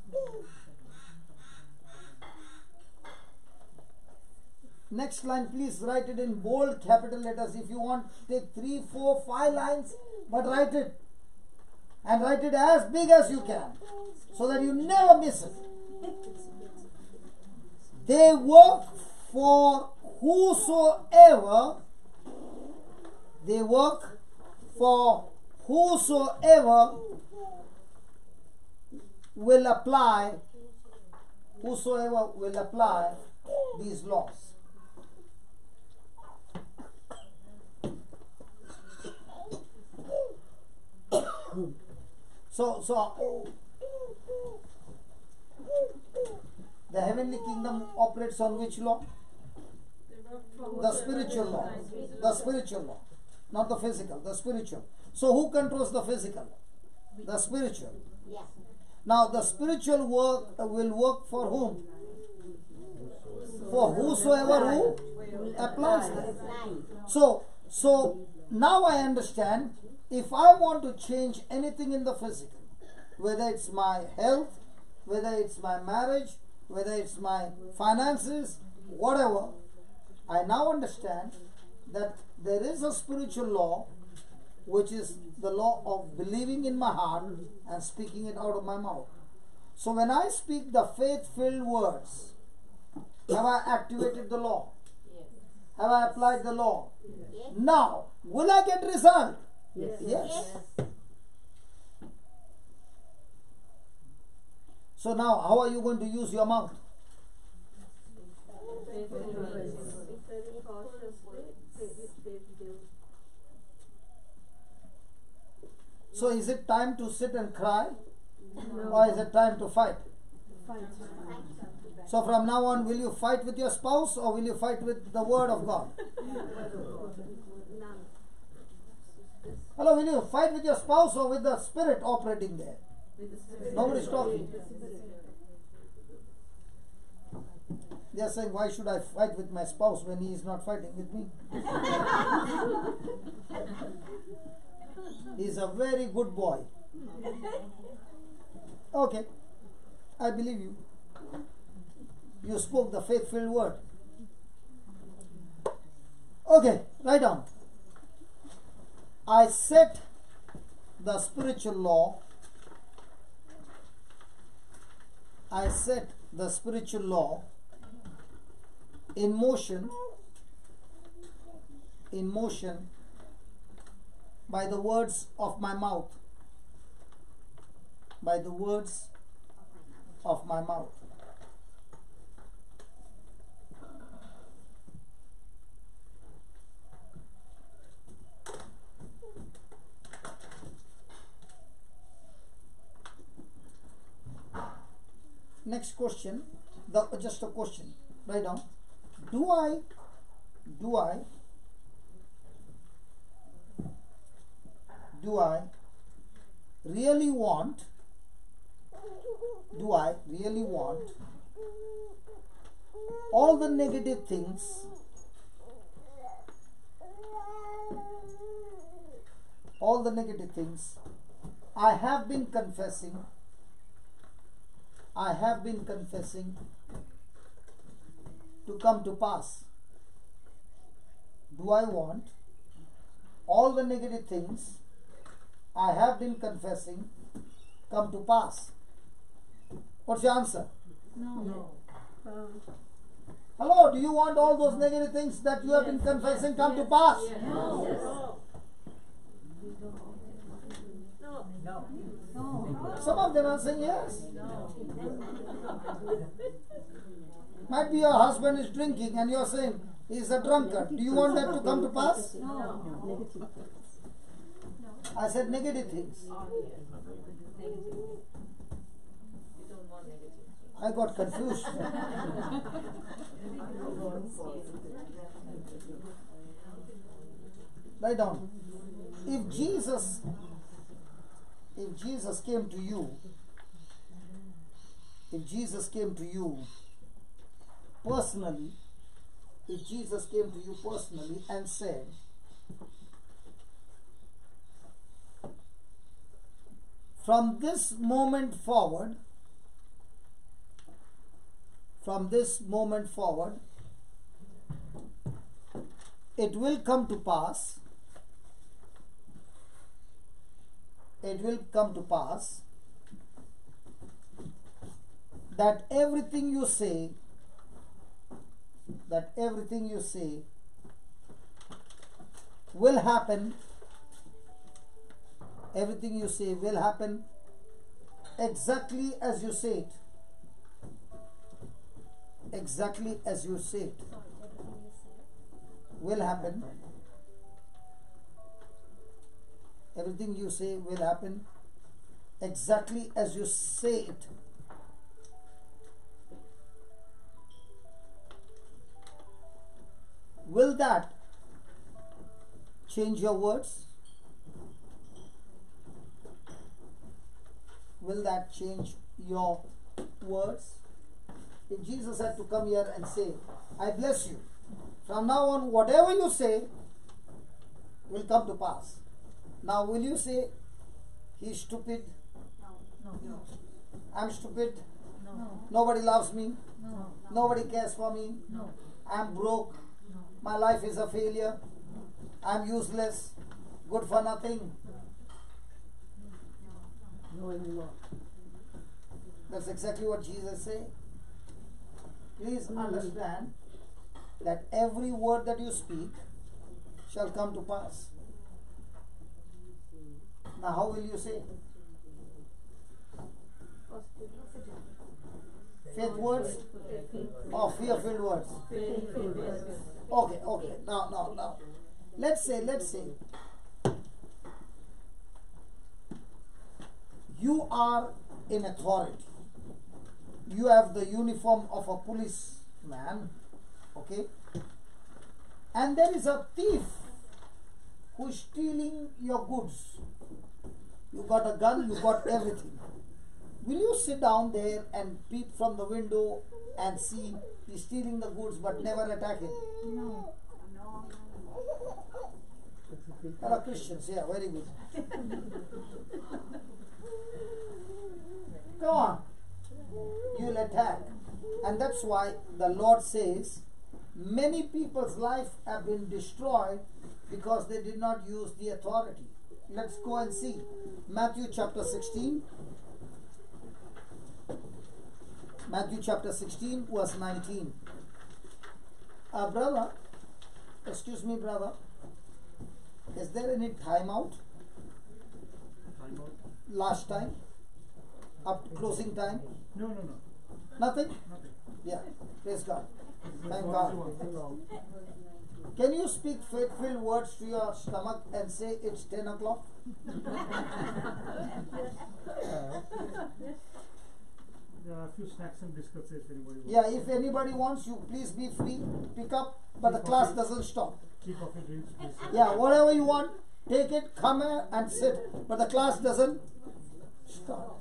Next line, please write it in bold capital letters. If you want, take 3, 4, 5 lines, but write it. And write it as big as you can, so that you never miss it. They work for whosoever. They work for whosoever will apply these laws. So the heavenly kingdom operates on which law? The spiritual law. The spiritual law. Not the physical, the spiritual. So who controls the physical? The spiritual. Yeah. Now the spiritual work will work for whom? For whosoever who applies them. So now I understand, if I want to change anything in the physical, whether it's my health, whether it's my marriage, whether it's my finances, whatever, I now understand that there is a spiritual law, which is the law of believing in my heart and speaking it out of my mouth. So when I speak the faith-filled words, have I activated the law? Yes. Have I applied the law? Yes. Now, will I get result? Yes. Yes. So now, how are you going to use your mouth? So is it time to sit and cry? Or is it time to fight? So from now on, will you fight with your spouse or will you fight with the word of God? Hello, will you fight with your spouse or with the spirit operating there? Nobody's talking. They are saying, why should I fight with my spouse when he is not fighting with me? He is a very good boy. Okay, I believe you. You spoke the faith-filled word. Okay, write down. I set the spiritual law. I set the spiritual law in motion by the words of my mouth. By the words of my mouth. Next question, just a question. Write down. Do I really want all the negative things, I have been confessing to come to pass? Do I want all the negative things I have been confessing come to pass? What's your answer? No. Hello, do you want all those negative things that you have been confessing come to pass? No. Some of them are saying yes. Might be your husband is drinking and you are saying he is a drunkard. Do you want that to come to pass? No. I said negative things. I got confused. Write down. If Jesus came to you personally, and said, from this moment forward, it will come to pass, that everything you say will happen Everything you say will happen exactly as you say it. Exactly as you say it will happen. Everything you say will happen exactly as you say it. Will that change your words? Will that change your words? If Jesus had to come here and say, I bless you, from now on whatever you say will come to pass. Now will you say, he's stupid? No. I'm stupid? No. Nobody loves me? No. Nobody cares for me? No. I'm broke? No. My life is a failure? I'm useless? Good for nothing? No anymore. That's exactly what Jesus said. Please understand that every word that you speak shall come to pass. Now how will you say? Faith words or fear-filled words? Okay. Now. Let's say you are in authority. You have the uniform of a policeman, okay? And there is a thief who is stealing your goods. You got a gun, you got everything. Will you sit down there and peep from the window and see he's stealing the goods but never attack him? No. There are Christians, yeah, very good. Come on. You'll attack. And that's why the Lord says many people's life have been destroyed because they did not use the authority. Let's go and see. Matthew chapter 16. Matthew chapter 16 verse 19. Brother, excuse me brother, is there any timeout? Last time? Up to closing time? No. Nothing? Yeah, praise God. Thank God. Can you speak faith-filled words to your stomach and say it's 10 o'clock? There are a few snacks and biscuits if anybody wants. Yeah, if anybody wants you, please be free, pick up, but the class doesn't stop. Tea, coffee, drinks, please. Yeah, whatever you want, take it, come here and sit, but the class doesn't stop.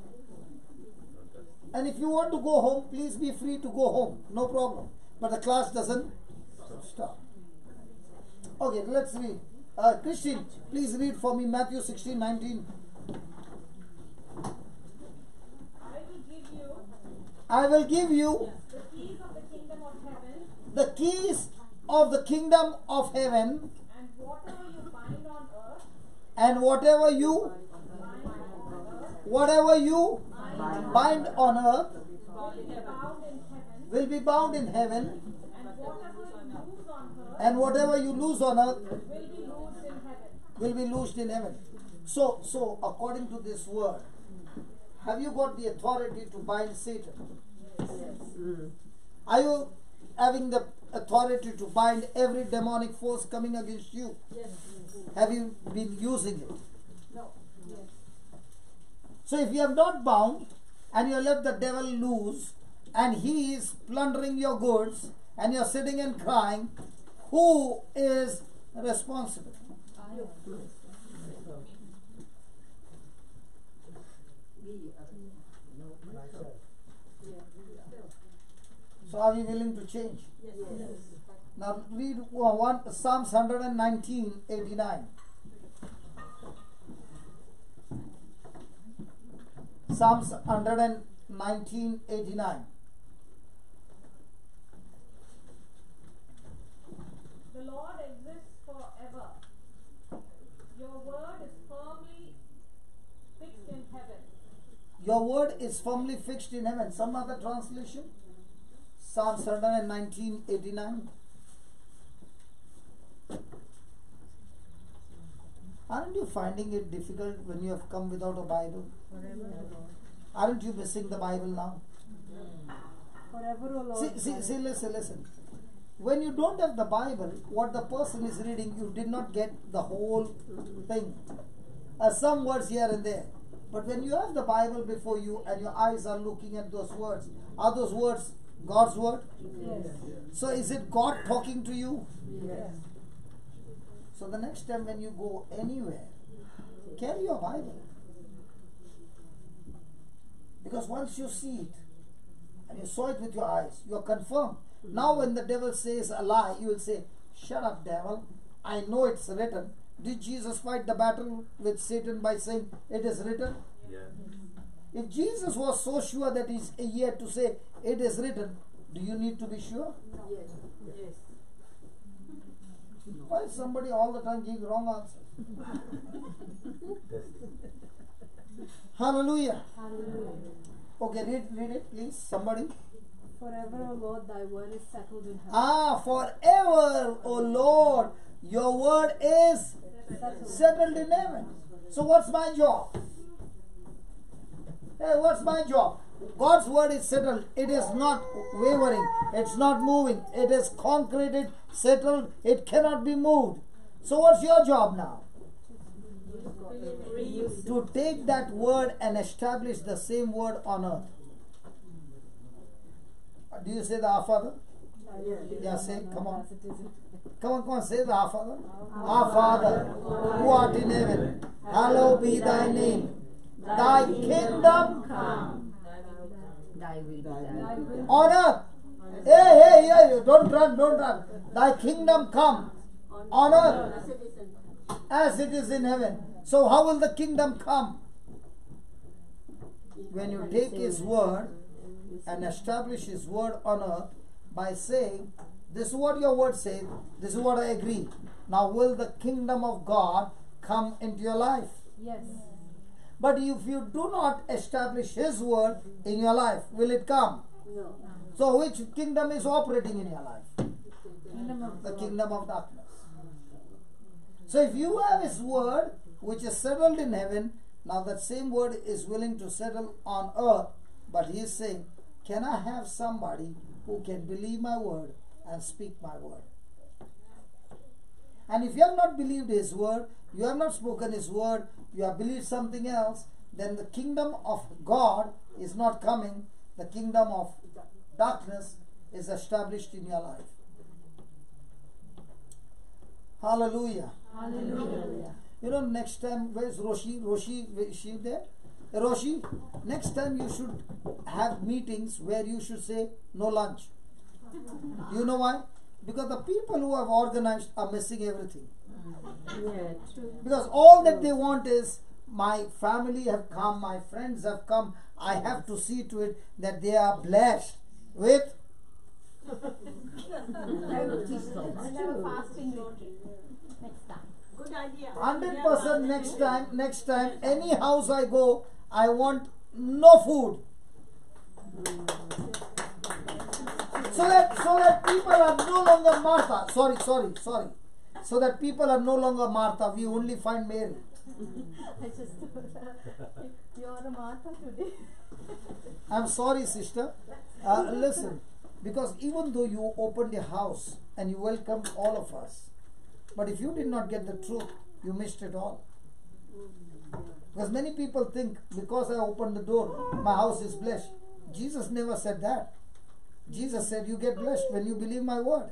And if you want to go home, please be free to go home, no problem. But the class doesn't stop. Okay, let's read. Christine, please read for me Matthew 16:19. I will give you the keys of the kingdom of heaven, and whatever you bind on earth will be bound in heaven, and whatever you loose on earth will be loosed in heaven. So according to this word, have you got the authority to bind Satan? Yes. Are you having the authority to bind every demonic force coming against you? Yes. Have you been using it? No. Yes. So if you have not bound and you let the devil loose and he is plundering your goods and you are sitting and crying, who is responsible? So are we willing to change? Yes. Now read Psalms 119:89. Psalms 119:89. The Lord exists forever. Your word is firmly fixed in heaven. Your word is firmly fixed in heaven. Some other translation? Psalms 119:89. Aren't you finding it difficult when you have come without a Bible? Aren't you missing the Bible now? Forever, O Lord. See, listen. When you don't have the Bible, what the person is reading, you did not get the whole thing. Some words here and there. But when you have the Bible before you and your eyes are looking at those words, are those words God's word? Yes. So is it God talking to you? Yes. So the next time when you go anywhere, carry your Bible. Because once you see it, and you saw it with your eyes, you are confirmed. Now when the devil says a lie, you will say, shut up, devil. I know it's written. Did Jesus fight the battle with Satan by saying, it is written? Yeah. If Jesus was so sure that he had to say, it is written, do you need to be sure? Yes. Yes. Why is somebody all the time giving wrong answers? Hallelujah. Hallelujah. Okay, read it, please. Somebody. Forever, O Lord, thy word is settled in heaven. Forever, O Lord, your word is settled in heaven. So what's my job? Hey, what's my job? God's word is settled. It is not wavering. It's not moving. It is concreted, settled. It cannot be moved. So what's your job now? To take that word and establish the same word on earth. Do you say the Our Father? Yeah, say, come on. Come on, say the Our Father. Our Father, who art in heaven, hallowed be thy name. Thy kingdom come. Thy will be done. On earth. Hey, don't run. Thy kingdom come on earth as it is in heaven. So how will the kingdom come? When you take his word and establish his word on earth by saying, this is what your word says, this is what I agree. Now will the kingdom of God come into your life? Yes. But if you do not establish his word in your life, will it come? No. So which kingdom is operating in your life? The God. kingdom of darkness. So if you have his word, which is settled in heaven, now that same word is willing to settle on earth, but he is saying, can I have somebody who can believe my word and speak my word? And if you have not believed his word, you have not spoken his word, you have believed something else, then the kingdom of God is not coming. The kingdom of darkness is established in your life. Hallelujah. Hallelujah. You know, next time, where's Roshi? Roshi, is she there? Roshi, next time you should have meetings where you should say no lunch. You know why? Because the people who have organized are missing everything. Yeah, true. Because all that they want is, my family have come, my friends have come, I have to see to it that they are blessed with Empty stomach. And have a fasting retreat next time. Good idea. 100% next time, any house I go, I want no food. So that people are no longer Martha. Sorry. So that people are no longer Martha. We only find Mary. I just thought you are a Martha today. I'm sorry, sister. Listen, because even though you opened your house and you welcomed all of us, but if you did not get the truth, you missed it all. Because many people think, because I opened the door, my house is blessed. Jesus never said that. Jesus said, you get blessed when you believe my word.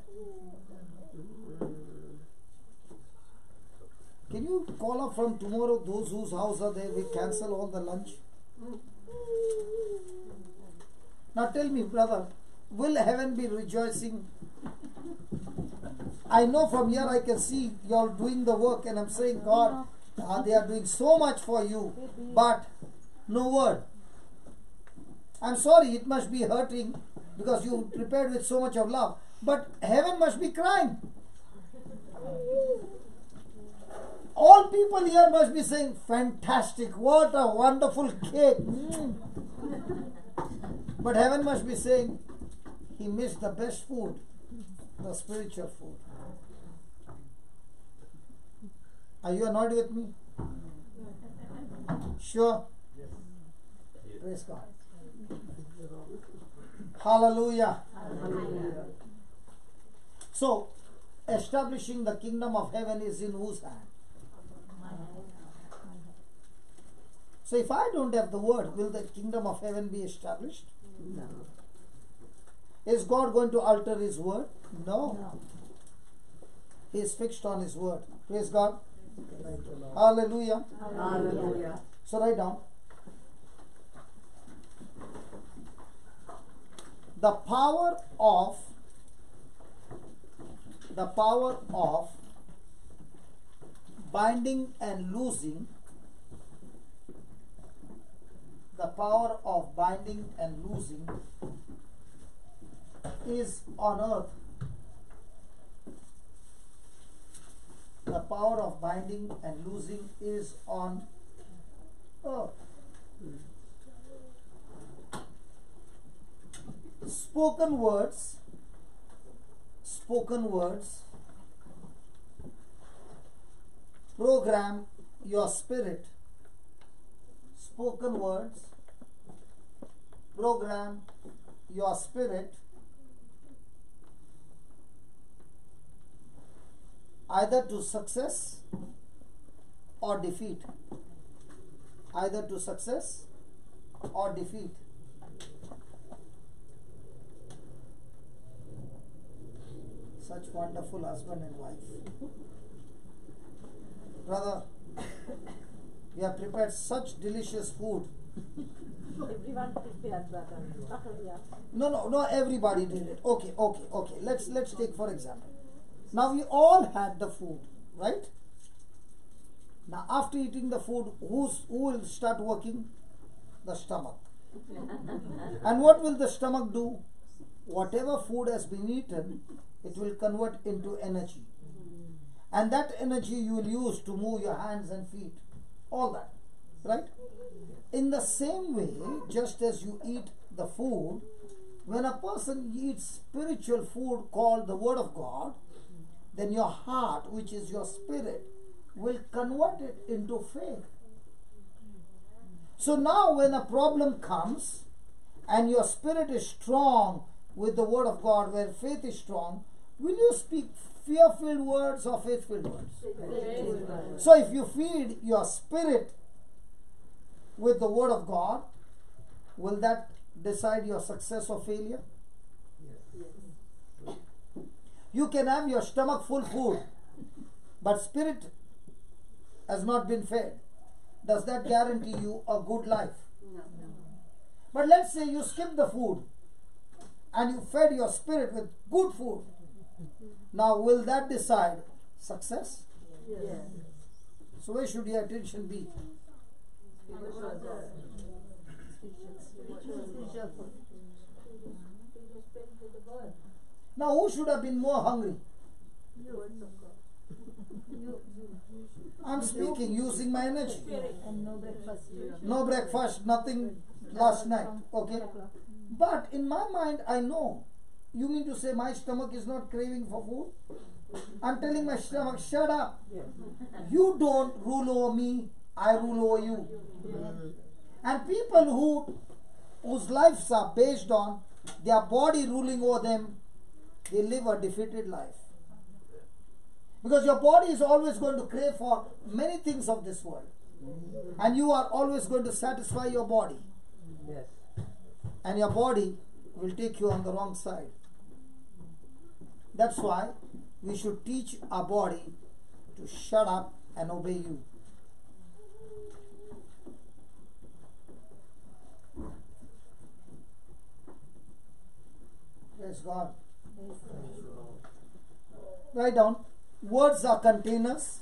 Can you call up from tomorrow those whose house are there? We cancel all the lunch. Now tell me, brother, will heaven be rejoicing? I know from here I can see you all doing the work, and I'm saying, God, they are doing so much for you, but no word. I'm sorry, it must be hurting because you prepared with so much of love, but heaven must be crying. All people here must be saying, fantastic, what a wonderful cake. But heaven must be saying, he missed the best food, the spiritual food. Are you annoyed with me? Sure? Praise God. Hallelujah. So, establishing the kingdom of heaven is in whose hand? So if I don't have the word, will the kingdom of heaven be established? No. Is God going to alter his word? No. He is fixed on his word. Praise God. Hallelujah. Hallelujah. So write down. The power of binding and loosing, the power of binding and loosing is on earth. The power of binding and loosing is on earth. Spoken words program your spirit. Spoken words program your spirit either to success or defeat. Either to success or defeat. Such wonderful husband and wife. Brother, we have prepared such delicious food. Everyone prepared, brother. Yeah. No, everybody did it. Okay. Let's take for example. Now we all had the food, right? Now after eating the food, who will start working? The stomach. And what will the stomach do? Whatever food has been eaten, it will convert into energy. And that energy you will use to move your hands and feet. All that. Right? In the same way, just as you eat the food, when a person eats spiritual food called the Word of God, then your heart, which is your spirit, will convert it into faith. So now when a problem comes and your spirit is strong with the Word of God, where faith is strong, will you speak fear-filled words or faith-filled words? So if you feed your spirit with the Word of God, will that decide your success or failure? Yes. You can have your stomach full food, but spirit has not been fed. Does that guarantee you a good life? No. But let's say you skip the food and you fed your spirit with good food. Now will that decide success? Yes. So where should your attention be? Now who should have been more hungry? I'm speaking using my energy. And no breakfast. No breakfast, nothing last night. Okay. But in my mind I know. You mean to say my stomach is not craving for food? I'm telling my stomach, shut up. You don't rule over me, I rule over you. And people whose lives are based on their body ruling over them, they live a defeated life. Because your body is always going to crave for many things of this world. And you are always going to satisfy your body. Yes. And your body will take you on the wrong side. That's why we should teach our body to shut up and obey you. Praise God. Write down. Words are containers.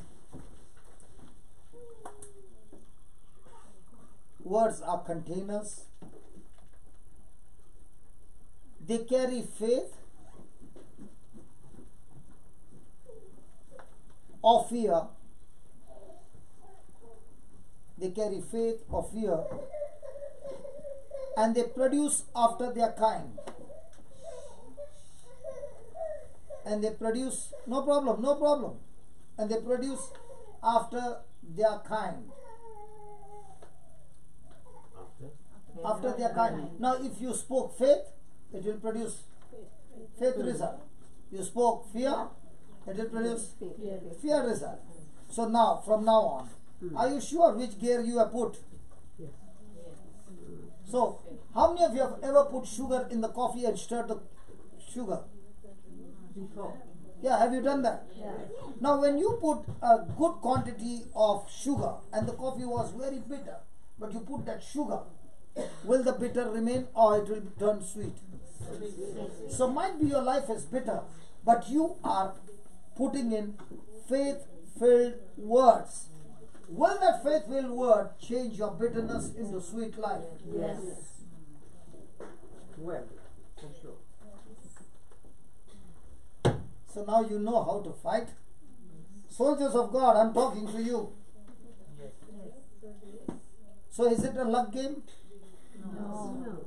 Words are containers. They carry faith or fear. They carry faith or fear, and they produce after their kind. And they produce, no problem, and they produce after their kind. After their kind. Now, if you spoke faith, it will produce faith result. You spoke fear, it will produce fear result. So now, from now on, are you sure which gear you have put? So, how many of you have ever put sugar in the coffee and stirred the sugar? Before. Yeah, have you done that? Yeah. Now, when you put a good quantity of sugar and the coffee was very bitter, but you put that sugar, will the bitter remain or it will turn sweet? So, might be your life is bitter, but you are putting in faith-filled words. Will that faith-filled word change your bitterness into sweet life? Yes. Well, for sure. So now you know how to fight. Soldiers of God, I'm talking to you. So is it a luck game? No.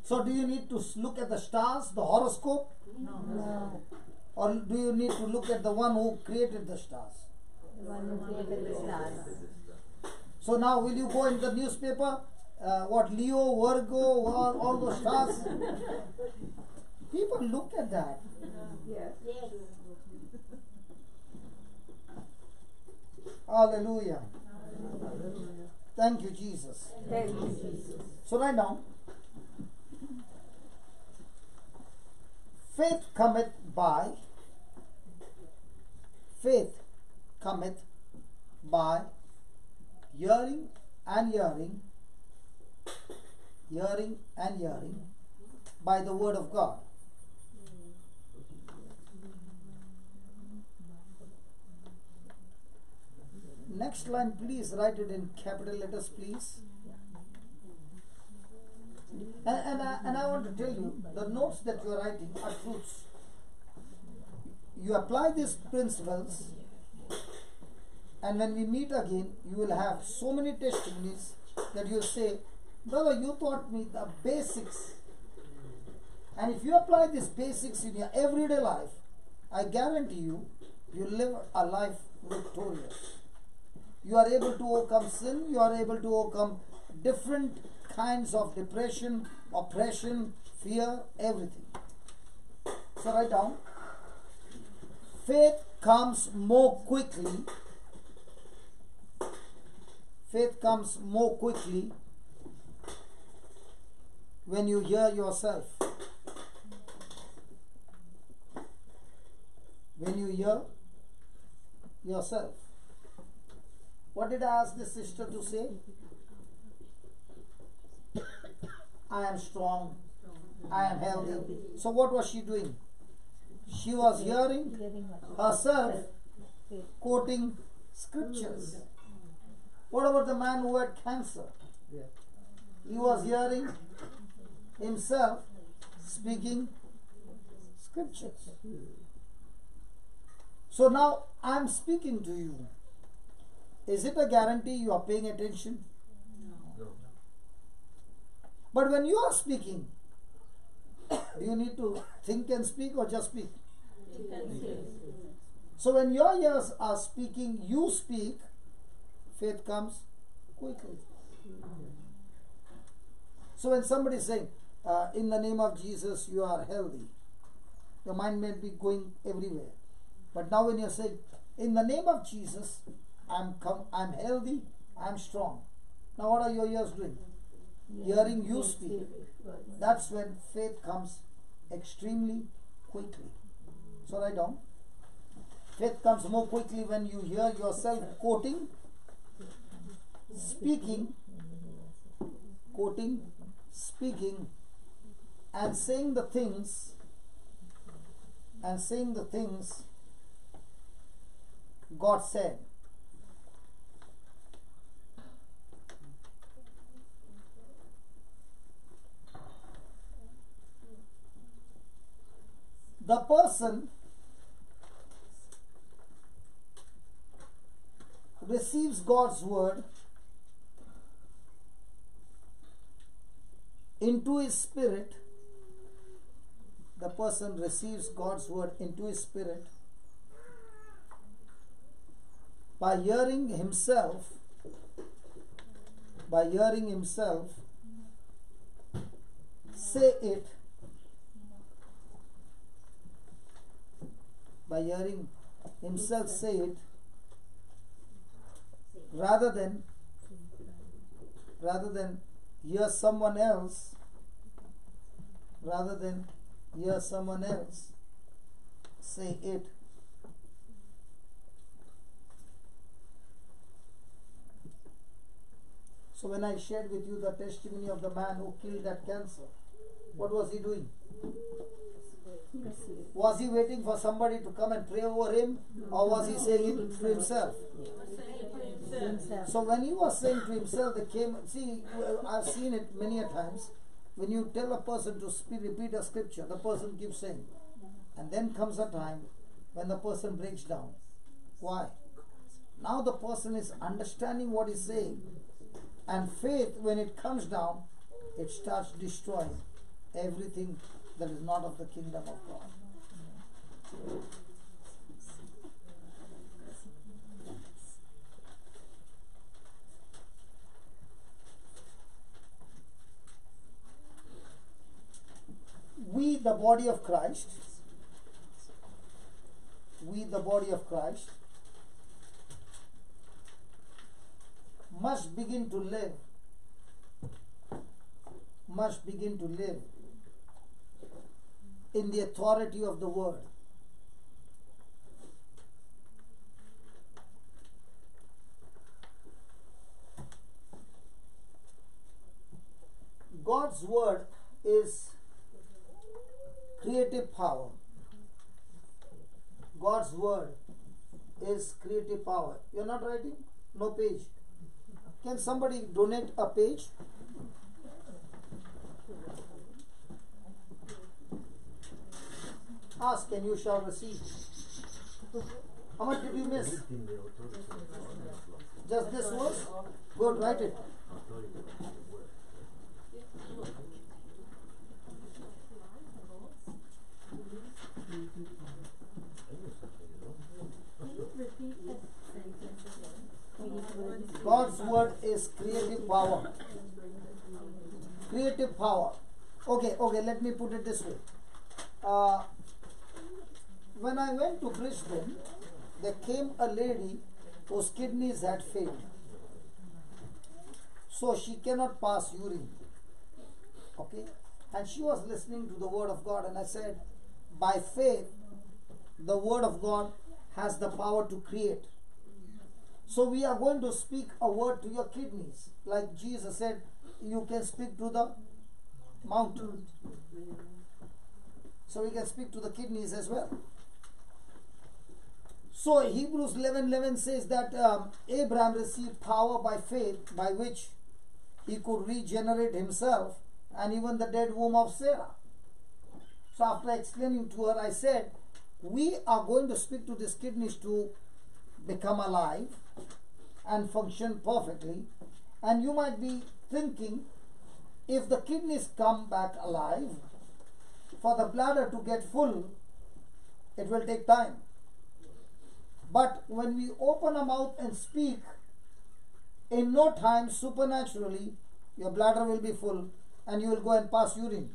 So do you need to look at the stars, the horoscope? No. Or do you need to look at the one who created the stars? The one who created the stars. So now will you go in the newspaper? What, Leo, Virgo, all those stars? People look at that. Yes. Yes. Hallelujah. Thank you, Jesus. Thank you, Jesus. So right now, faith cometh by hearing and hearing by the word of God. Next line, please write it in capital letters, please. And I want to tell you, the notes that you are writing are truths. You apply these principles, and when we meet again, you will have so many testimonies that you will say, brother, you taught me the basics. And if you apply these basics in your everyday life, I guarantee you, you live a life victorious. You are able to overcome sin, you are able to overcome different kinds of depression, oppression, fear, everything. So write down, faith comes more quickly. Faith comes more quickly when you hear yourself. When you hear yourself. What did I ask this sister to say? I am strong. I am healthy. So what was she doing? She was hearing herself quoting scriptures. What about the man who had cancer? He was hearing himself speaking scriptures. So now I am speaking to you. Is it a guarantee you are paying attention? No. But when you are speaking, do you need to think and speak or just speak? So when your ears are speaking, you speak, faith comes quickly. So when somebody is saying, in the name of Jesus, you are healthy, your mind may be going everywhere. But now when you are saying, in the name of Jesus, I'm healthy, I'm strong. Now what are your ears doing? Hearing you speak. That's when faith comes extremely quickly. So write down. Faith comes more quickly when you hear yourself quoting, speaking, and saying the things God said. The person receives God's word into his spirit. The person receives God's word into his spirit by hearing himself, say it, by hearing himself say it, rather than hear someone else, say it. So when I shared with you the testimony of the man who killed that cancer, what was he doing? Was he waiting for somebody to come and pray over him, or was he saying it to himself? So when he was saying to himself, they came. See, I've seen it many a times. When you tell a person to repeat a scripture, the person keeps saying, and then comes a time when the person breaks down. Why? Now the person is understanding what he's saying, and faith, when it comes down, it starts destroying everything that is not of the kingdom of God. We, the body of Christ, must begin to live in the authority of the word. God's word is creative power. God's word is creative power. You're not writing? No page. Can somebody donate a page? Ask and you shall receive. How much did you miss? Just this verse? Go and write it. God's word is creative power. Creative power. Okay, let me put it this way. When I went to Brisbane, there came a lady whose kidneys had failed. So she cannot pass urine. Okay? And she was listening to the word of God, and I said, by faith, the word of God has the power to create. So we are going to speak a word to your kidneys. Like Jesus said, you can speak to the mountain. So we can speak to the kidneys as well. So Hebrews 11:11 says that Abraham received power by faith, by which he could regenerate himself and even the dead womb of Sarah. So after explaining to her, I said, we are going to speak to these kidneys to become alive and function perfectly. And you might be thinking, if the kidneys come back alive, for the bladder to get full, it will take time. But when we open our mouth and speak, in no time, supernaturally, your bladder will be full and you will go and pass urine.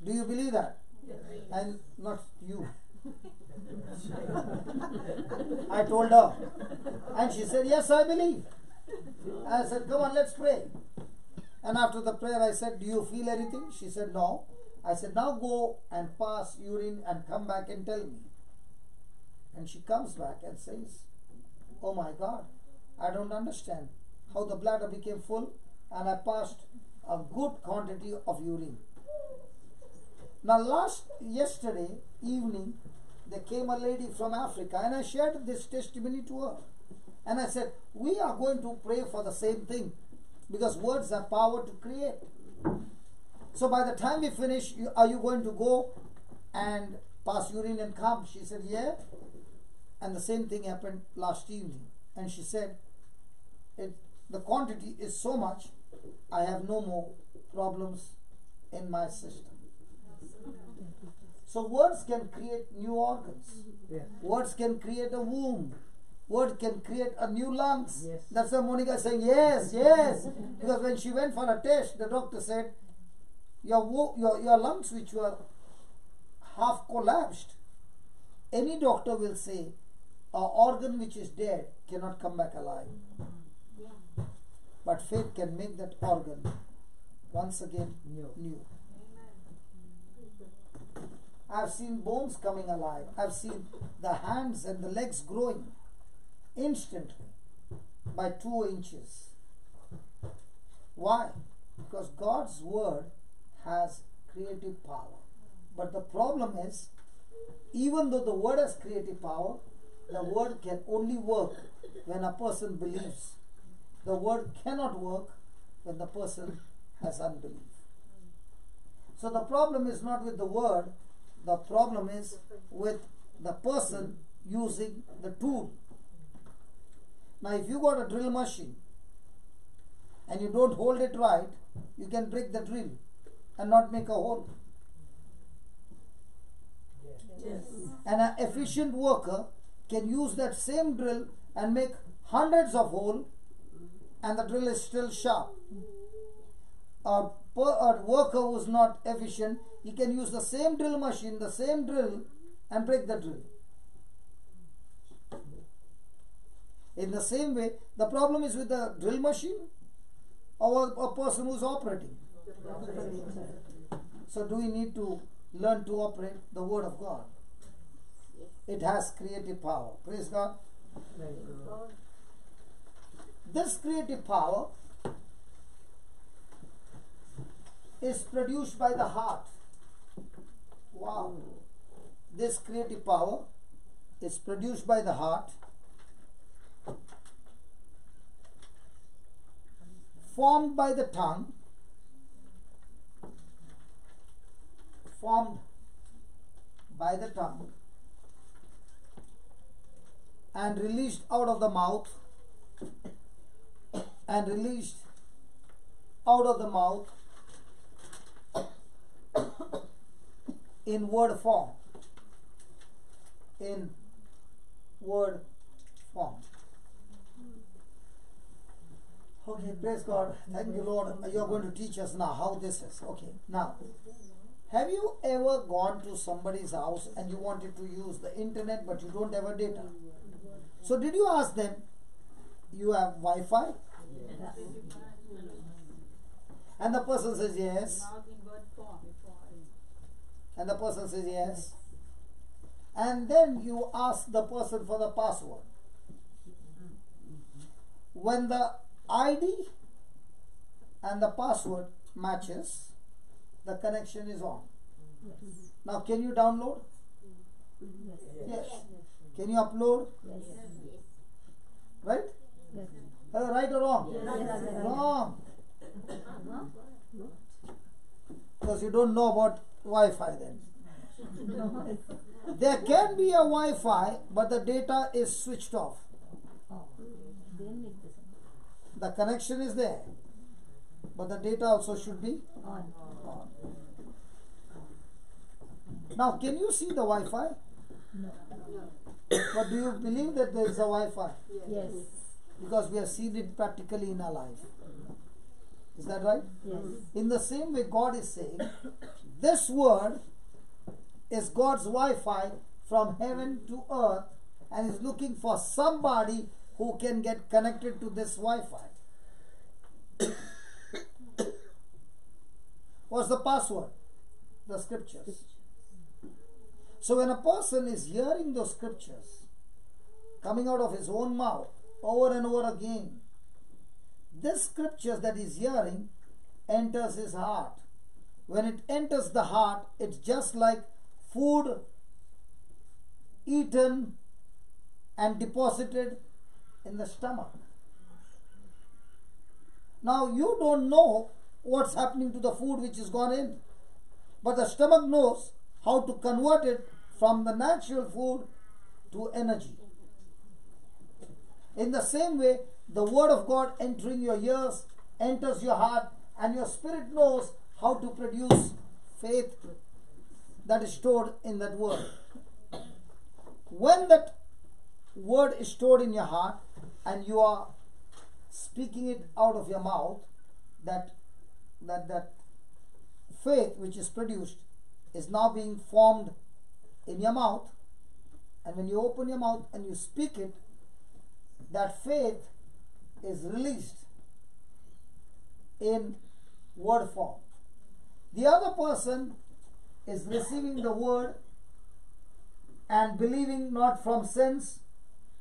Do you believe that? Yes. And not you. I told her. And she said, yes, I believe. I said, come on, let's pray. And after the prayer, I said, do you feel anything? She said, no. I said, now go and pass urine and come back and tell me. And she comes back and says, oh my God, I don't understand how the bladder became full and I passed a good quantity of urine. Now yesterday evening, there came a lady from Africa and I shared this testimony to her. And I said, we are going to pray for the same thing because words have power to create. So by the time we finish, are you going to go and pass urine and come? She said, yeah. And the same thing happened last evening. And she said, the quantity is so much, I have no more problems in my system. So words can create new organs. Yeah. Words can create a womb. word can create a new lungs. Yes. That's why Monica is saying yes, yes. Because when she went for a test, the doctor said, your lungs which were half collapsed, any doctor will say, an organ which is dead cannot come back alive. But faith can make that organ once again new. I've seen bones coming alive. I've seen the hands and the legs growing instantly by 2 inches. Why? Because God's word has creative power. But the problem is, even though the word has creative power, the word can only work when a person believes. The word cannot work when the person has unbelief. So the problem is not with the word, the problem is with the person using the tool. Now if you got a drill machine and you don't hold it right, you can break the drill and not make a hole. Yes. And an efficient worker can use that same drill and make hundreds of holes, and the drill is still sharp. A worker who is not efficient, he can use the same drill machine, the same drill, and break the drill. In the same way, the problem is with the drill machine or a person who is operating. So do we need to learn to operate the word of God? It has creative power. Praise God. This creative power is produced by the heart. Wow. This creative power is produced by the heart, formed by the tongue, and released out of the mouth, in word form. Okay, praise God. Thank you, Lord. You're going to teach us now how this is. Okay, now, have you ever gone to somebody's house and you wanted to use the internet but you don't have a data? So did you ask them, you have Wi-Fi? And the person says yes. And the person says yes. And then you ask the person for the password. When the ID and the password matches, the connection is on. Now can you download? Yes. Can you upload? Right? Right or wrong? Wrong. Because you don't know about Wi-Fi then. There can be a Wi-Fi, but the data is switched off. The connection is there, but the data also should be on. Now, can you see the Wi-Fi? No. But do you believe that there is a Wi-Fi? Yes. Because we have seen it practically in our life. Is that right? Yes. In the same way, God is saying, this word is God's Wi-Fi from heaven to earth, and is looking for somebody who can get connected to this Wi-Fi. What's the password? The scriptures. So when a person is hearing those scriptures coming out of his own mouth over and over again, this scriptures that he's hearing enters his heart. When it enters the heart, it's just like food eaten and deposited in the stomach. Now you don't know what's happening to the food which has gone in, but the stomach knows how to convert it from the natural food to energy. In the same way, the word of God entering your ears enters your heart, and your spirit knows how to produce faith that is stored in that word. When that word is stored in your heart and you are speaking it out of your mouth, that faith which is produced is now being formed in your mouth. And when you open your mouth and you speak it, that faith is released in word form. The other person is receiving the word and believing not from sense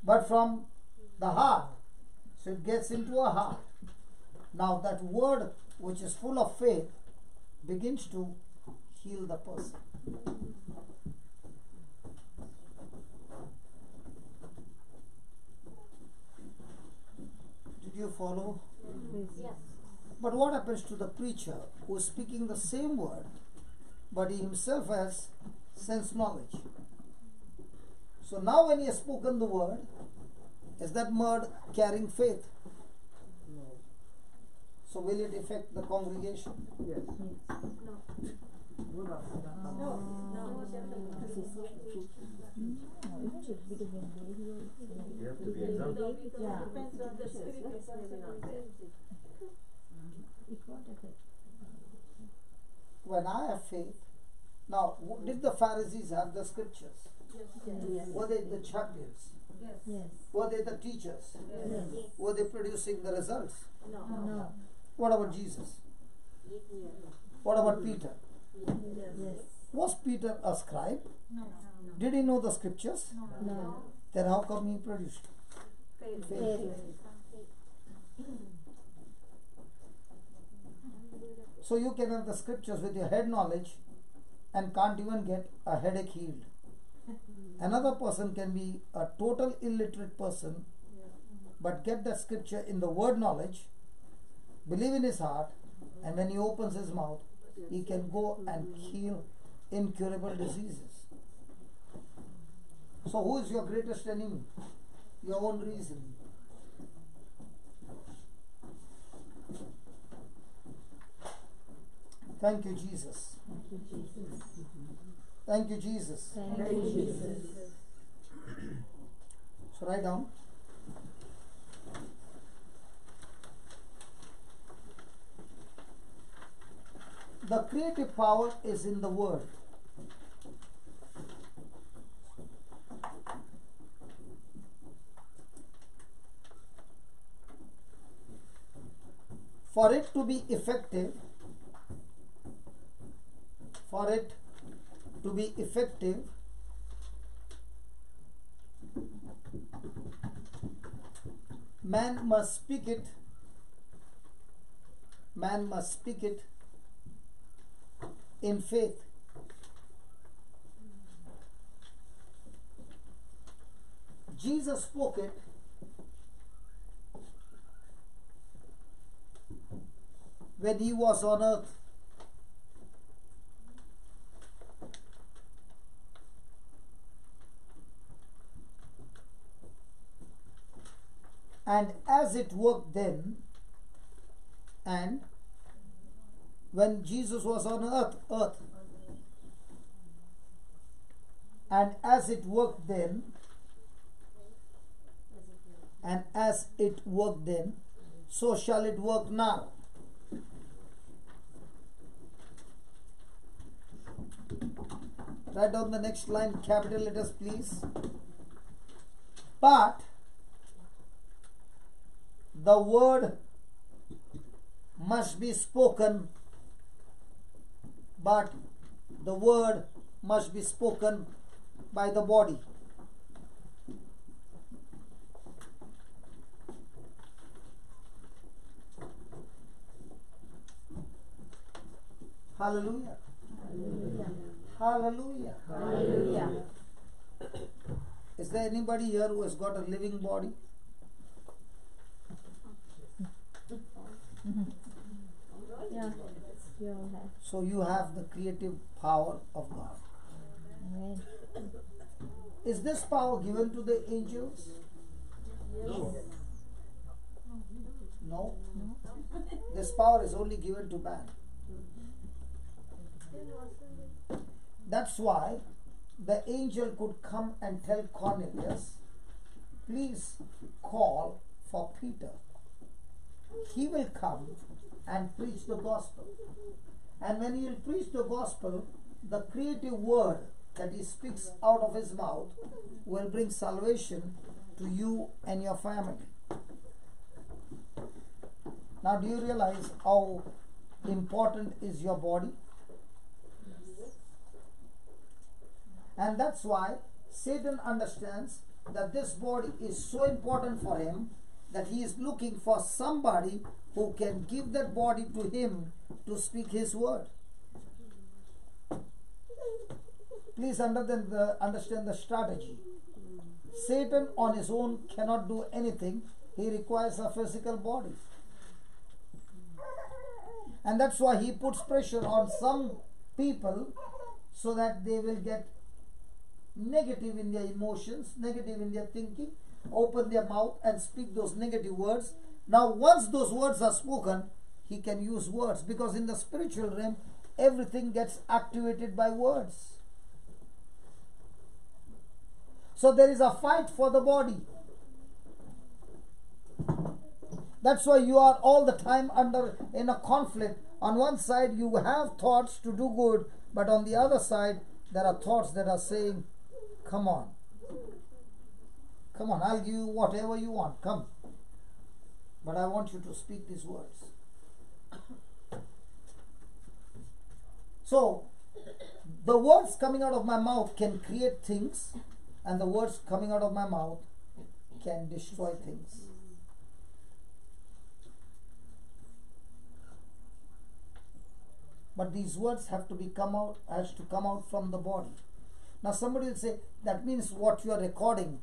but from the heart. So it gets into a heart. Now that word which is full of faith begins to heal the person. Did you follow? Yes. But what happens to the preacher who is speaking the same word, but he himself has sense knowledge? So now when he has spoken the word, is that word carrying faith? No. So will it affect the congregation? Yes. No. Good afternoon. No. No. You have to be examined. Yeah. Depends on the spirit that's living on there. It won't affect. When I have faith, now did the Pharisees have the scriptures? Yes. Were they the champions? Yes. Were they the teachers? Yes. Were they producing the results? No. What about Jesus? What about Peter? Yes. Was Peter a scribe? No. Did he know the scriptures? No. Then how come he produced? Faith. So you can have the scriptures with your head knowledge and can't even get a headache healed. Another person can be a total illiterate person but get that scripture in the word knowledge, believe in his heart, and when he opens his mouth, he can go and heal incurable diseases. So who is your greatest enemy? Your own reason. Thank you, Jesus. Thank you, Jesus. Thank you, Jesus. So write down. The creative power is in the word. For it to be effective, man must speak it in faith. Jesus spoke it when he was on earth. And as it worked then, and when Jesus was on earth, and as it worked then, and as it worked then, so shall it work now. Write down the next line, capital letters please. But the word must be spoken, but the word must be spoken by the body. Hallelujah. Hallelujah. Hallelujah. Is there anybody here who has got a living body? Yeah. You all have. So you have the creative power of God. Amen. Is this power given to the angels? Yes. No. This power is only given to man. That's why the angel could come and tell Cornelius, please call for Peter. He will come and preach the gospel. And when he will preach the gospel, the creative word that he speaks out of his mouth will bring salvation to you and your family. Now, do you realize how important is your body? And that's why Satan understands that this body is so important for him that he is looking for somebody who can give that body to him to speak his word. Please understand the strategy. Satan on his own cannot do anything. He requires a physical body. And that's why he puts pressure on some people so that they will get negative in their emotions, negative in their thinking, open their mouth and speak those negative words. Now, once those words are spoken, he can use words, because in the spiritual realm, everything gets activated by words. So there is a fight for the body. That's why you are all the time in a conflict. On one side, you have thoughts to do good, but on the other side, there are thoughts that are saying, come on. Come on, I'll give you whatever you want. Come. But I want you to speak these words. So, the words coming out of my mouth can create things, and the words coming out of my mouth can destroy things. But these words has to come out from the body. Now somebody will say, that means what you are recording,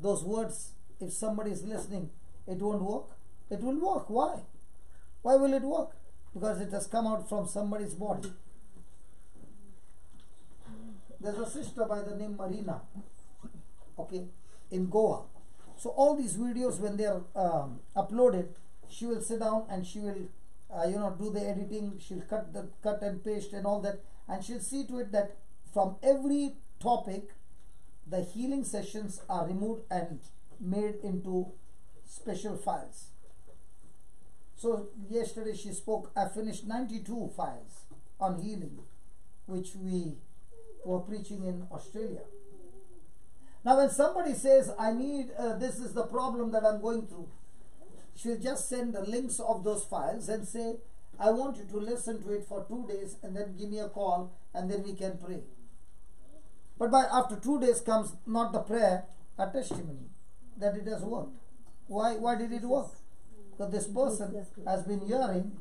those words, if somebody is listening, it won't work. It will work. Why? Why will it work? Because it has come out from somebody's body. There's a sister by the name Marina, okay, in Goa. So all these videos, when they are uploaded, she will sit down and she will do the editing. She'll cut and paste and all that, and she'll see to it that from every topic the healing sessions are removed and made into special files. So yesterday she spoke, I finished 92 files on healing, which we were preaching in Australia. Now when somebody says, I need, this is the problem that I'm going through, she'll just send the links of those files and say, I want you to listen to it for 2 days and then give me a call and then we can pray. But after 2 days comes not the prayer, a testimony that it has worked. Why did it work? Because this person has been hearing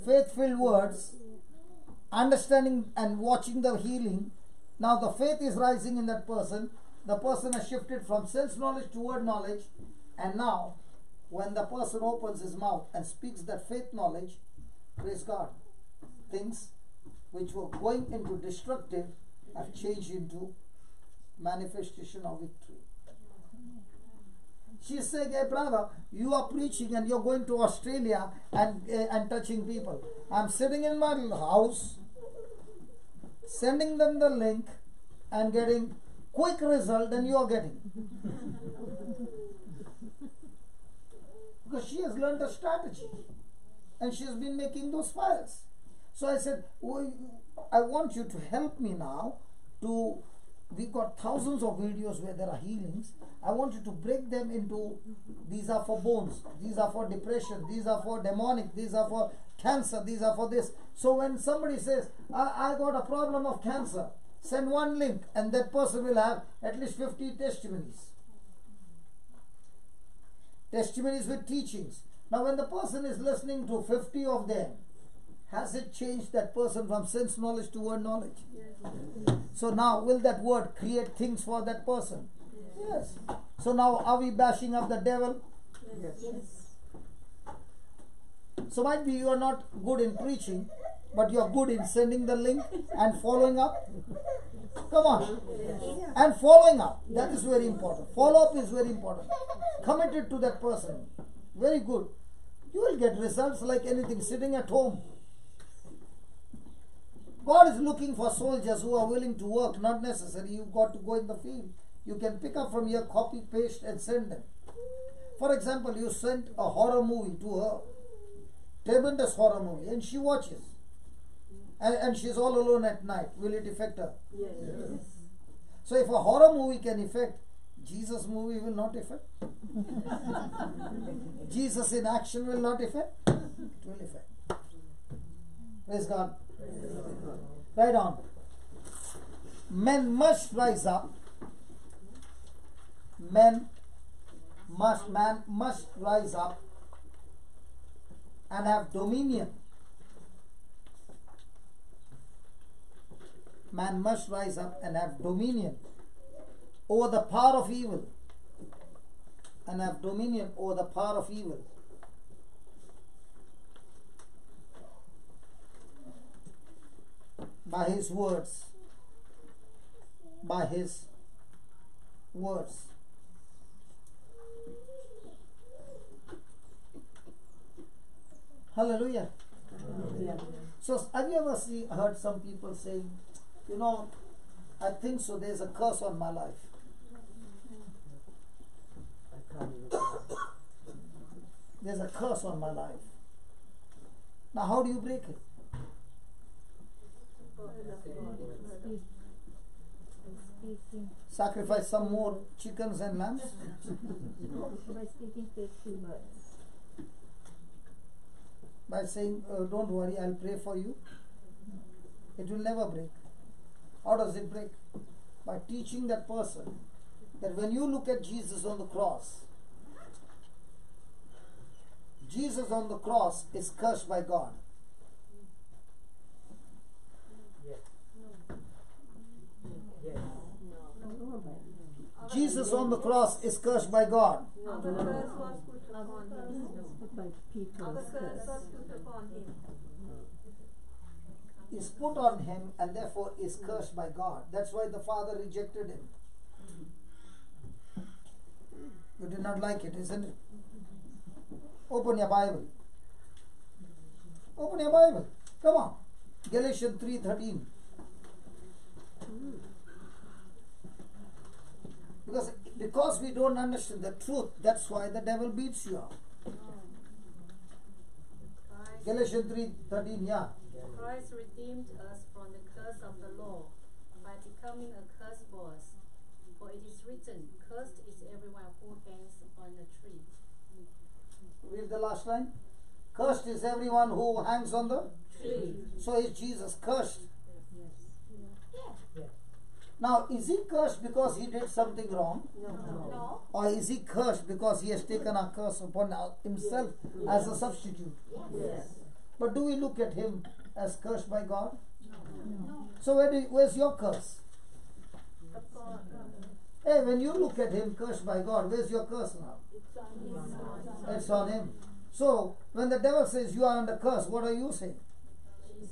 faith-filled words, understanding and watching the healing. Now the faith is rising in that person. The person has shifted from sense knowledge to word knowledge, and now when the person opens his mouth and speaks that faith knowledge, praise God, things which were going into destructive have changed into manifestation of victory. She's saying, hey brother, you are preaching and you're going to Australia and touching people. I'm sitting in my house, sending them the link and getting quick result than you are getting. Because she has learned a strategy and she has been making those files. So I said, I want you to help me now we got thousands of videos where there are healings. I want you to break them into, these are for bones, these are for depression, these are for demonic, these are for cancer, these are for this. So when somebody says, I got a problem of cancer, send one link and that person will have at least 50 testimonies. Testimonies with teachings. Now when the person is listening to 50 of them, has it changed that person from sense knowledge to word knowledge? Yes. So now will that word create things for that person? Yes. So now are we bashing up the devil? Yes. So might be you are not good in preaching, but you are good in sending the link and following up. Come on. And following up. That is very important. Follow up is very important. Committed to that person. Very good. You will get results like anything sitting at home. God is looking for soldiers who are willing to work, not necessarily you've got to go in the field. You can pick up from here, copy, paste, and send them. For example, you sent a horror movie to her, tremendous horror movie, and she watches. And she's all alone at night. Will it affect her? Yes. So if a horror movie can affect, Jesus movie will not affect. Jesus in action will not affect. It will affect. Praise God. Right on. Men must rise up. Man must rise up and have dominion. Man must rise up and have dominion over the power of evil. And have dominion over the power of evil. By his words. By his words. Hallelujah. So have you ever heard some people saying, you know, I think so, there's a curse on my life. There's a curse on my life. Now how do you break it? Sacrifice some more chickens and lambs? By speaking faithful words. By saying, don't worry, I'll pray for you. It will never break. How does it break? By teaching that person that when you look at Jesus on the cross, Jesus on the cross is cursed by God. Jesus on the cross is cursed by God. The curse was put upon him. By people. The curse was put upon him. Is put on him and therefore is cursed by God. That's why the Father rejected him. You did not like it, isn't it? Open your Bible. Open your Bible. Come on. Galatians 3:13. Because we don't understand the truth, that's why the devil beats you up. Galatians 3:13, yeah. Christ redeemed us from the curse of the law by becoming a curse for us. For it is written, cursed is everyone who hangs on a tree. Read the last line. Cursed is everyone who hangs on the Tree. So is Jesus cursed? Now, is he cursed because he did something wrong? No. Or is he cursed because he has taken our curse upon himself as a substitute? Yes. But do we look at him as cursed by God? No. So where's your curse? Hey, when you look at him cursed by God, where's your curse now? It's on him. So, when the devil says you are under curse, what are you saying?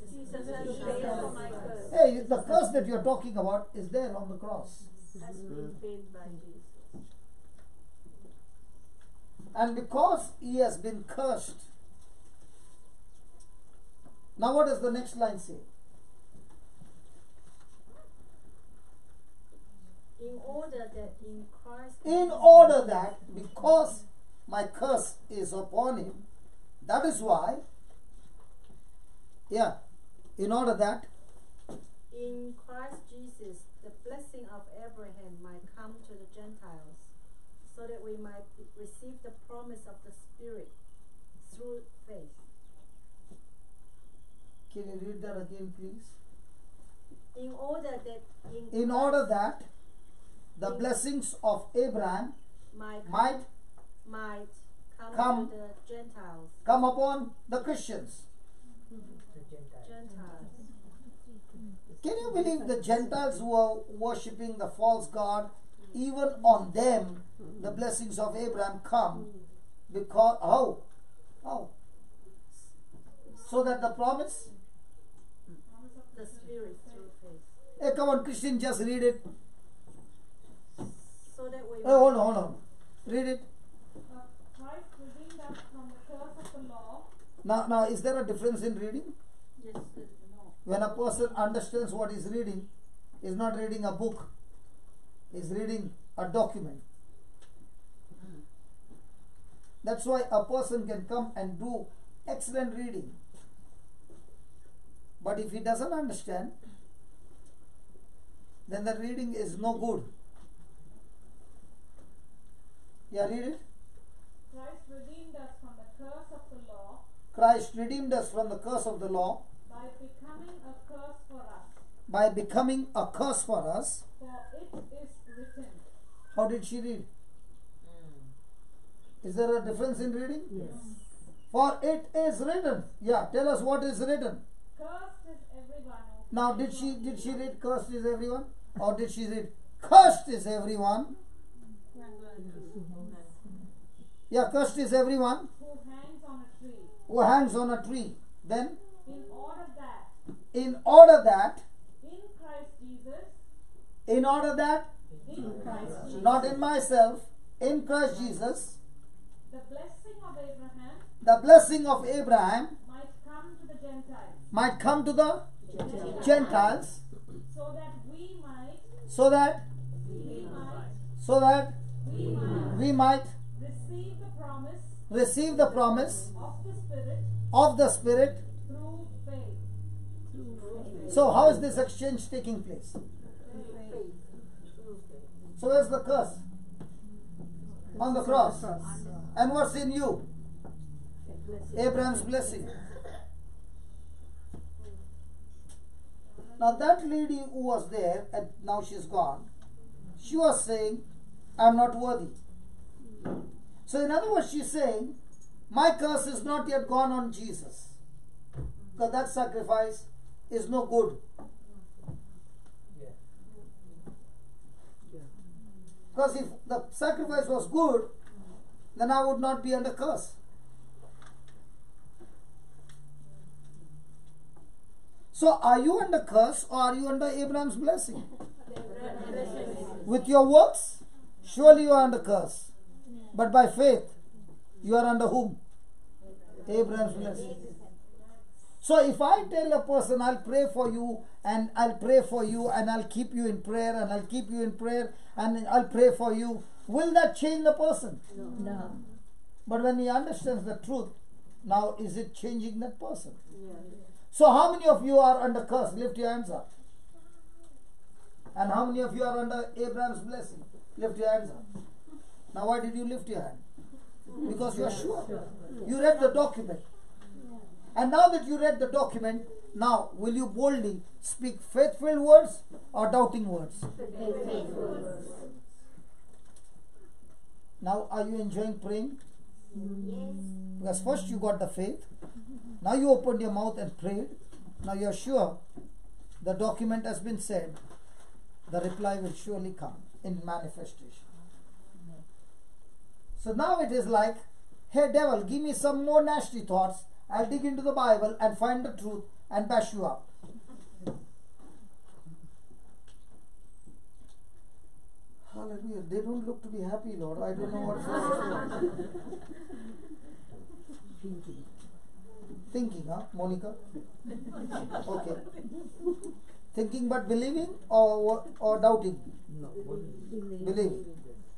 Jesus has paid for my curse. Hey, the curse that you're talking about is there on the cross. Has been paid by Jesus. And because he has been cursed, now what does the next line say? In order that in Christ... In order that, because my curse is upon him, that is why, in order that In Christ Jesus, the blessing of Abraham might come to the Gentiles, so that we might receive the promise of the Spirit through faith. Can you read that again, please? In order that In order that the blessings of Abraham might come come to the Gentiles. come upon the Christians. Gentiles. Can you believe the Gentiles who are worshipping the false god, even on them the blessings of Abraham come? Because how? So that the promise? The Spirit through faith. Hey, come on, Christian, just read it. So that we Hey, hold on. Read it. Christ redeemed us from the curse of the law. Now, is there a difference in reading? Yes, no. When a person understands what he's reading, he's not reading a book. He's reading a document. That's why a person can come and do excellent reading. But if he doesn't understand, then the reading is no good. Yeah, read it. Christ redeemed us from the curse of the law Christ redeemed us from the curse of the law by becoming a curse for us. by becoming a curse for us. For it is written. How did she read? Is there a difference in reading? Yes. For it is written. Yeah, tell us what is written. Cursed is everyone who Now, did she read cursed is everyone? Or did she read cursed is everyone? Yeah, cursed is everyone who hangs on a tree. who hangs on a tree. Then, In order that in order that, in Christ Jesus, in order that, in Christ Jesus, not in myself, in Christ Jesus, the blessing of Abraham the blessing of Abraham might come to the Gentiles, might come to the Gentiles, so that we might so that we might receive the promise receive the promise of the Spirit through faith. through faith. So how is this exchange taking place? So where's the curse? On the cross. And what's in you? Abraham's blessing. Now that lady who was there, and now she's gone, she was saying, I'm not worthy. So in other words, she's saying, my curse is not yet gone on Jesus. Because that sacrifice is no good. Because if the sacrifice was good, then I would not be under curse. So are you under curse or are you under Abraham's blessing? With your works, surely you are under curse. But by faith, you are under whom? Abraham's blessing. So if I tell a person, I'll pray for you, and I'll pray for you, and I'll keep you in prayer, and I'll keep you in prayer, and I'll pray for you, will that change the person? No. But when he understands the truth, now is it changing that person? So how many of you are under curse? Lift your hands up. And how many of you are under Abraham's blessing? Lift your hands up. Now why did you lift your hand? Because you are sure. You read the document. And now that you read the document, now will you boldly speak faith-filled words or doubting words? Now are you enjoying praying? Yes. Because first you got the faith. Now you opened your mouth and prayed. Now you are sure the document has been said. The reply will surely come in manifestation. So now it is like, hey devil, give me some more nasty thoughts. I'll dig into the Bible and find the truth and bash you up. Hallelujah. They don't look to be happy, Lord. I don't know what's wrong. Thinking, huh, Monica? Okay. Thinking but believing or doubting? No. Believing.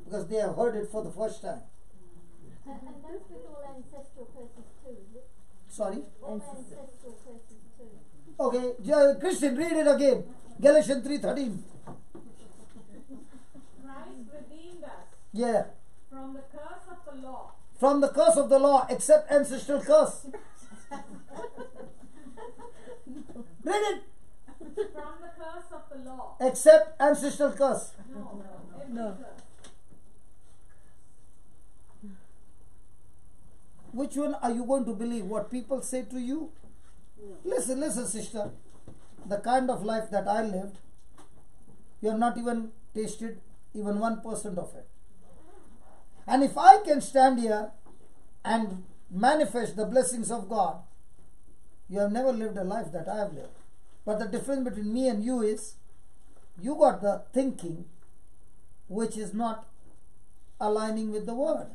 Because they have heard it for the first time. And that's with all ancestral curses too, is it? Sorry? All ancestral curses too. Okay, Christian, read it again. Galatians 3:13. Christ redeemed us Yeah. from the curse of the law. From the curse of the law, except ancestral curse. Read it. From the curse of the law. Except ancestral curse. No. Which one are you going to believe? What people say to you? Listen, sister. The kind of life that I lived, you have not even tasted even 1% of it. And if I can stand here and manifest the blessings of God, you have never lived a life that I have lived. But the difference between me and you is, you got the thinking which is not aligning with the word.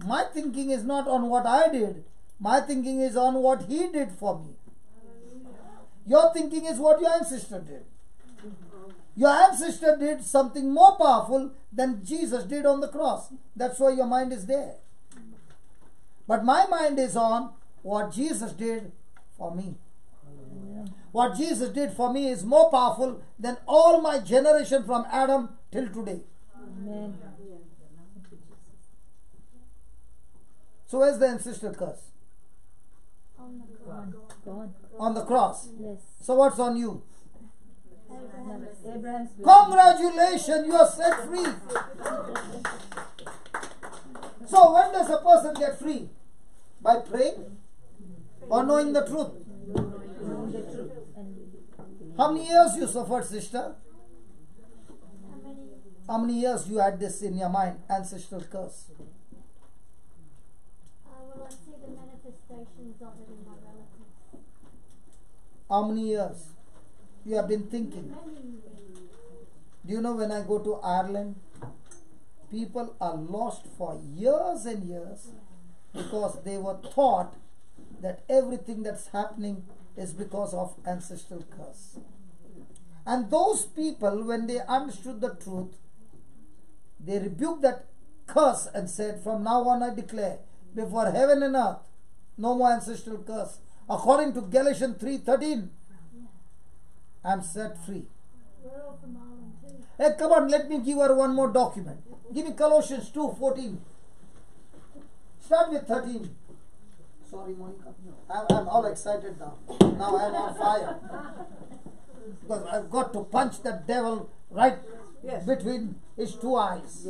My thinking is not on what I did. My thinking is on what He did for me. Your thinking is what your ancestor did. Your ancestor did something more powerful than Jesus did on the cross. That's why your mind is there. But my mind is on what Jesus did for me. What Jesus did for me is more powerful than all my generation from Adam till today. Amen. So where's the ancestral curse? Gone. On the cross. Yes. So what's on you? Abraham's Congratulations, you are set free. So when does a person get free? By praying or knowing the truth? knowing the truth. How many years you suffered, sister? How many years you had this in your mind, ancestral curse? Well, I see the manifestations of it in my relatives. How many years you have been thinking? Do you know when I go to Ireland, people are lost for years and years because they were taught that everything that's happening is because of ancestral curse. And those people, when they understood the truth, they rebuked that curse and said, from now on I declare, before heaven and earth, no more ancestral curse. According to Galatians 3:13, I'm set free. We're all from Ireland too. Hey, come on, let me give her one more document. Give me Colossians 2:14. Start with 13. Sorry, Monica. I'm all excited now. Now I'm on fire. Because I've got to punch the devil right between his two eyes.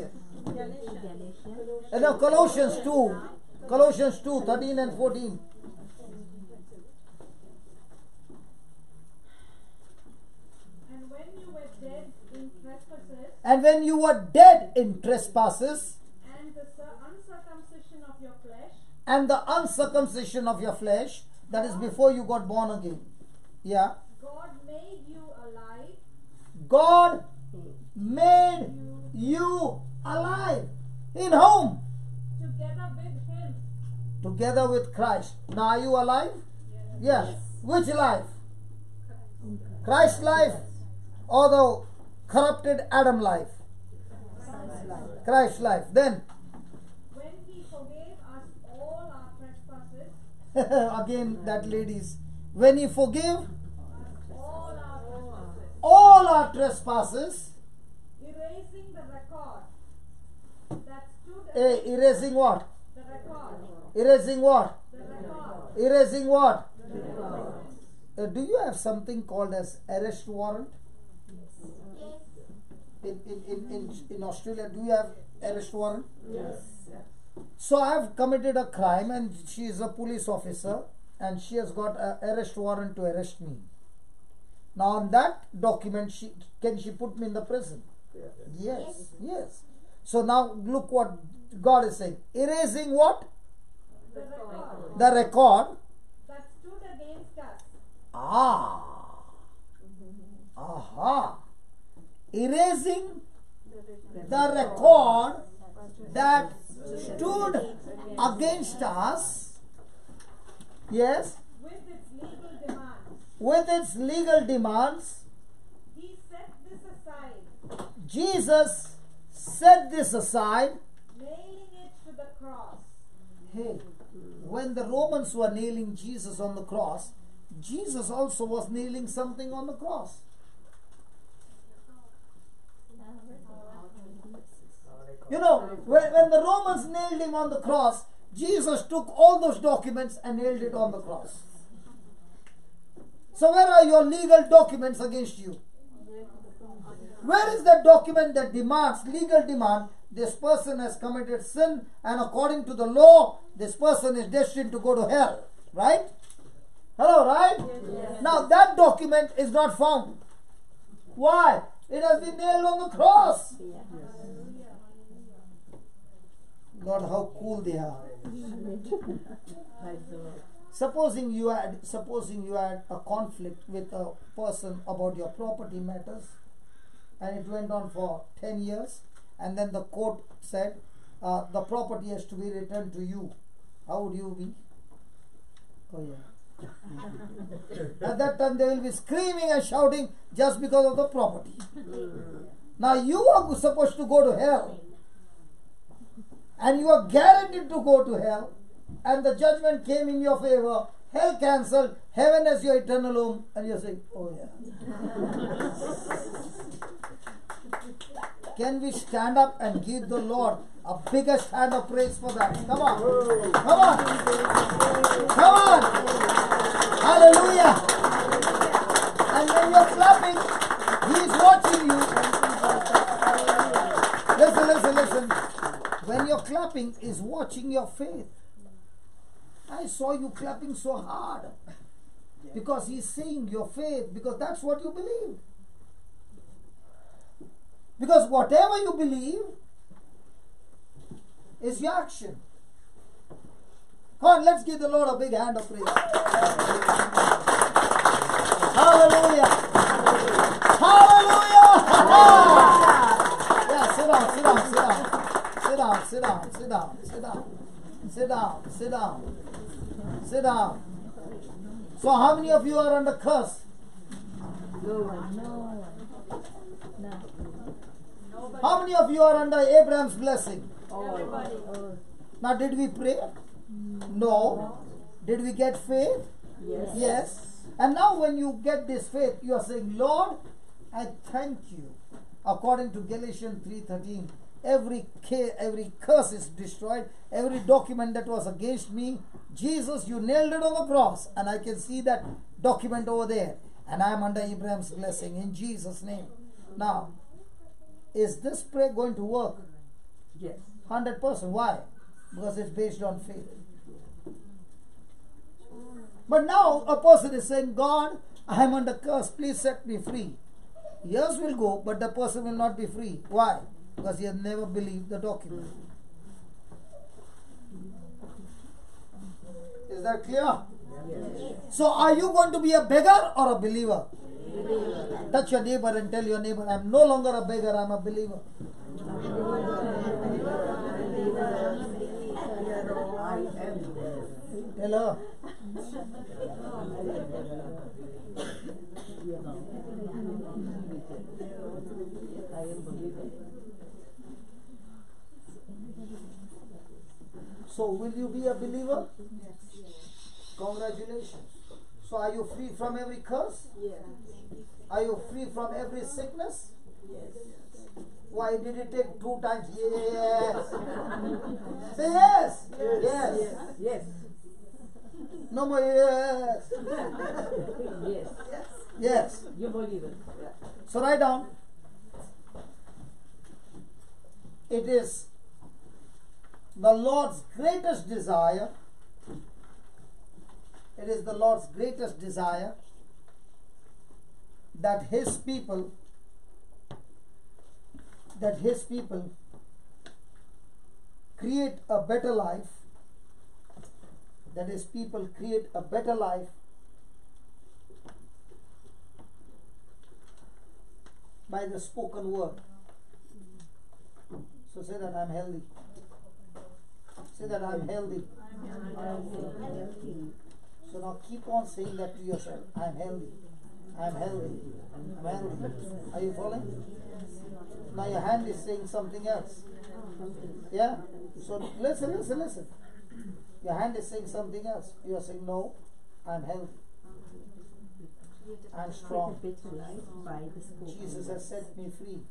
And now Colossians 2:13 and 14. And when you were dead in trespasses, And when you were dead in trespasses and the uncircumcision of your flesh, and the uncircumcision of your flesh, that is before you got born again. Yeah. God made you alive. God made you alive. In whom? Together with Him. Together with Christ. Now are you alive? Yes. Which life? Christ's life or the corrupted Adam life? Christ's life. Then When He forgave us all our trespasses, again that ladies, when He forgave all all our our trespasses, trespasses, erasing the record that stood erasing what? the record, Erasing what? the record, Erasing what? Do you have something called as arrest warrant? In Australia, do you have arrest warrant? Yes. So I have committed a crime and she is a police officer and she has got an arrest warrant to arrest me. Now on that document, can she put me in the prison? Yes. Yes. So now look what God is saying. Erasing what? the record The record. that stood against us. Aha. Erasing the record that stood against us. Yes. With its legal demands, With its legal demands. He set this aside, Jesus set this aside. nailing it to the cross. Hey, when the Romans were nailing Jesus on the cross, Jesus also was nailing something on the cross. You know, when the Romans nailed him on the cross, Jesus took all those documents and nailed it on the cross. So where are your legal documents against you? Where is the document that demands, legal demand, this person has committed sin and according to the law, this person is destined to go to hell. Right? Hello, right? Yes. Now that document is not found. Why? It has been nailed on the cross. Lord, how cool they are. Supposing you had a conflict with a person about your property matters, and it went on for 10 years, and then the court said the property has to be returned to you. How would you be? Oh yeah. At that time they will be screaming and shouting just because of the property. Now you are supposed to go to hell. And you are guaranteed to go to hell. And the judgment came in your favor. Hell cancelled. Heaven as your eternal home. And you're saying, oh yeah. Can we stand up and give the Lord a bigger hand of praise for that? Come on. Come on. Come on. Hallelujah. And when you're clapping, He is watching you. Listen. When you're clapping, He's watching your faith. I saw you clapping so hard. Because He's seeing your faith. Because that's what you believe. Because whatever you believe is your action. Come on, let's give the Lord a big hand of praise. Hallelujah. Hallelujah. Yeah, sit down. So how many of you are under curse? No one. How many of you are under Abraham's blessing? Everybody. Now, did we pray? No. Did we get faith? Yes. And now when you get this faith, you are saying, Lord, I thank you. According to Galatians 3:13, every curse is destroyed. Every document that was against me, Jesus, you nailed it on the cross. And I can see that document over there. And I am under Abraham's blessing in Jesus' name. Now, is this prayer going to work? Yes. 100%. Why? Because it's based on faith. But now a person is saying, God, I am under curse. Please set me free. Years will go, but the person will not be free. Why? Because he has never believed the document. Is that clear? Yes. So are you going to be a beggar or a believer? Touch your neighbor and tell your neighbor, I am no longer a beggar, I am a believer. Tell her. So will you be a believer? Congratulations. So are you free from every curse? Yes. Are you free from every sickness? Yes. Why did it take 2 times? Yes. Say yes. Yes. Yes. No more yes. Yes. Yes. You believe it. So write down. It is the Lord's greatest desire. It is the Lord's greatest desire that His people create a better life. That His people create a better life by the spoken word. So say that I'm healthy. Say that I'm healthy. So now keep on saying that to yourself. I'm healthy. I'm healthy. I'm healthy. Are you following? Now your hand is saying something else. Yeah? So listen. Your hand is saying something else. You are saying, no, I'm healthy. I'm strong. Jesus has set me free.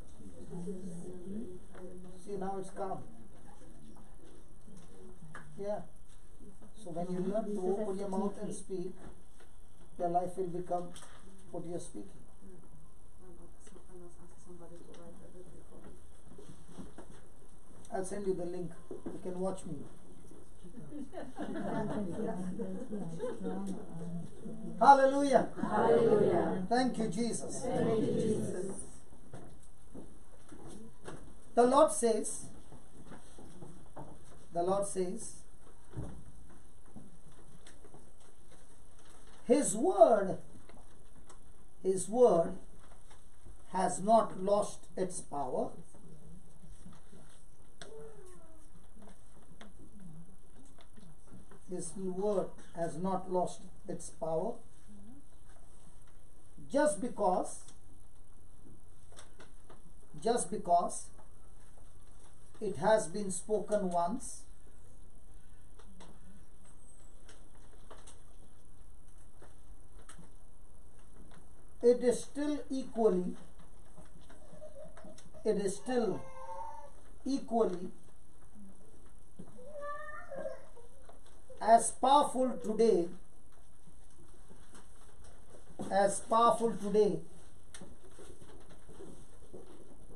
See, now it's calm. Yeah. So when you learn to open your mouth and speak, your life will become what you're speaking. I'll send you the link. You can watch me. Hallelujah. Hallelujah. Thank you, Jesus. Thank you, Jesus. The Lord says, His word has not lost its power. this word has not lost its power. Just because it has been spoken once, it is still equally as powerful today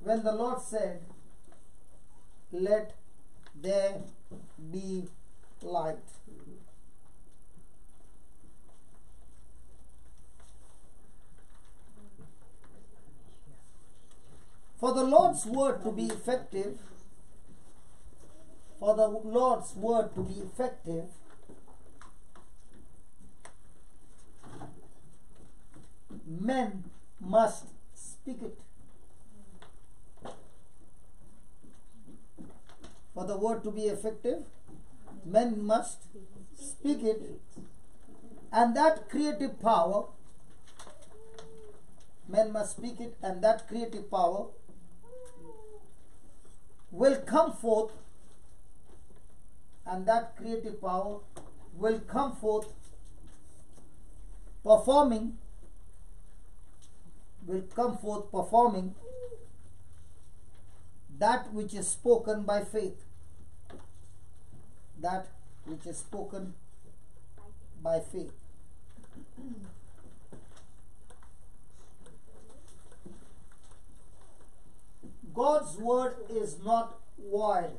when the Lord said, "Let there be light." For the Lord's word to be effective, men must speak it. For the word to be effective, men must speak it. And that creative power, men must speak it, and that creative power will come forth, performing that which is spoken by faith. God's word is not void.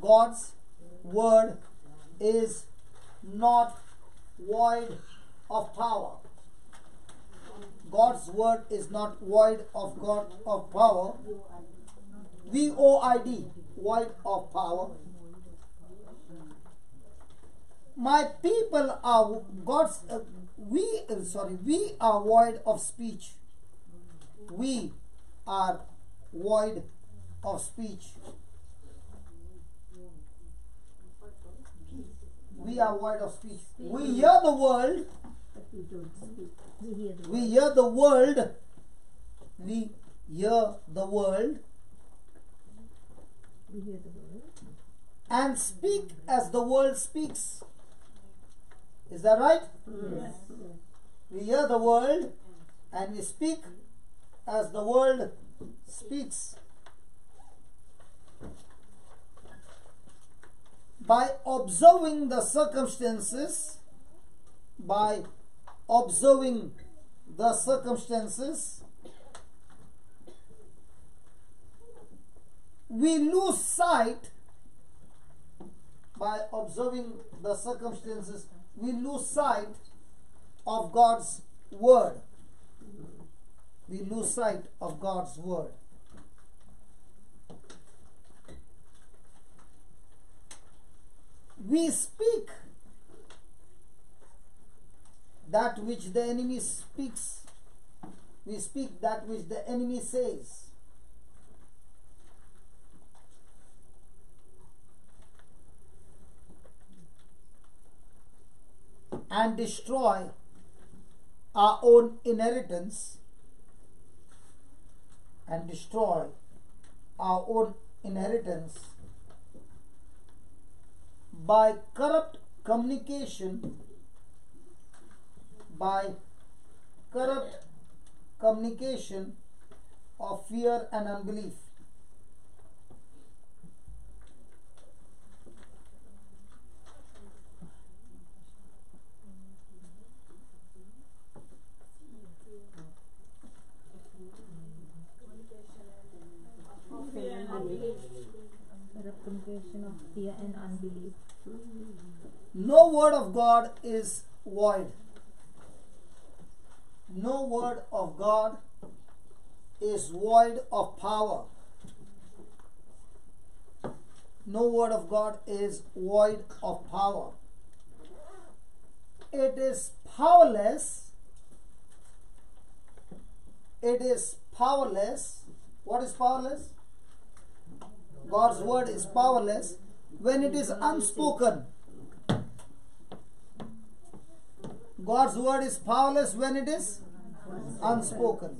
God's word is not void of power. God's word is not void of power. VOID, void of power. My people are we are void of speech. We are void of speech. We are void of speech. We hear the world. We hear the world. And speak as the world speaks. Is that right? Yes. We hear the world and we speak as the world speaks. By observing the circumstances, we lose sight. By observing the circumstances, we lose sight of God's word. We lose sight of God's word. We speak that which the enemy speaks. We speak that which the enemy says. And destroy our own inheritance. By corrupt communication, of fear and unbelief. Communication of fear and unbelief. No word of God is void. No word of God is void of power. No word of God is void of power. It is powerless. It is powerless. What is powerless? God's word is powerless. when it is unspoken. God's word is powerless when it is unspoken.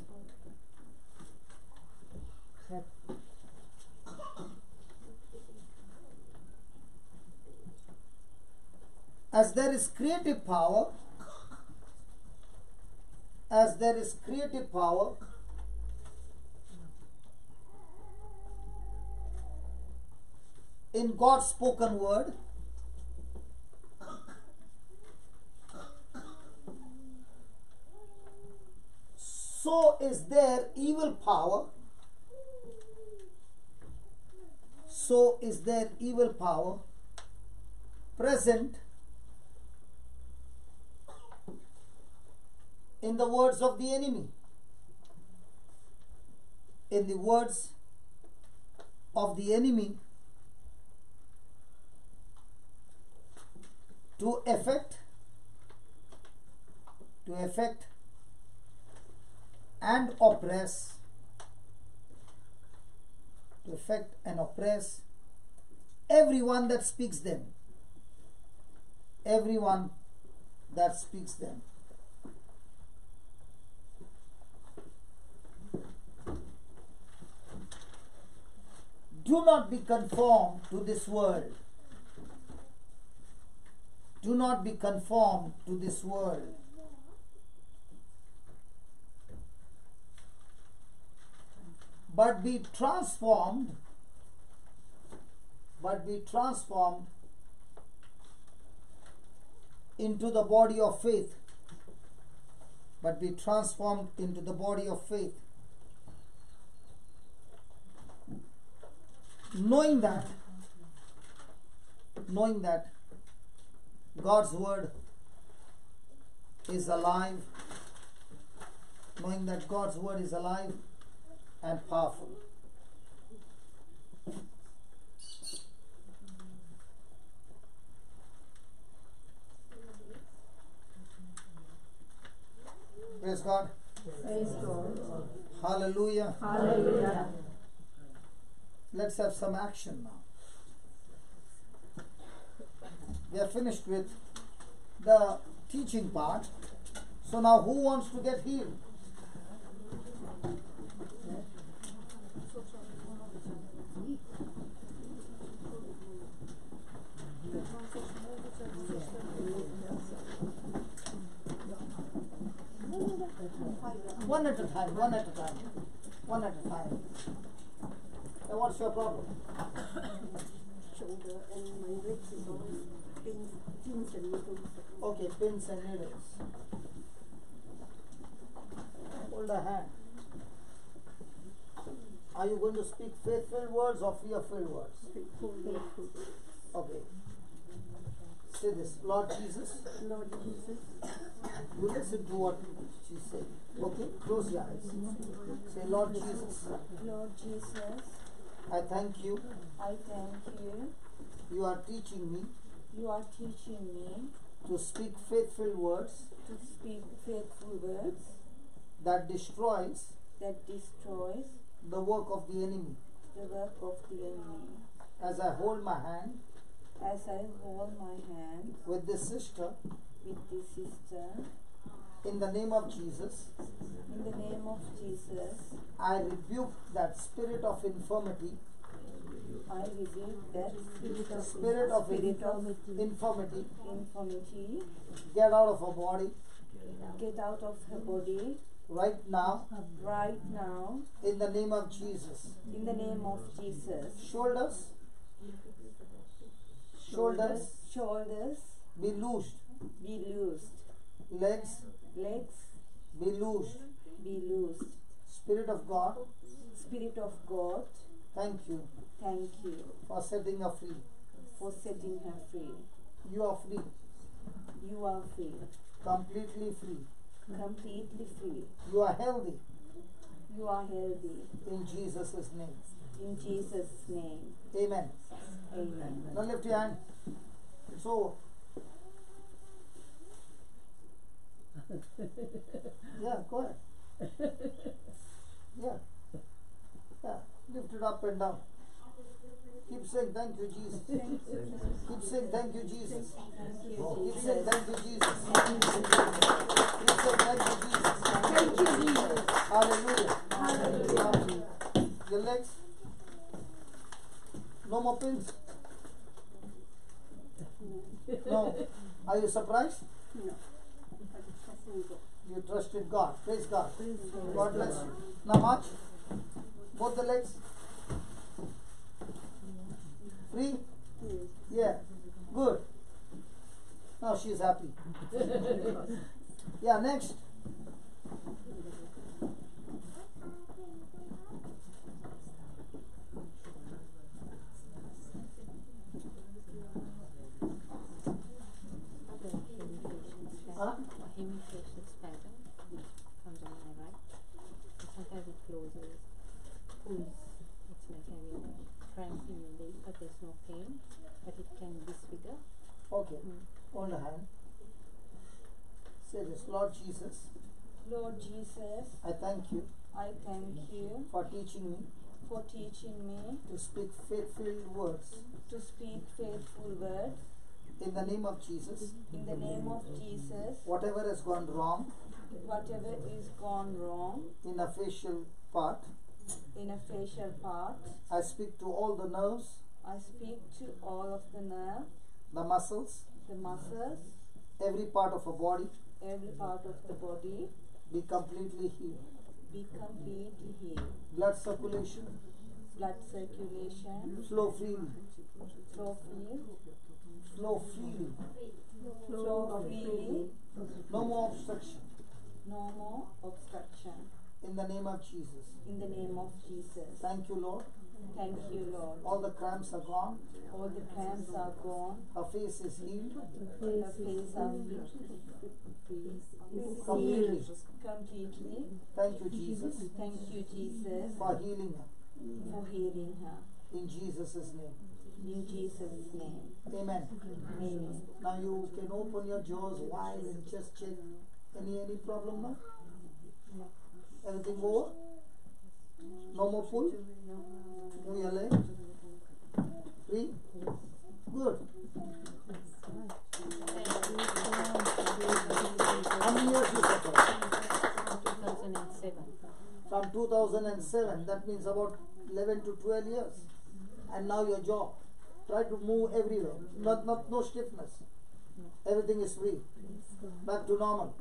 As there is creative power, in God's spoken word, so is there evil power. So is there evil power present in the words of the enemy. In the words of the enemy to affect and oppress, everyone that speaks them. Do not be conformed to this world. Do not be conformed to this world. But be transformed into the body of faith. Knowing that God's word is alive, and powerful. Praise God. Praise God. Hallelujah. Hallelujah. Let's have some action now. We are finished with the teaching part. So now who wants to get healed? One at a time. Now what's your problem? Shoulder and my legs is always pins and needles. Okay, pins and needles. Hold a hand. Are you going to speak faith-filled words or fear-filled words? Okay. Say this, Lord Jesus. Lord Jesus. You listen to what she said. Okay, close your eyes. Say, Lord Jesus. Lord Jesus, I thank you. I thank you. You are teaching me You are teaching me to speak faith-filled words to speak faithful words that destroys that destroys the work of the enemy. the work of the enemy. As I hold my hand As I hold my hand with this sister, with this sister, in the name of Jesus, in the name of Jesus, I rebuke that spirit of infirmity, I rebuke that spirit of infirmity. infirmity, get out of her body Get out of her body right now, right now, in the name of Jesus. in the name of Jesus. Shoulders Shoulders be loosed, be loosed. legs Legs be loosed. be loosed. Spirit of God, Spirit of God, thank you thank you for setting her free. for setting her free. You are free, You are free, completely free. completely free. You are healthy You are healthy. in Jesus' name. In Jesus' name, Amen. amen. Now lift your hand. So, yeah, go ahead. Yeah. Lift it up and down. Keep saying thank you, Jesus. Keep saying thank you, Jesus. Keep Jesus. saying thank you, Jesus. Keep saying thank you, Jesus. Thank you, Jesus. Hallelujah. Hallelujah. Your legs? No more pins? No. Are you surprised? No. You trusted God. Praise God. God bless you. Now march. Both the legs. Free? Yeah. Good. Now she is happy. Yeah, next. Huh? Hemifacial spasm, which comes on my right. Sometimes it closes, pulls. It's like having a cramp in your leg, but there's no pain. But it can disfigure. Okay. Hold the hand. Say this, Lord Jesus, Lord Jesus, I thank you I thank you for teaching me for teaching me to speak faith-filled words. to speak faithful words In the name of Jesus, in the name of Jesus. whatever has gone wrong Whatever is gone wrong in a facial part, in a facial part, I speak to all the nerves, I speak to all of the nerves, the muscles, the muscles, every part of a body every part of the body be completely healed. be completely healed. Blood circulation Blood circulation flow freely. flow freely, Flow freely. flow freely, No more obstruction. no more obstruction. In the name of Jesus. In the name of Jesus. Thank you, Lord. Thank you, Lord. All the cramps are gone. All the cramps are gone. Her face is healed Her face are free. completely. Completely. Thank you, Jesus, Thank you, Jesus, for healing her. for healing her. In Jesus' name. In Jesus' name. Amen. Amen. Now you can open your jaws wide and just check. Any problem now? Everything over? No more pull? Move your leg. Free? Good. How many years you suffered? 2007. From 2007, that means about 11 to 12 years. And now your jaw. Try to move everywhere. No stiffness. Everything is free. Back to normal.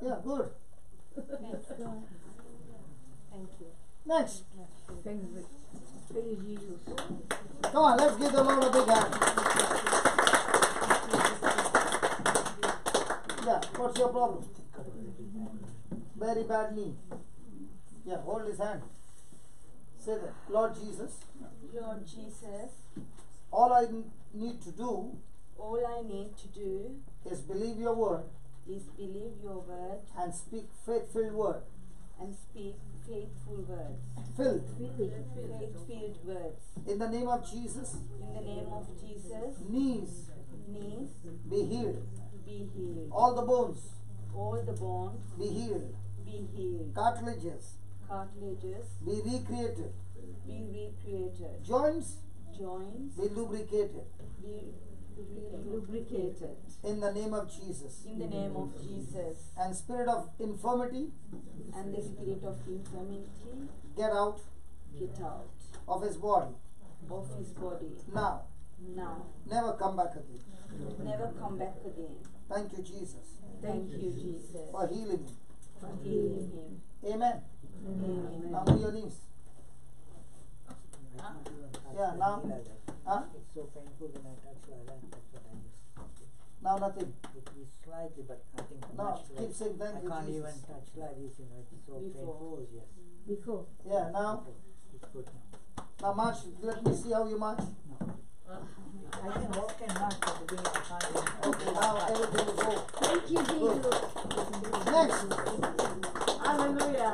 Yeah, good. Thank you. Next. Thank you. Praise Jesus. Come on, let's give the Lord a big hand. Yeah, what's your problem? Very bad knee. Yeah, hold his hand. Say that. Lord Jesus, Lord Jesus, all I need to do all I need to do is believe your word is believe your word and speak faith-filled word. and speak faithful words. Filled. Faith-filled words. In the name of Jesus, In the name of Jesus, knees knees be healed. be healed. All the bones All the bones be healed. be healed. Cartilages Cartilages be recreated. be recreated. Joints Joints be lubricated. be lubricated. In the name of Jesus. In the name of Jesus. And spirit of infirmity, And the spirit of infirmity get out get out of his body. of his body. Now, Now, never come back again. never come back again. Thank you, Jesus, Thank you, Jesus, for healing me. for healing him. Amen. Amen. Now move your knees. Yeah, now. Huh? It's so painful when I touch like that. That's what I just. Now nothing. It is slightly, but nothing No, much. keep saying thank I you, can't Jesus. even touch like this, you know. It's so Before. painful. Yes. Before. Yeah, now. It's good now. Now march. Let me see how you march. I can walk and march, but the day I can't even. Okay, now everything is over. Thank you, Jesus. Next. Hallelujah.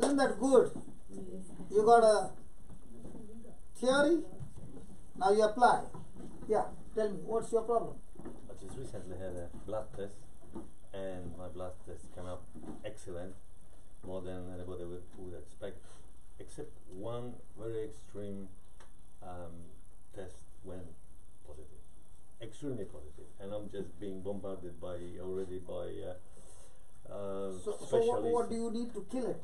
Isn't that good? You got a theory, now you apply. Yeah, tell me, what's your problem? I just recently had a blood test, and my blood test came up excellent, more than anybody would expect. except one very extreme test went positive, extremely positive, and I'm just being bombarded already by So specialists. what do you need to kill it?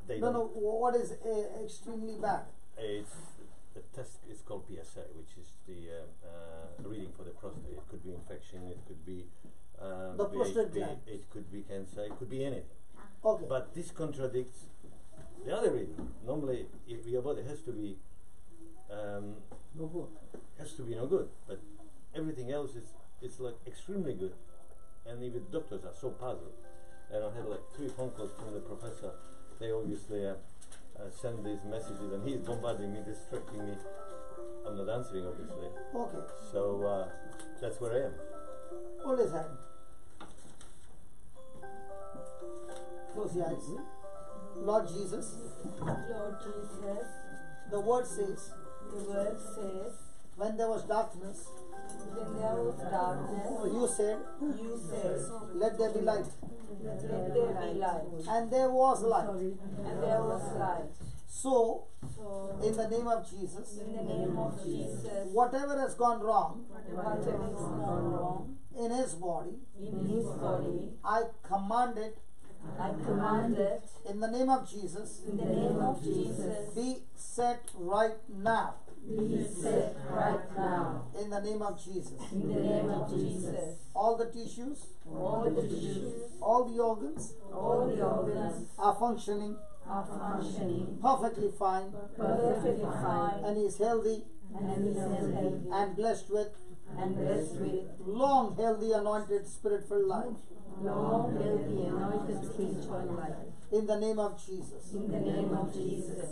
They No, don't- what is extremely bad? The test is called PSA, which is the reading for the prostate. It could be infection, it could be The prostate gland. it could be cancer, it could be anything. Okay. But this contradicts the other reading. Normally, if your body has to be No good. no good, but everything else is like extremely good, and even doctors are so puzzled. And I had like 3 phone calls from the professor. They obviously send these messages, and he's bombarding me, distracting me. I'm not answering, obviously. Okay. So that's where I am. Hold his hand. Close your eyes. Lord Jesus, Lord Jesus, the word says, the word says, when there was darkness, when there was darkness, you said, let there be light. let there be light. And there was light. And there was light. So, So, in the name of Jesus, in the name of Jesus, whatever has gone wrong whatever is gone wrong in his body, in his body, I command it I command it, in the name of Jesus, in the name of Jesus, be set right now. be set right now. In the name of Jesus. In the name of Jesus, All the tissues, all the tissues, all the organs all the organs are functioning are functioning perfectly fine, perfectly fine, and is healthy and is healthy and blessed with and blessed with long, healthy, anointed, spirit-filled life. long, healthy, anointed spiritual life. In the name of Jesus. In the name of Jesus.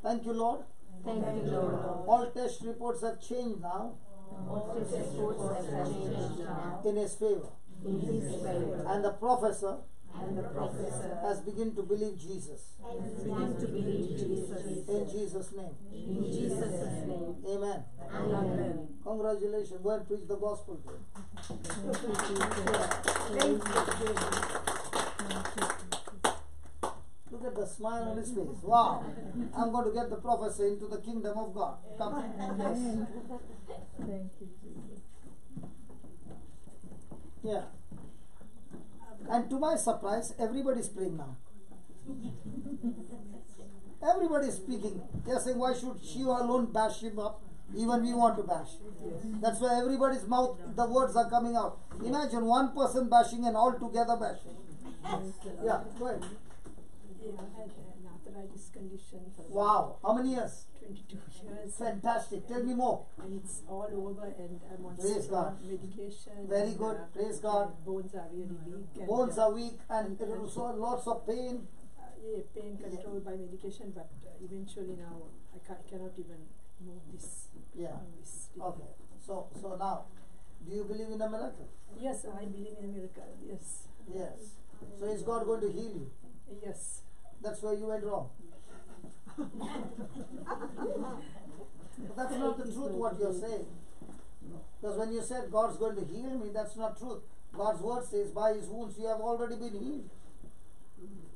Thank you, Lord. Thank you, Lord. All test reports have changed now All test reports have changed now in his favor. in his favor. And the professor And the professor has begun to believe Jesus. began to believe Jesus. In Jesus' name. In Jesus' name. Amen. Amen. Congratulations. Go and preach the gospel to him. Look at the smile on his face. Wow. I'm going to get the professor into the kingdom of God. Come. Yes. Thank you, Jesus. Yeah. And to my surprise, everybody is praying now. Everybody is speaking. They are saying, why should she alone bash him up? Even we want to bash. That's why everybody's mouth, the words are coming out. Imagine one person bashing and all together bashing. Yeah, go ahead. Yeah, I had an arthritis condition for Wow. How many years? 22 years. Fantastic. Tell me more. And it's all over, and I'm on Praise God. medication. Very and, good. Praise God. Bones are really weak. And, Bones are weak and so lots of pain. Yeah, pain controlled by medication, but eventually now I cannot even move this. Yeah. This thing. Okay. So now, do you believe in a miracle? Yes, I believe in a miracle. Yes. Yes. So is God going to heal you? Yes. That's where you went wrong. But that's not the truth what you're saying. Because when you said God's going to heal me, that's not truth. God's word says, by his wounds you have already been healed.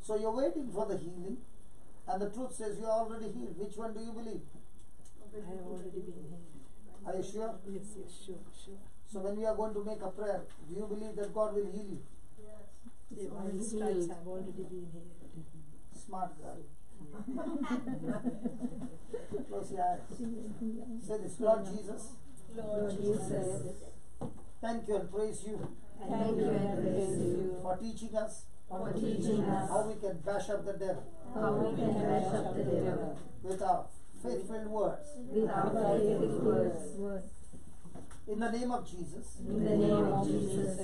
So you're waiting for the healing, and the truth says you are already healed. Which one do you believe? I have already been healed. Are you sure? Yes, sure. So when we are going to make a prayer, do you believe that God will heal you? Yeah, by his stripes I have already been healed. Smart girl. Close your eyes. Say this, Lord Jesus. Lord Jesus, Thank you and praise you thank you and praise you for teaching us for teaching us how we can bash up the devil how we can bash up the devil with our faith-filled words. with our faithful words. In the name of Jesus, In the name of Jesus,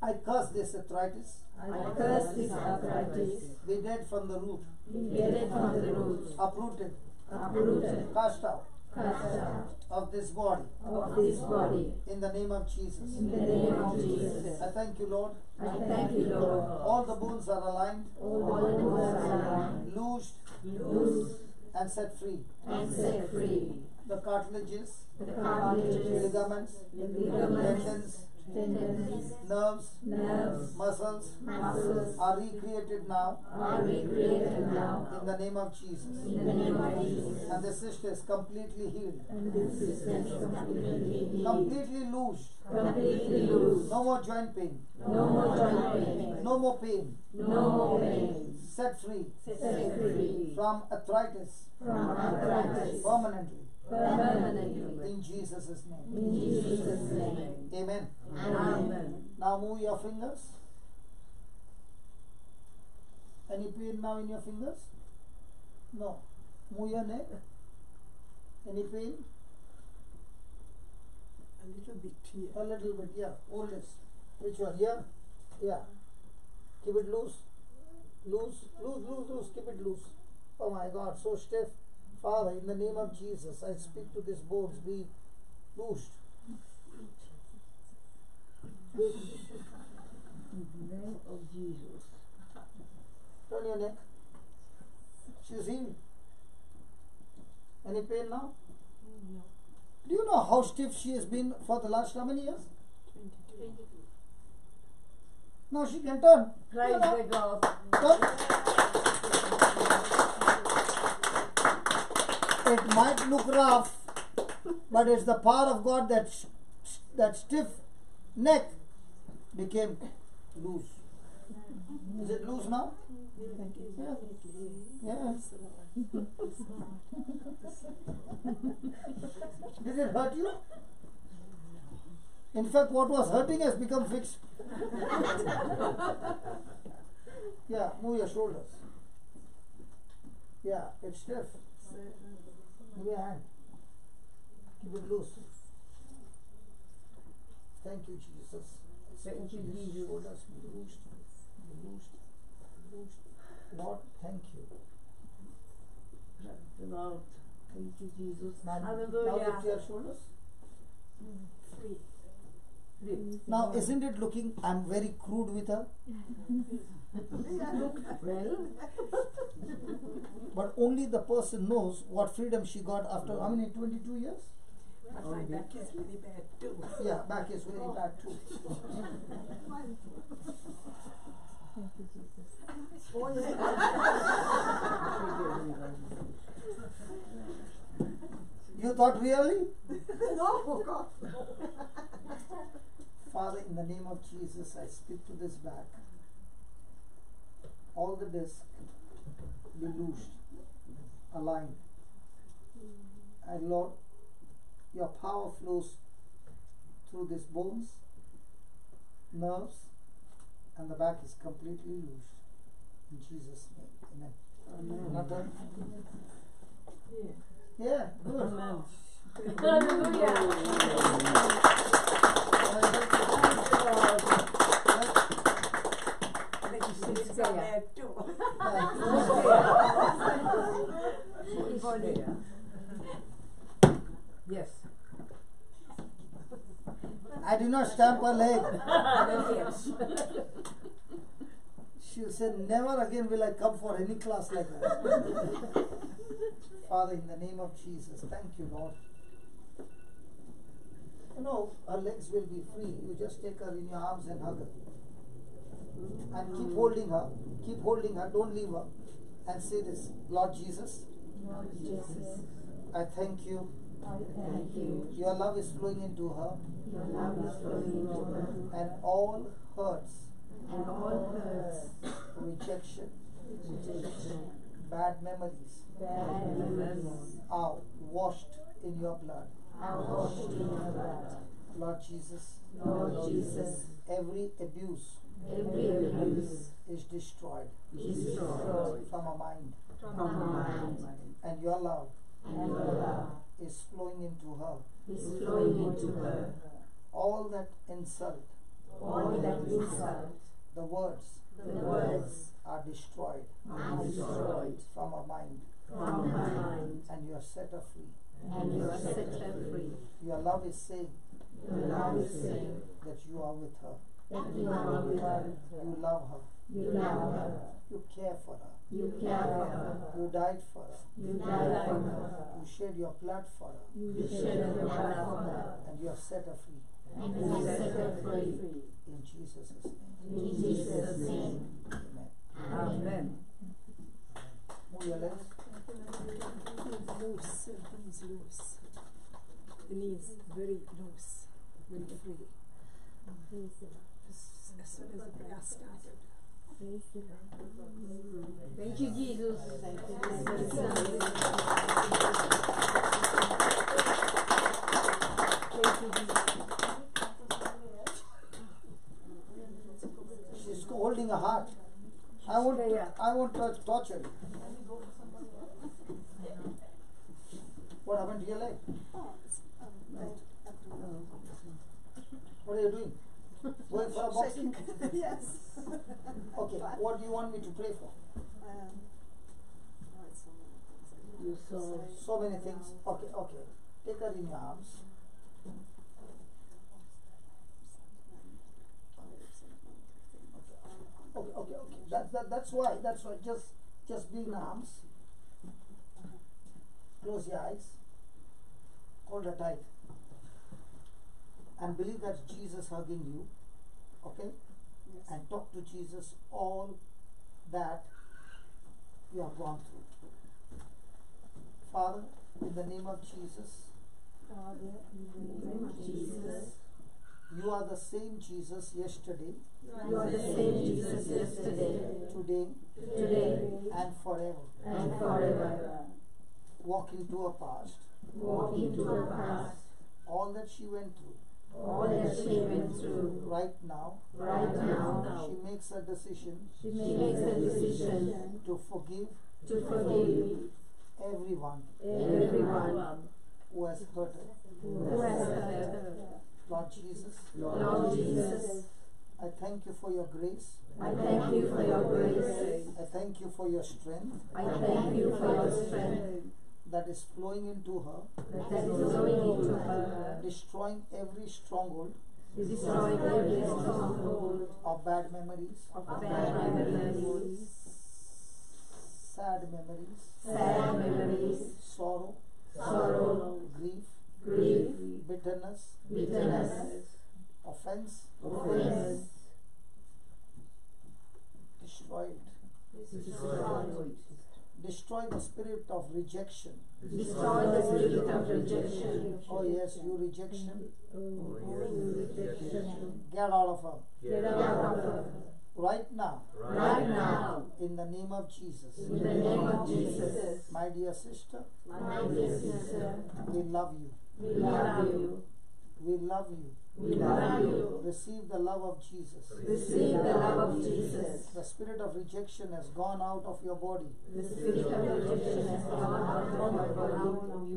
I curse this arthritis. I curse this arthritis. Be dead from the root, Get it from the roots, uprooted, uprooted, cast out cast out of this body. of this body. In the name of Jesus. In the name of Jesus, I thank you, Lord. I thank you, Lord. All the bones are aligned, All the bones are aligned, loosed, loose, and set free. and set free. The cartilages, The cartilages, ligaments, ligaments, tendons, tendons, nerves, nerves, muscles muscles are recreated now are recreated now in the name of Jesus. in the name of Jesus. And the cyst is completely healed, And this system is completely healed, completely loosed. completely loose. No more joint pain, No more joint pain, no more pain. no more pain. Set free Set free from arthritis from arthritis permanently permanently. in Jesus' name. In Jesus' name. Amen. Amen. Now move your fingers. Any pain now in your fingers? No. Move your neck. Any pain? A little bit here. A little bit, yeah. Hold this. Which one? Here? Yeah. Keep it loose. Loose, loose, loose, loose. Keep it loose. Oh my God, so stiff. Father, in the name of Jesus, I speak to these bones. Be loosed. In the name of Jesus. Turn your neck. She's healed. Any pain now? No. Do you know how stiff she has been for the last how many years? 22. Now she can turn. Praise the God. Turn. It might look rough, but it's the power of God that stiff neck became loose. Is it loose now? Yeah. Yeah. Did it hurt you? In fact, what was hurting has become fixed. Yeah, move your shoulders. Yeah, it's stiff. Give me a hand. Keep it loose. Thank you, Jesus. Thank you, Jesus. Shoulders be loosed. Be loosed. Loosed. Lord, thank you. Praise the Lord. Thank you, Jesus. Now Hallelujah. lift your shoulders. Free. Free. Now, isn't it looking, I'm very crude with her, Well, but only the person knows what freedom she got after how many, 22 years? But my back is very bad too. Yeah, back is very bad too. You thought really? No, God. Father, in the name of Jesus, I speak to this back. All the disc be loosed, aligned. And Lord, your power flows through these bones, nerves, and the back is completely loosed. In Jesus' name, amen. Now turn. Yeah, good. It's so bad too. yes. I do not stamp her leg. She'll say, never again will I come for any class like that. Father, in the name of Jesus, thank you, Lord. You know, her legs will be free. You just take her in your arms and hug her. And keep holding her, don't leave her. And say this, Lord Jesus, Lord Jesus, I thank you. I thank you. Your love is flowing into her. Your love is flowing into her. And all hurts, And all hurts, rejection, rejection, bad memories bad memories are washed in your blood. are washed in your blood. Lord Jesus, Lord Jesus, every abuse every abuse is destroyed is destroyed from our mind. from our mind, And your love and your love is flowing into her. is flowing into her. All that insult, All that insult, the words the words are destroyed are destroyed from our mind. from her mind, And you are set her free. and you are set her free. Your love is saying Your love is saying that you are with her. that you are with her, You love her. you love her, You care for her. you care for her, You died for her. you died for her, You shed your blood for her. you shed your blood for her, And you have set her free. and be set free. In Jesus' name. In Jesus' name. Amen. Amen. Move your legs. Loose, he's loose. The knee is very loose, very free. As soon as the prayer started. Thank you, Jesus. Thank you, Jesus. She's holding a heart. I won't torture you. What happened to your leg? What are you doing? Going for a boxing? Yes. Okay, what do you want me to pray for? You saw. So many things. Okay. Take her in your arms. Okay. That's why. Just be in arms. Close your eyes. Hold her tight. And believe that Jesus hugging you. Okay? Yes. And talk to Jesus all that you have gone through. Father, in the name of Jesus, Father, in the name of Jesus, you are the same Jesus yesterday, you are the same Jesus yesterday, today, and forever. and forever. Walk into her past, Walk into her past, all that she went through. all that she went through. Right now, She makes a decision makes a decision to forgive to forgive everyone everyone who has hurt her. who has hurt her. Lord Jesus, Lord Jesus, I thank you for your grace. I thank you for your grace. I thank you for your strength I thank you for your strength that is flowing into her, that is flowing into her, destroying every stronghold destroying every stronghold of bad memories, of bad memories, sad memories, sorrow, grief, bitterness, offense, destroy it. Destroy the spirit of rejection. destroy the spirit of rejection. Oh yes, you rejection. Rejection. Get out of her. Get out of her. Right now. Right now. In the name of Jesus. In the name of Jesus. My dear sister, My dear sister, we love you. we love you. We love you. We love you. Receive the love of Jesus. Receive the love of Jesus. The spirit of rejection has gone out of your body. The spirit of rejection has gone out of your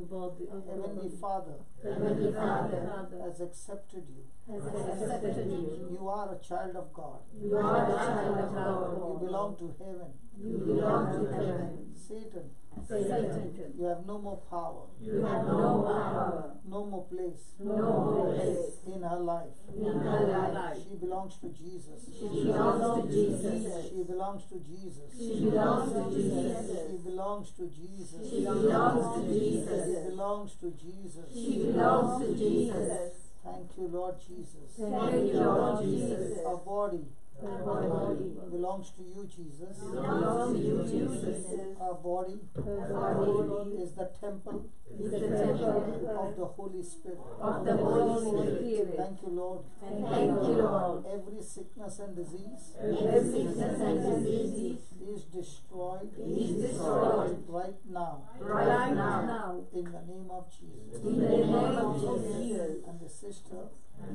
body. Heavenly Father Heavenly Father has accepted you. has accepted you. You are a child of God. You are a child of God. You belong to heaven. You belong to heaven. Satan, Satan, you have no more power, you have no power, no more place no place in her life. in her life. She belongs to Jesus. She belongs to Jesus. She belongs to Jesus. She belongs to Jesus. She belongs to Jesus. She belongs to Jesus. She belongs to Jesus. She belongs to Jesus. Thank you, Lord Jesus. Thank you, Lord Jesus. Our body Her body belongs to you, Jesus. belongs to you, Jesus. Our body Her body is the temple is the temple of the Holy Spirit. of the Holy Spirit. Thank you, Lord. Thank you, Lord. Every sickness and disease Every sickness and disease is destroyed is destroyed right now right now in the name of Jesus. in the name of Jesus. And the sister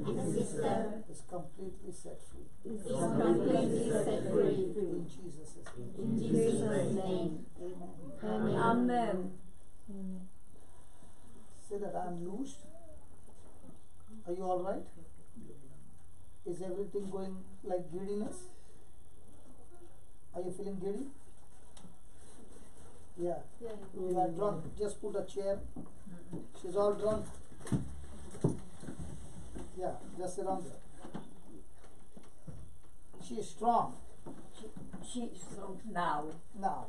The sister is completely set free. is completely set free. In Jesus' name. In Jesus' name. Amen. Amen. Say that I am loosed. Are you all right? Is everything going like giddiness? Are you feeling giddy? Yeah. You are drunk. Just put a chair. She's all drunk. Yeah, just sit on there. She is strong. She's strong now. Now.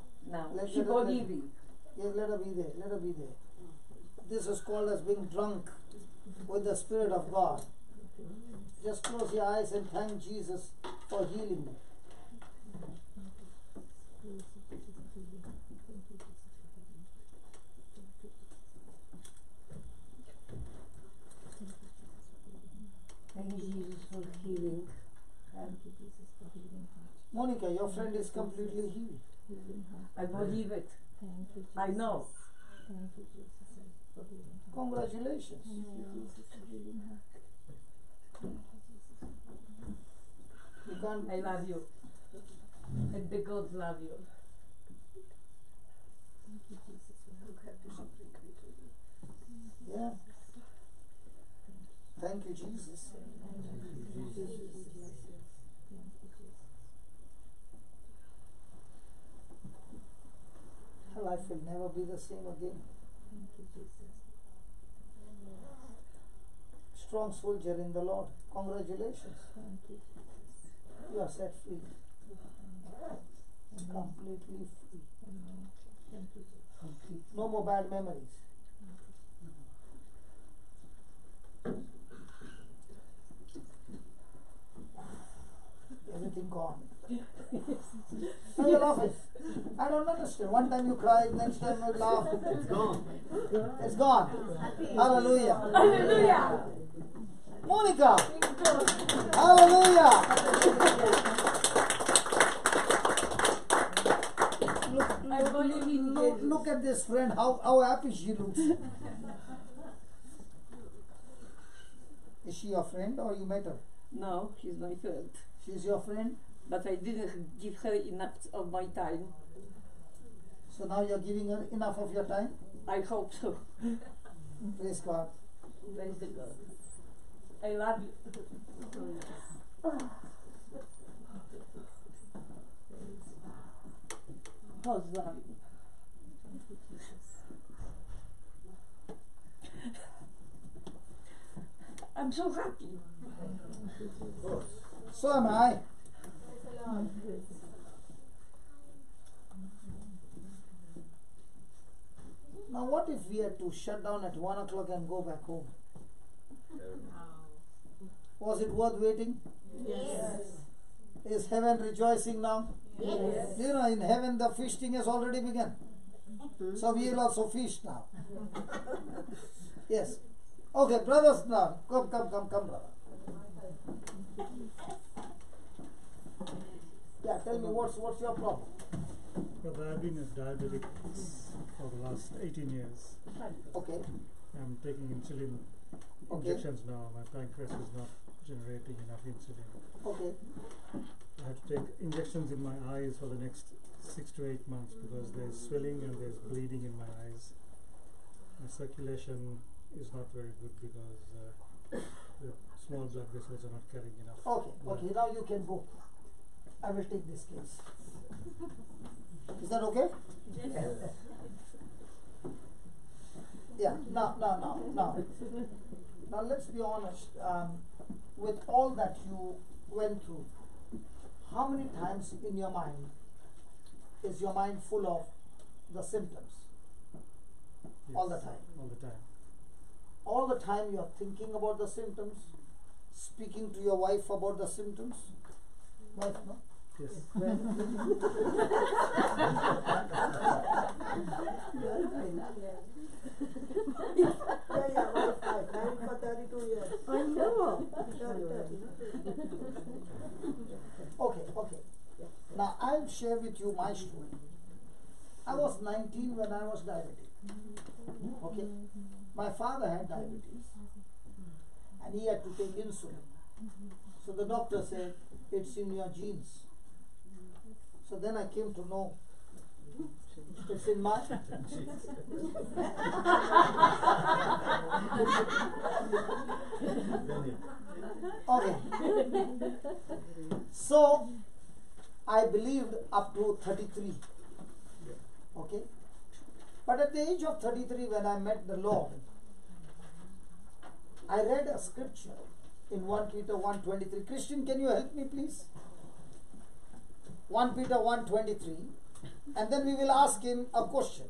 She believe it. Yeah, let her be there. Let her be there. This is called as being drunk with the Spirit of God. Just close your eyes and thank Jesus for healing you. Thank you, Jesus, for healing. Monica, your friend is completely healed. I believe it. I know. Congratulations. You can't. I love you. And the gods love you. Yeah. Thank you, Jesus. Her life will never be the same again. Strong soldier in the Lord. Congratulations. You are set free. Completely free. No more bad memories. Everything gone. Now you're laughing. I don't understand. One time you cry, next time you laugh. It's gone. It's gone. Hallelujah. Hallelujah. Monica. Hallelujah. Look at this friend, how happy she looks. Is she your friend or you met her? No, she's my friend. She's your friend? But I didn't give her enough of my time. So now you're giving her enough of your time? I hope so. Praise God. Praise the God. I love you. How's loving? I'm so happy. So am I. Now what if we had to shut down at 1 o'clock and go back home? Was it worth waiting? Yes. Is heaven rejoicing now? Yes. You know, in heaven the feasting has already begun. So we will also feast now. Yes. Okay, brothers now. Come, brother. Yeah, tell me what's your problem? Well, I've been a diabetic for the last 18 years. Okay. I'm taking insulin injections now. My pancreas is not generating enough insulin. Okay. I have to take injections in my eyes for the next 6 to 8 months because there's swelling and there's bleeding in my eyes. My circulation is not very good because the small blood vessels are not carrying enough. Okay, now you can go. I will take this case. Is that okay? Yeah, now. Now let's be honest. With all that you went through, how many times in your mind is your mind full of the symptoms? Yes, all the time. All the time. All the time you are thinking about the symptoms, speaking to your wife about the symptoms. Wife, no? Yes. Married for 32 years. I know. Okay. Now I'll share with you my story. I was 19 when I was diabetic. Okay. My father had diabetes and he had to take insulin. So the doctor said, it's in your genes. So then I came to know it's in my Okay. So I believed up to 33. Okay. But at the age of 33, when I met the Lord, I read a scripture in 1 Peter 1:23. Christian, can you help me please? 1 Peter 1:23, and then we will ask him a question.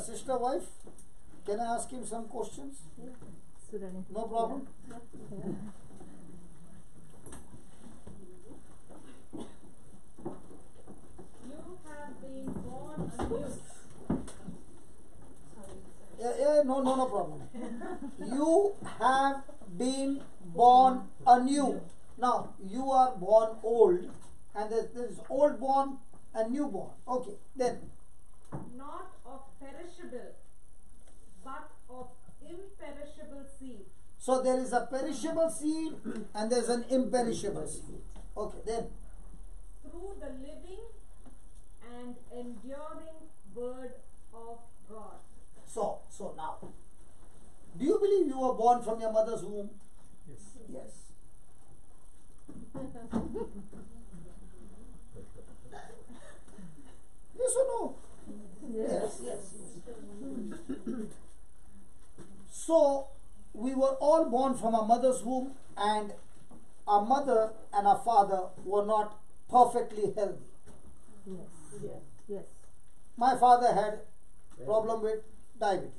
Sister wife, Can I ask him some questions? No problem. You have been born anew. No problem. You have been born anew. Now, you are born old, and there's old born and new born. Okay, then. Not of perishable, but of imperishable seed. So there is a perishable seed and there's an imperishable seed. Okay, then. Through the living and enduring word of God. So now, do you believe you were born from your mother's womb? Yes. Yes. Yes or no? Yes. So, we were all born from our mother's womb, and our mother and our father were not perfectly healthy. Yes. My father had problem with diabetes.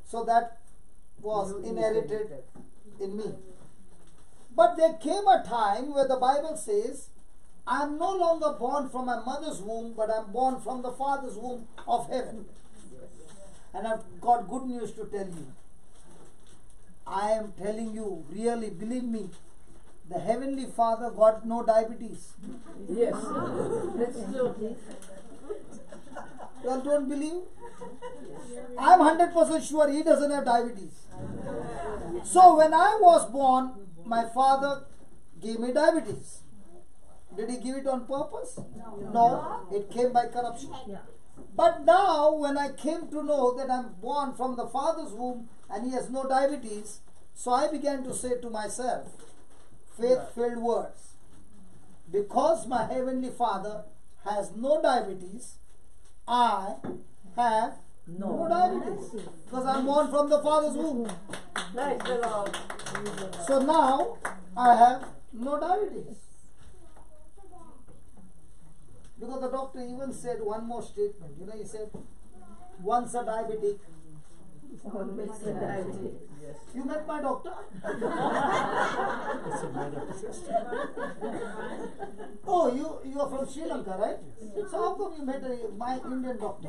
So that was inherited in me. But there came a time where the Bible says, I am no longer born from my mother's womb, but I am born from the Father's womb of heaven. And I've got good news to tell you. I am telling you, really, believe me, the Heavenly Father got no diabetes. Yes. That's true. You all don't believe? I am 100% sure he doesn't have diabetes. So when I was born, my father gave me diabetes. Did he give it on purpose? No, it came by corruption. But now when I came to know that I am born from the Father's womb and he has no diabetes, so I began to say to myself, faith-filled words. Because my Heavenly Father has no diabetes, I have no diabetes. Because I am born from the Father's womb. Praise the Lord. So now I have no diabetes. Because the doctor even said one more statement. You know, he said, once a diabetic, Always a diabetic. Yes. You met my doctor? It's a Bladder sister. Oh, you are from Sri Lanka, right? So how come you met my Indian doctor?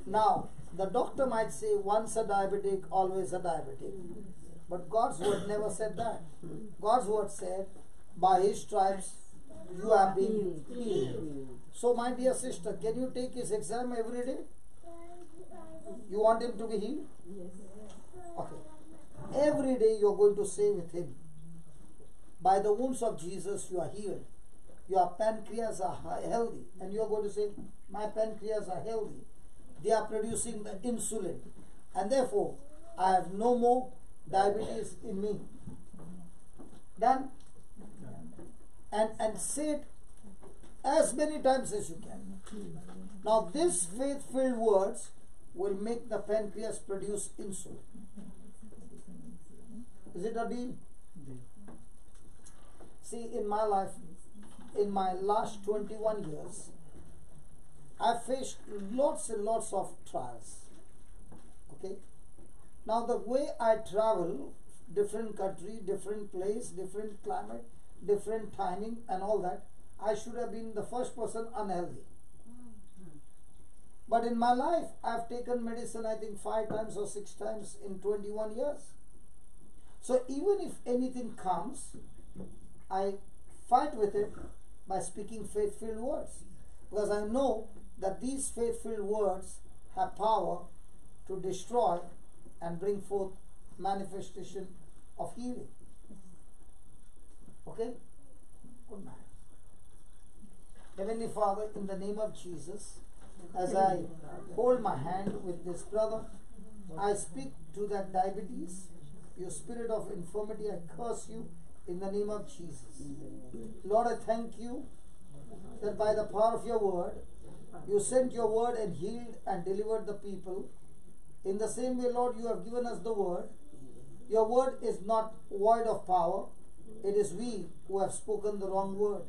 Now, the doctor might say, once a diabetic, always a diabetic. But God's word never said that. God's word said, by his stripes, you have been healed. So, my dear sister, can you take his exam every day? You want him to be healed? Yes. Okay. Every day you are going to say with him, by the wounds of Jesus you are healed. Your pancreas are healthy. And you are going to say, my pancreas are healthy. They are producing the insulin. And therefore, I have no more diabetes in me. Done? And say it as many times as you can. Now, these faith-filled words will make the pancreas produce insulin. Is it a deal? See, in my life, in my last 21 years, I faced lots and lots of trials. Okay? Now, the way I travel, different country, different place, different climate, different timing and all that, I should have been the first person unhealthy. But in my life, I've taken medicine, I think 5 times or 6 times in 21 years. So even if anything comes, I fight with it by speaking faith-filled words. Because I know that these faith-filled words have power to destroy and bring forth manifestation of healing. Okay? Good man. Heavenly Father, in the name of Jesus, as I hold my hand with this brother, I speak to that diabetes. You spirit of infirmity, I curse you in the name of Jesus. Lord, I thank you that by the power of your word, you sent your word and healed and delivered the people. In the same way, Lord, you have given us the word. Your word is not void of power. It is we who have spoken the wrong word.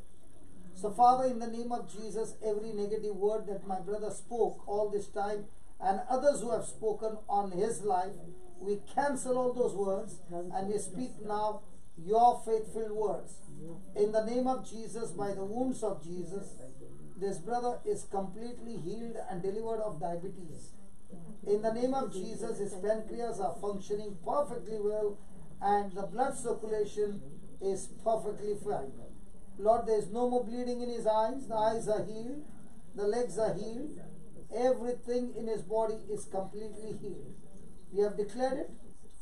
So Father, in the name of Jesus, every negative word that my brother spoke all this time and others who have spoken on his life, we cancel all those words and we speak now your faithful words. In the name of Jesus, by the wounds of Jesus, this brother is completely healed and delivered of diabetes. In the name of Jesus, his pancreas are functioning perfectly well and the blood circulation is perfectly fine. Lord, there is no more bleeding in his eyes. The eyes are healed. The legs are healed. Everything in his body is completely healed. We have declared it,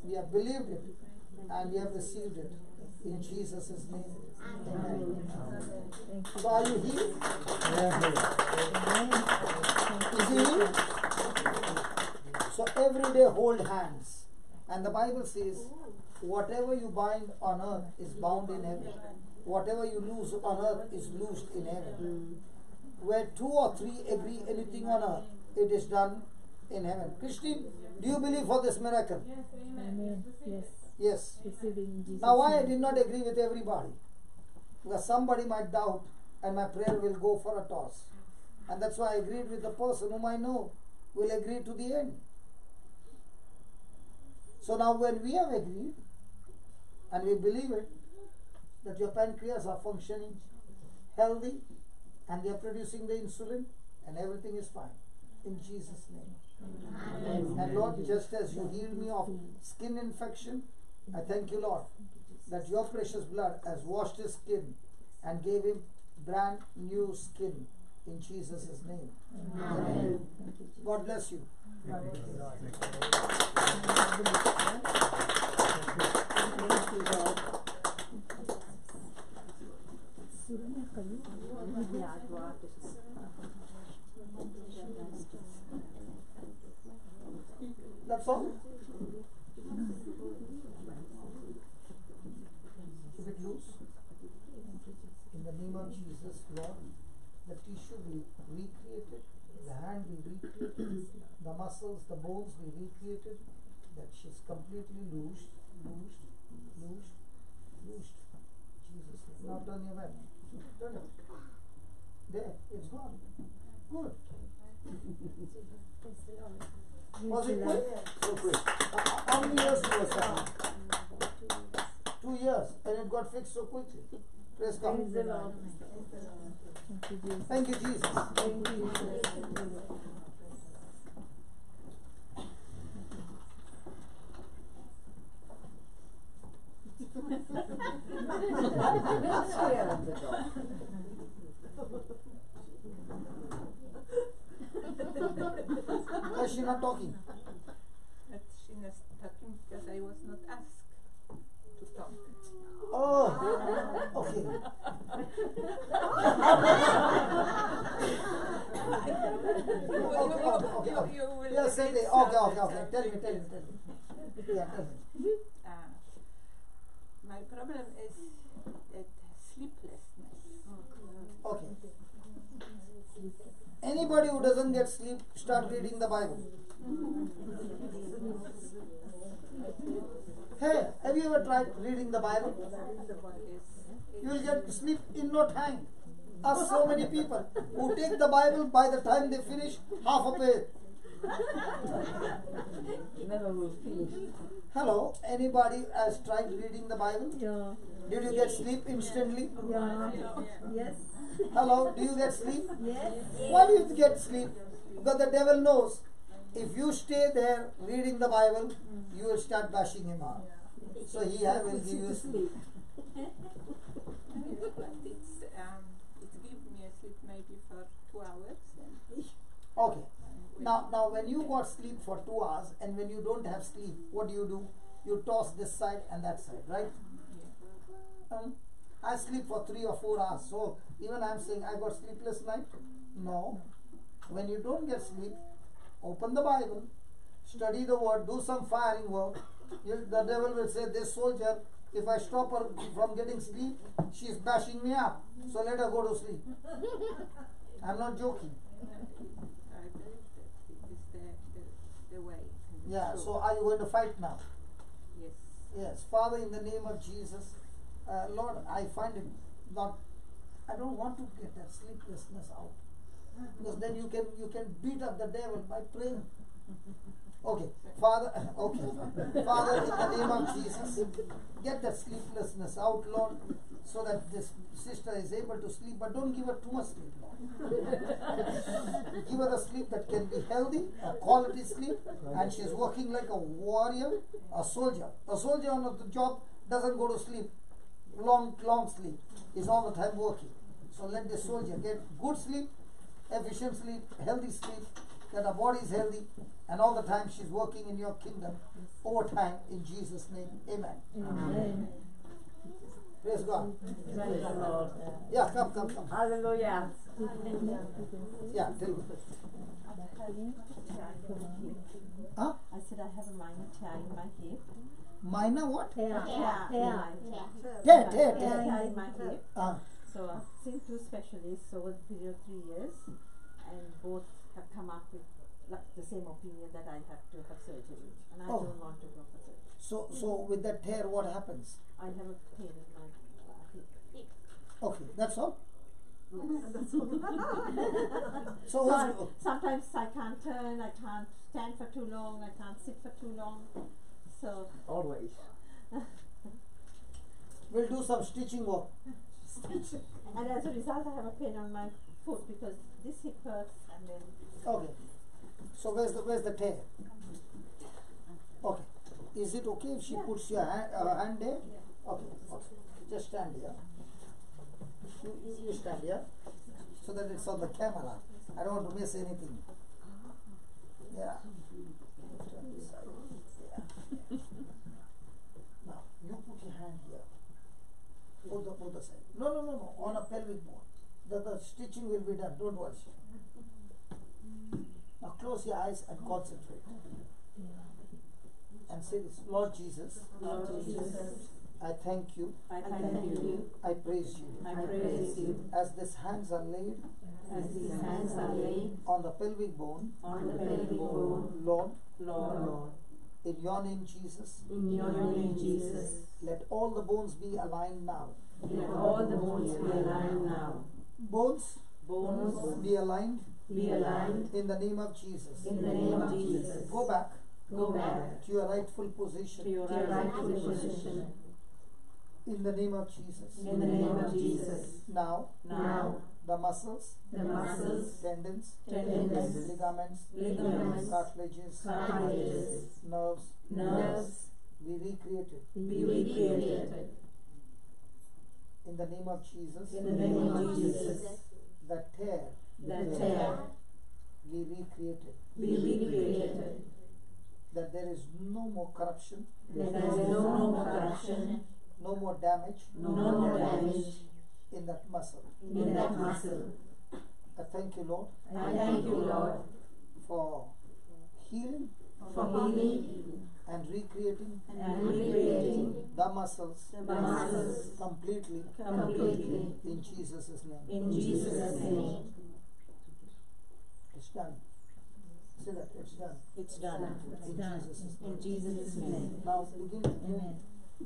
we have believed it, and we have received it. In Jesus' name. Amen. So are you healed? Is he healed? So every day hold hands. And the Bible says, whatever you bind on earth is bound in heaven. Whatever you loose on earth is loosed in heaven. Where 2 or 3 agree anything on earth, it is done in heaven. Christine, do you believe for this miracle? Yes, Amen. Yes. Yes. Receive it in Jesus' Now why I name. did not agree with everybody? Because somebody might doubt and my prayer will go for a toss. And that's why I agreed with the person whom I know will agree to the end. So now when we have agreed and we believe it, that your pancreas are functioning healthy and they are producing the insulin and everything is fine. In Jesus' name. Amen. And Lord, just as you healed me of skin infection, I thank you, Lord, that your precious blood has washed his skin and gave him brand new skin. In Jesus' name. Amen. God bless you. That's all? Keep it loose. In the name of Jesus, Lord, the tissue be recreated, the hand be recreated, the muscles, the bones be recreated, that she's completely loosed. Jesus. Now turn your head. Turn it. There, it's gone. Good. Was it quick? So quick. How many years was that? 2 years, and it got fixed so quickly. Praise God. Praise the Lord. Thank you, Jesus. Thank you, Jesus. Why is she not talking? But she was talking because I was not asked to talk. Oh, okay. Okay. Yes, okay. Tell me. Yeah, tell me. My problem is that sleeplessness. Okay. Anybody who doesn't get sleep, start reading the Bible. Hey, have you ever tried reading the Bible? You will get sleep in no time. Ask so many people who take the Bible, by the time they finish, half a page. Never will finish. Hello, anybody has tried reading the Bible? Yeah. Did you get sleep instantly? Yeah. Yes. Hello, do you get sleep? Yes. Why do you get sleep? Because the devil knows if you stay there reading the Bible, you will start bashing him out. So he will give you sleep. But it gives me a sleep maybe for 2 hours. Okay. Now when you got sleep for 2 hours and when you don't have sleep, what do? You toss this side and that side, right? I sleep for 3 or 4 hours. So even I'm saying I got sleepless night. No. When you don't get sleep, open the Bible, study the word, do some firing work. The devil will say, this soldier, if I stop her from getting sleep, she's bashing me up. So let her go to sleep. I'm not joking. I believe that it is the way. Yeah, so are you going to fight now? Yes. Yes. Father, in the name of Jesus, Lord, I find it not I don't want to get that sleeplessness out. Because then you can beat up the devil by praying. Okay, Father, Father, in the name of Jesus, get that sleeplessness out, Lord, so that this sister is able to sleep, but don't give her too much sleep, Lord. Give her a sleep that can be healthy, a quality sleep, and she's working like a warrior, a soldier. A soldier on the job doesn't go to sleep, long sleep. He's all the time working. So let the soldier get good sleep, efficient sleep, healthy sleep, that her body is healthy, and all the time she's working in your kingdom overtime in Jesus' name. Amen. Amen. Praise God. Praise the Lord. Yeah, come. Hallelujah. Yeah, tell me. Huh? I said I have a minor tear in my hip. Minor what? Tear in my hip. So I've seen two specialists over the period of 3 years, and both have come up with the same opinion that I have to have surgery, and I don't want to go for surgery. So with that tear, what happens? I have a pain in my hip. Okay, that's all. So sometimes I can't turn, I can't stand for too long, I can't sit for too long. So always. We'll do some stitching work. And as a result, I have a pain on my foot because this hip hurts, and then. Okay. So where's the tear? Okay. Is it okay if she puts your hand there? Okay. Just stand here. You stand here, so that it's on the camera. I don't want to miss anything. Yeah. Turn this side. Yeah. Now you put your hand here. Both the side. No. On a pelvic bone. The stitching will be done. Don't worry. Now close your eyes and concentrate. And say this, Lord Jesus. I thank you. I praise you. As these hands are laid. On the pelvic bone. Lord. In your name, Jesus. Let all the bones be aligned now. Bones be aligned. In the name of Jesus. Go back. To your rightful position. In the name of Jesus. Now. The muscles. Tendons. Ligaments. Cartilages. Nerves. Be recreated. In the name of Jesus. The tear. Be recreated. That there is no more corruption. No more damage. In that muscle. I thank you, Lord. For healing. And recreating. The muscles. Completely. In Jesus' name. It's done. Say that, it's done. In Jesus' name. Now begin to do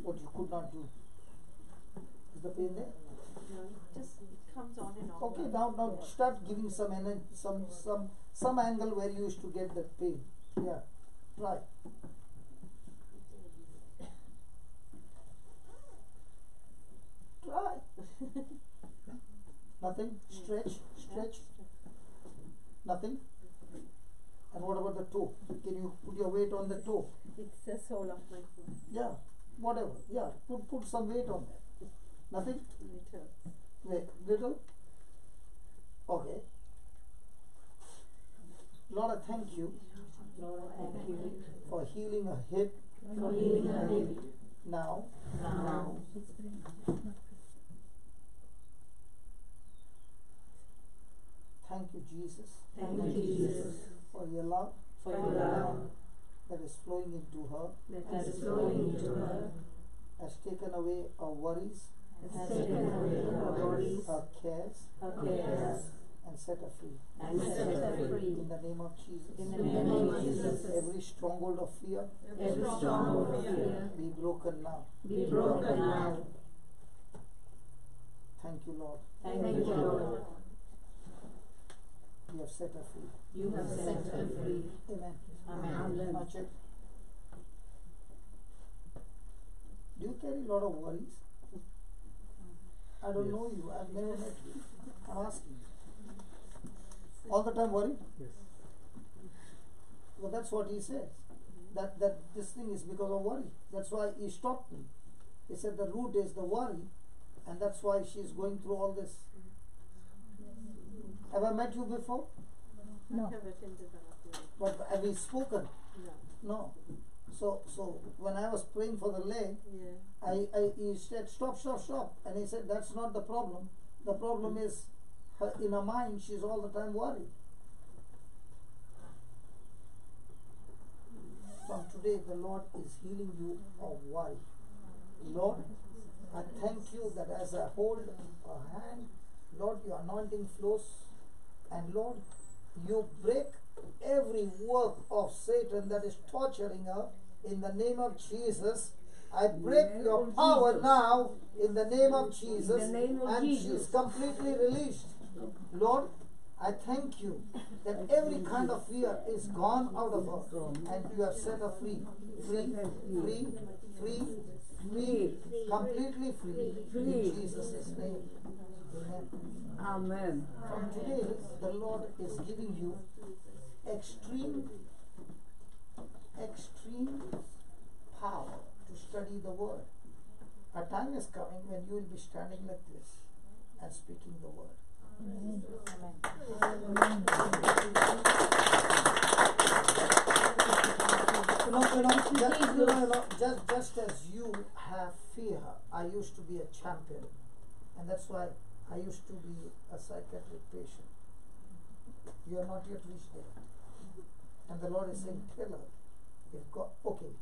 what you could not do. Is the pain there? No, it just comes on and on. Okay, now start giving some energy, some angle where you used to get that pain. Yeah, try. Nothing? Stretch. Nothing? And what about the toe? Can you put your weight on the toe? It's the sole of my foot. Yeah, whatever. Yeah, put some weight on that. Nothing? Little. Wait, little? Okay. Lord, I thank you. For healing a hip. Now. Thank you, Jesus. For your love. That is flowing into her. Has taken away our worries. Our cares. And set her free. In the name of Jesus. Every stronghold of fear. Be broken now. Thank you, you, Lord. Thank you, Lord. You have set her free. You have set her free. Amen. Amen. Now check. Do you carry a lot of worries? I don't know you. I've never met you. I'm asking. All the time worried? Yes. Well, that's what he says. That this thing is because of worry. That's why he stopped me. He said the root is the worry, and that's why she's going through all this. Have I met you before? No. But have we spoken? No. So when I was praying for the leg, he said stop, and he said that's not the problem. The problem is her, in her mind she's all the time worried. From today the Lord is healing you of worry. Lord, I thank you that as I hold her hand, Lord, your anointing flows, and Lord, you break every work of Satan that is torturing her. In the name of Jesus, I break your power now in the name of Jesus, and she is completely released. Lord, I thank you that every kind of fear is gone out of her, and you have set her free, completely free. In Jesus' name. Amen. Amen. From today, the Lord is giving you extreme power to study the word. A time is coming when you will be standing like this and speaking the word. Amen. Just as you have fear, I used to be a champion, and that's why I used to be a psychiatric patient. You are not yet reached there. And the Lord is saying, tell her, if God, okay,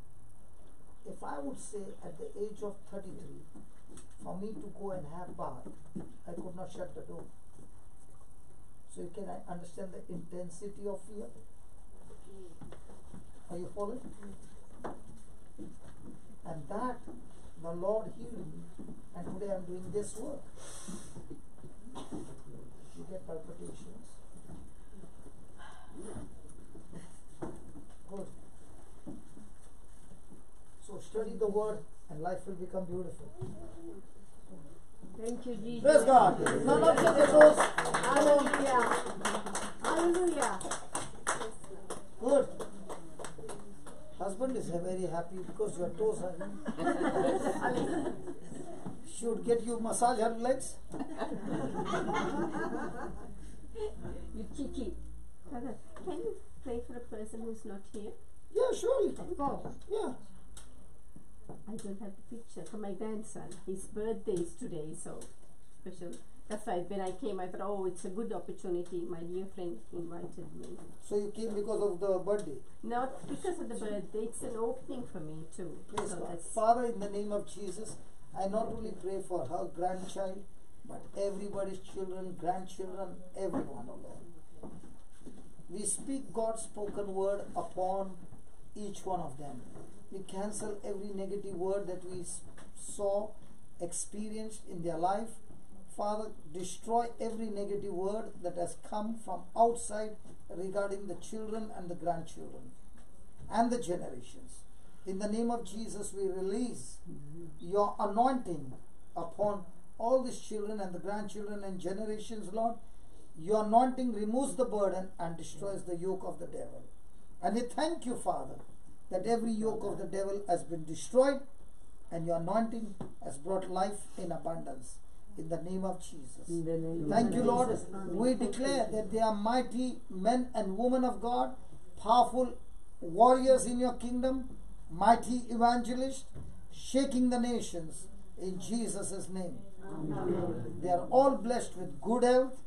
if I would say at the age of 33, for me to go and have bath, I could not shut the door. So you can understand the intensity of fear? Are you following? And that, the Lord healed me, and today I'm doing this work. You get palpitations. Good. So study the word and life will become beautiful. Thank you, Jesus. Praise God. None of the toes. Hallelujah. Hallelujah. Good. Husband is very happy because your toes are should get you massage her legs. You cheeky. Brother, can you pray for a person who's not here? Yeah, surely. Go. Yeah. I don't have the picture for my grandson. His birthday is today, so special. That's why when I came, I thought, oh, it's a good opportunity. My dear friend invited me. So you came because of the birthday? Not because of the birthday. It's an opening for me too. Praise So God. that's Father, in the name of Jesus, I not only pray for her grandchild, but everybody's children, grandchildren, everyone, oh Lord. We speak God's spoken word upon each one of them. We cancel every negative word that we saw, experienced in their life. Father, destroy every negative word that has come from outside regarding the children and the grandchildren and the generations. In the name of Jesus, we release your anointing upon all these children and the grandchildren and generations, Lord. Your anointing removes the burden and destroys the yoke of the devil. And we thank you, Father, that every yoke of the devil has been destroyed and your anointing has brought life in abundance. In the name of Jesus. Thank you, Lord. We declare that they are mighty men and women of God, powerful warriors in your kingdom, mighty evangelists, shaking the nations in Jesus' name. Amen. They are all blessed with good health,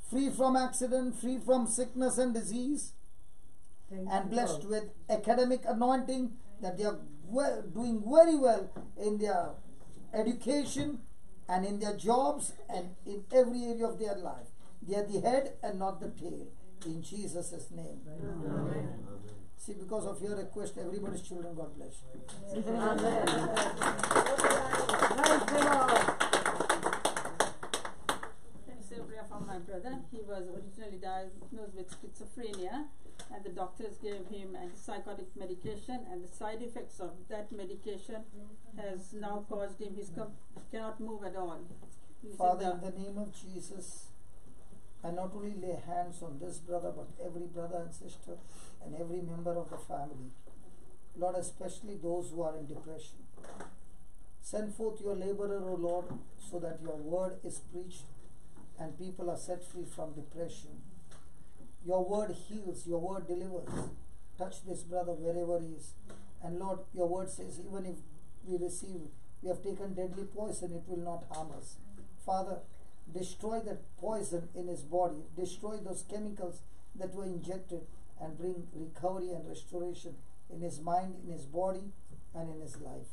free from accident, free from sickness and disease, and blessed with academic anointing, that they are doing very well in their education and in their jobs and in every area of their life. They are the head and not the tail. In Jesus' name. Amen. See, because of your request, everybody's children got blessed. Amen. Praise the Lord. diagnosed with schizophrenia, and the doctors gave him antipsychotic medication, and the side effects of that medication has now caused him, he cannot move at all. He's Father, in the name of Jesus, I not only lay hands on this brother, but every brother and sister and every member of the family. Lord, especially those who are in depression. Send forth your laborer, O Lord, so that your word is preached and people are set free from depression. Your word heals, your word delivers. Touch this brother wherever he is. And Lord, your word says, even if we have taken deadly poison, it will not harm us. Father, destroy that poison in his body, destroy those chemicals that were injected, and bring recovery and restoration in his mind, in his body, and in his life.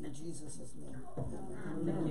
In Jesus' name, amen.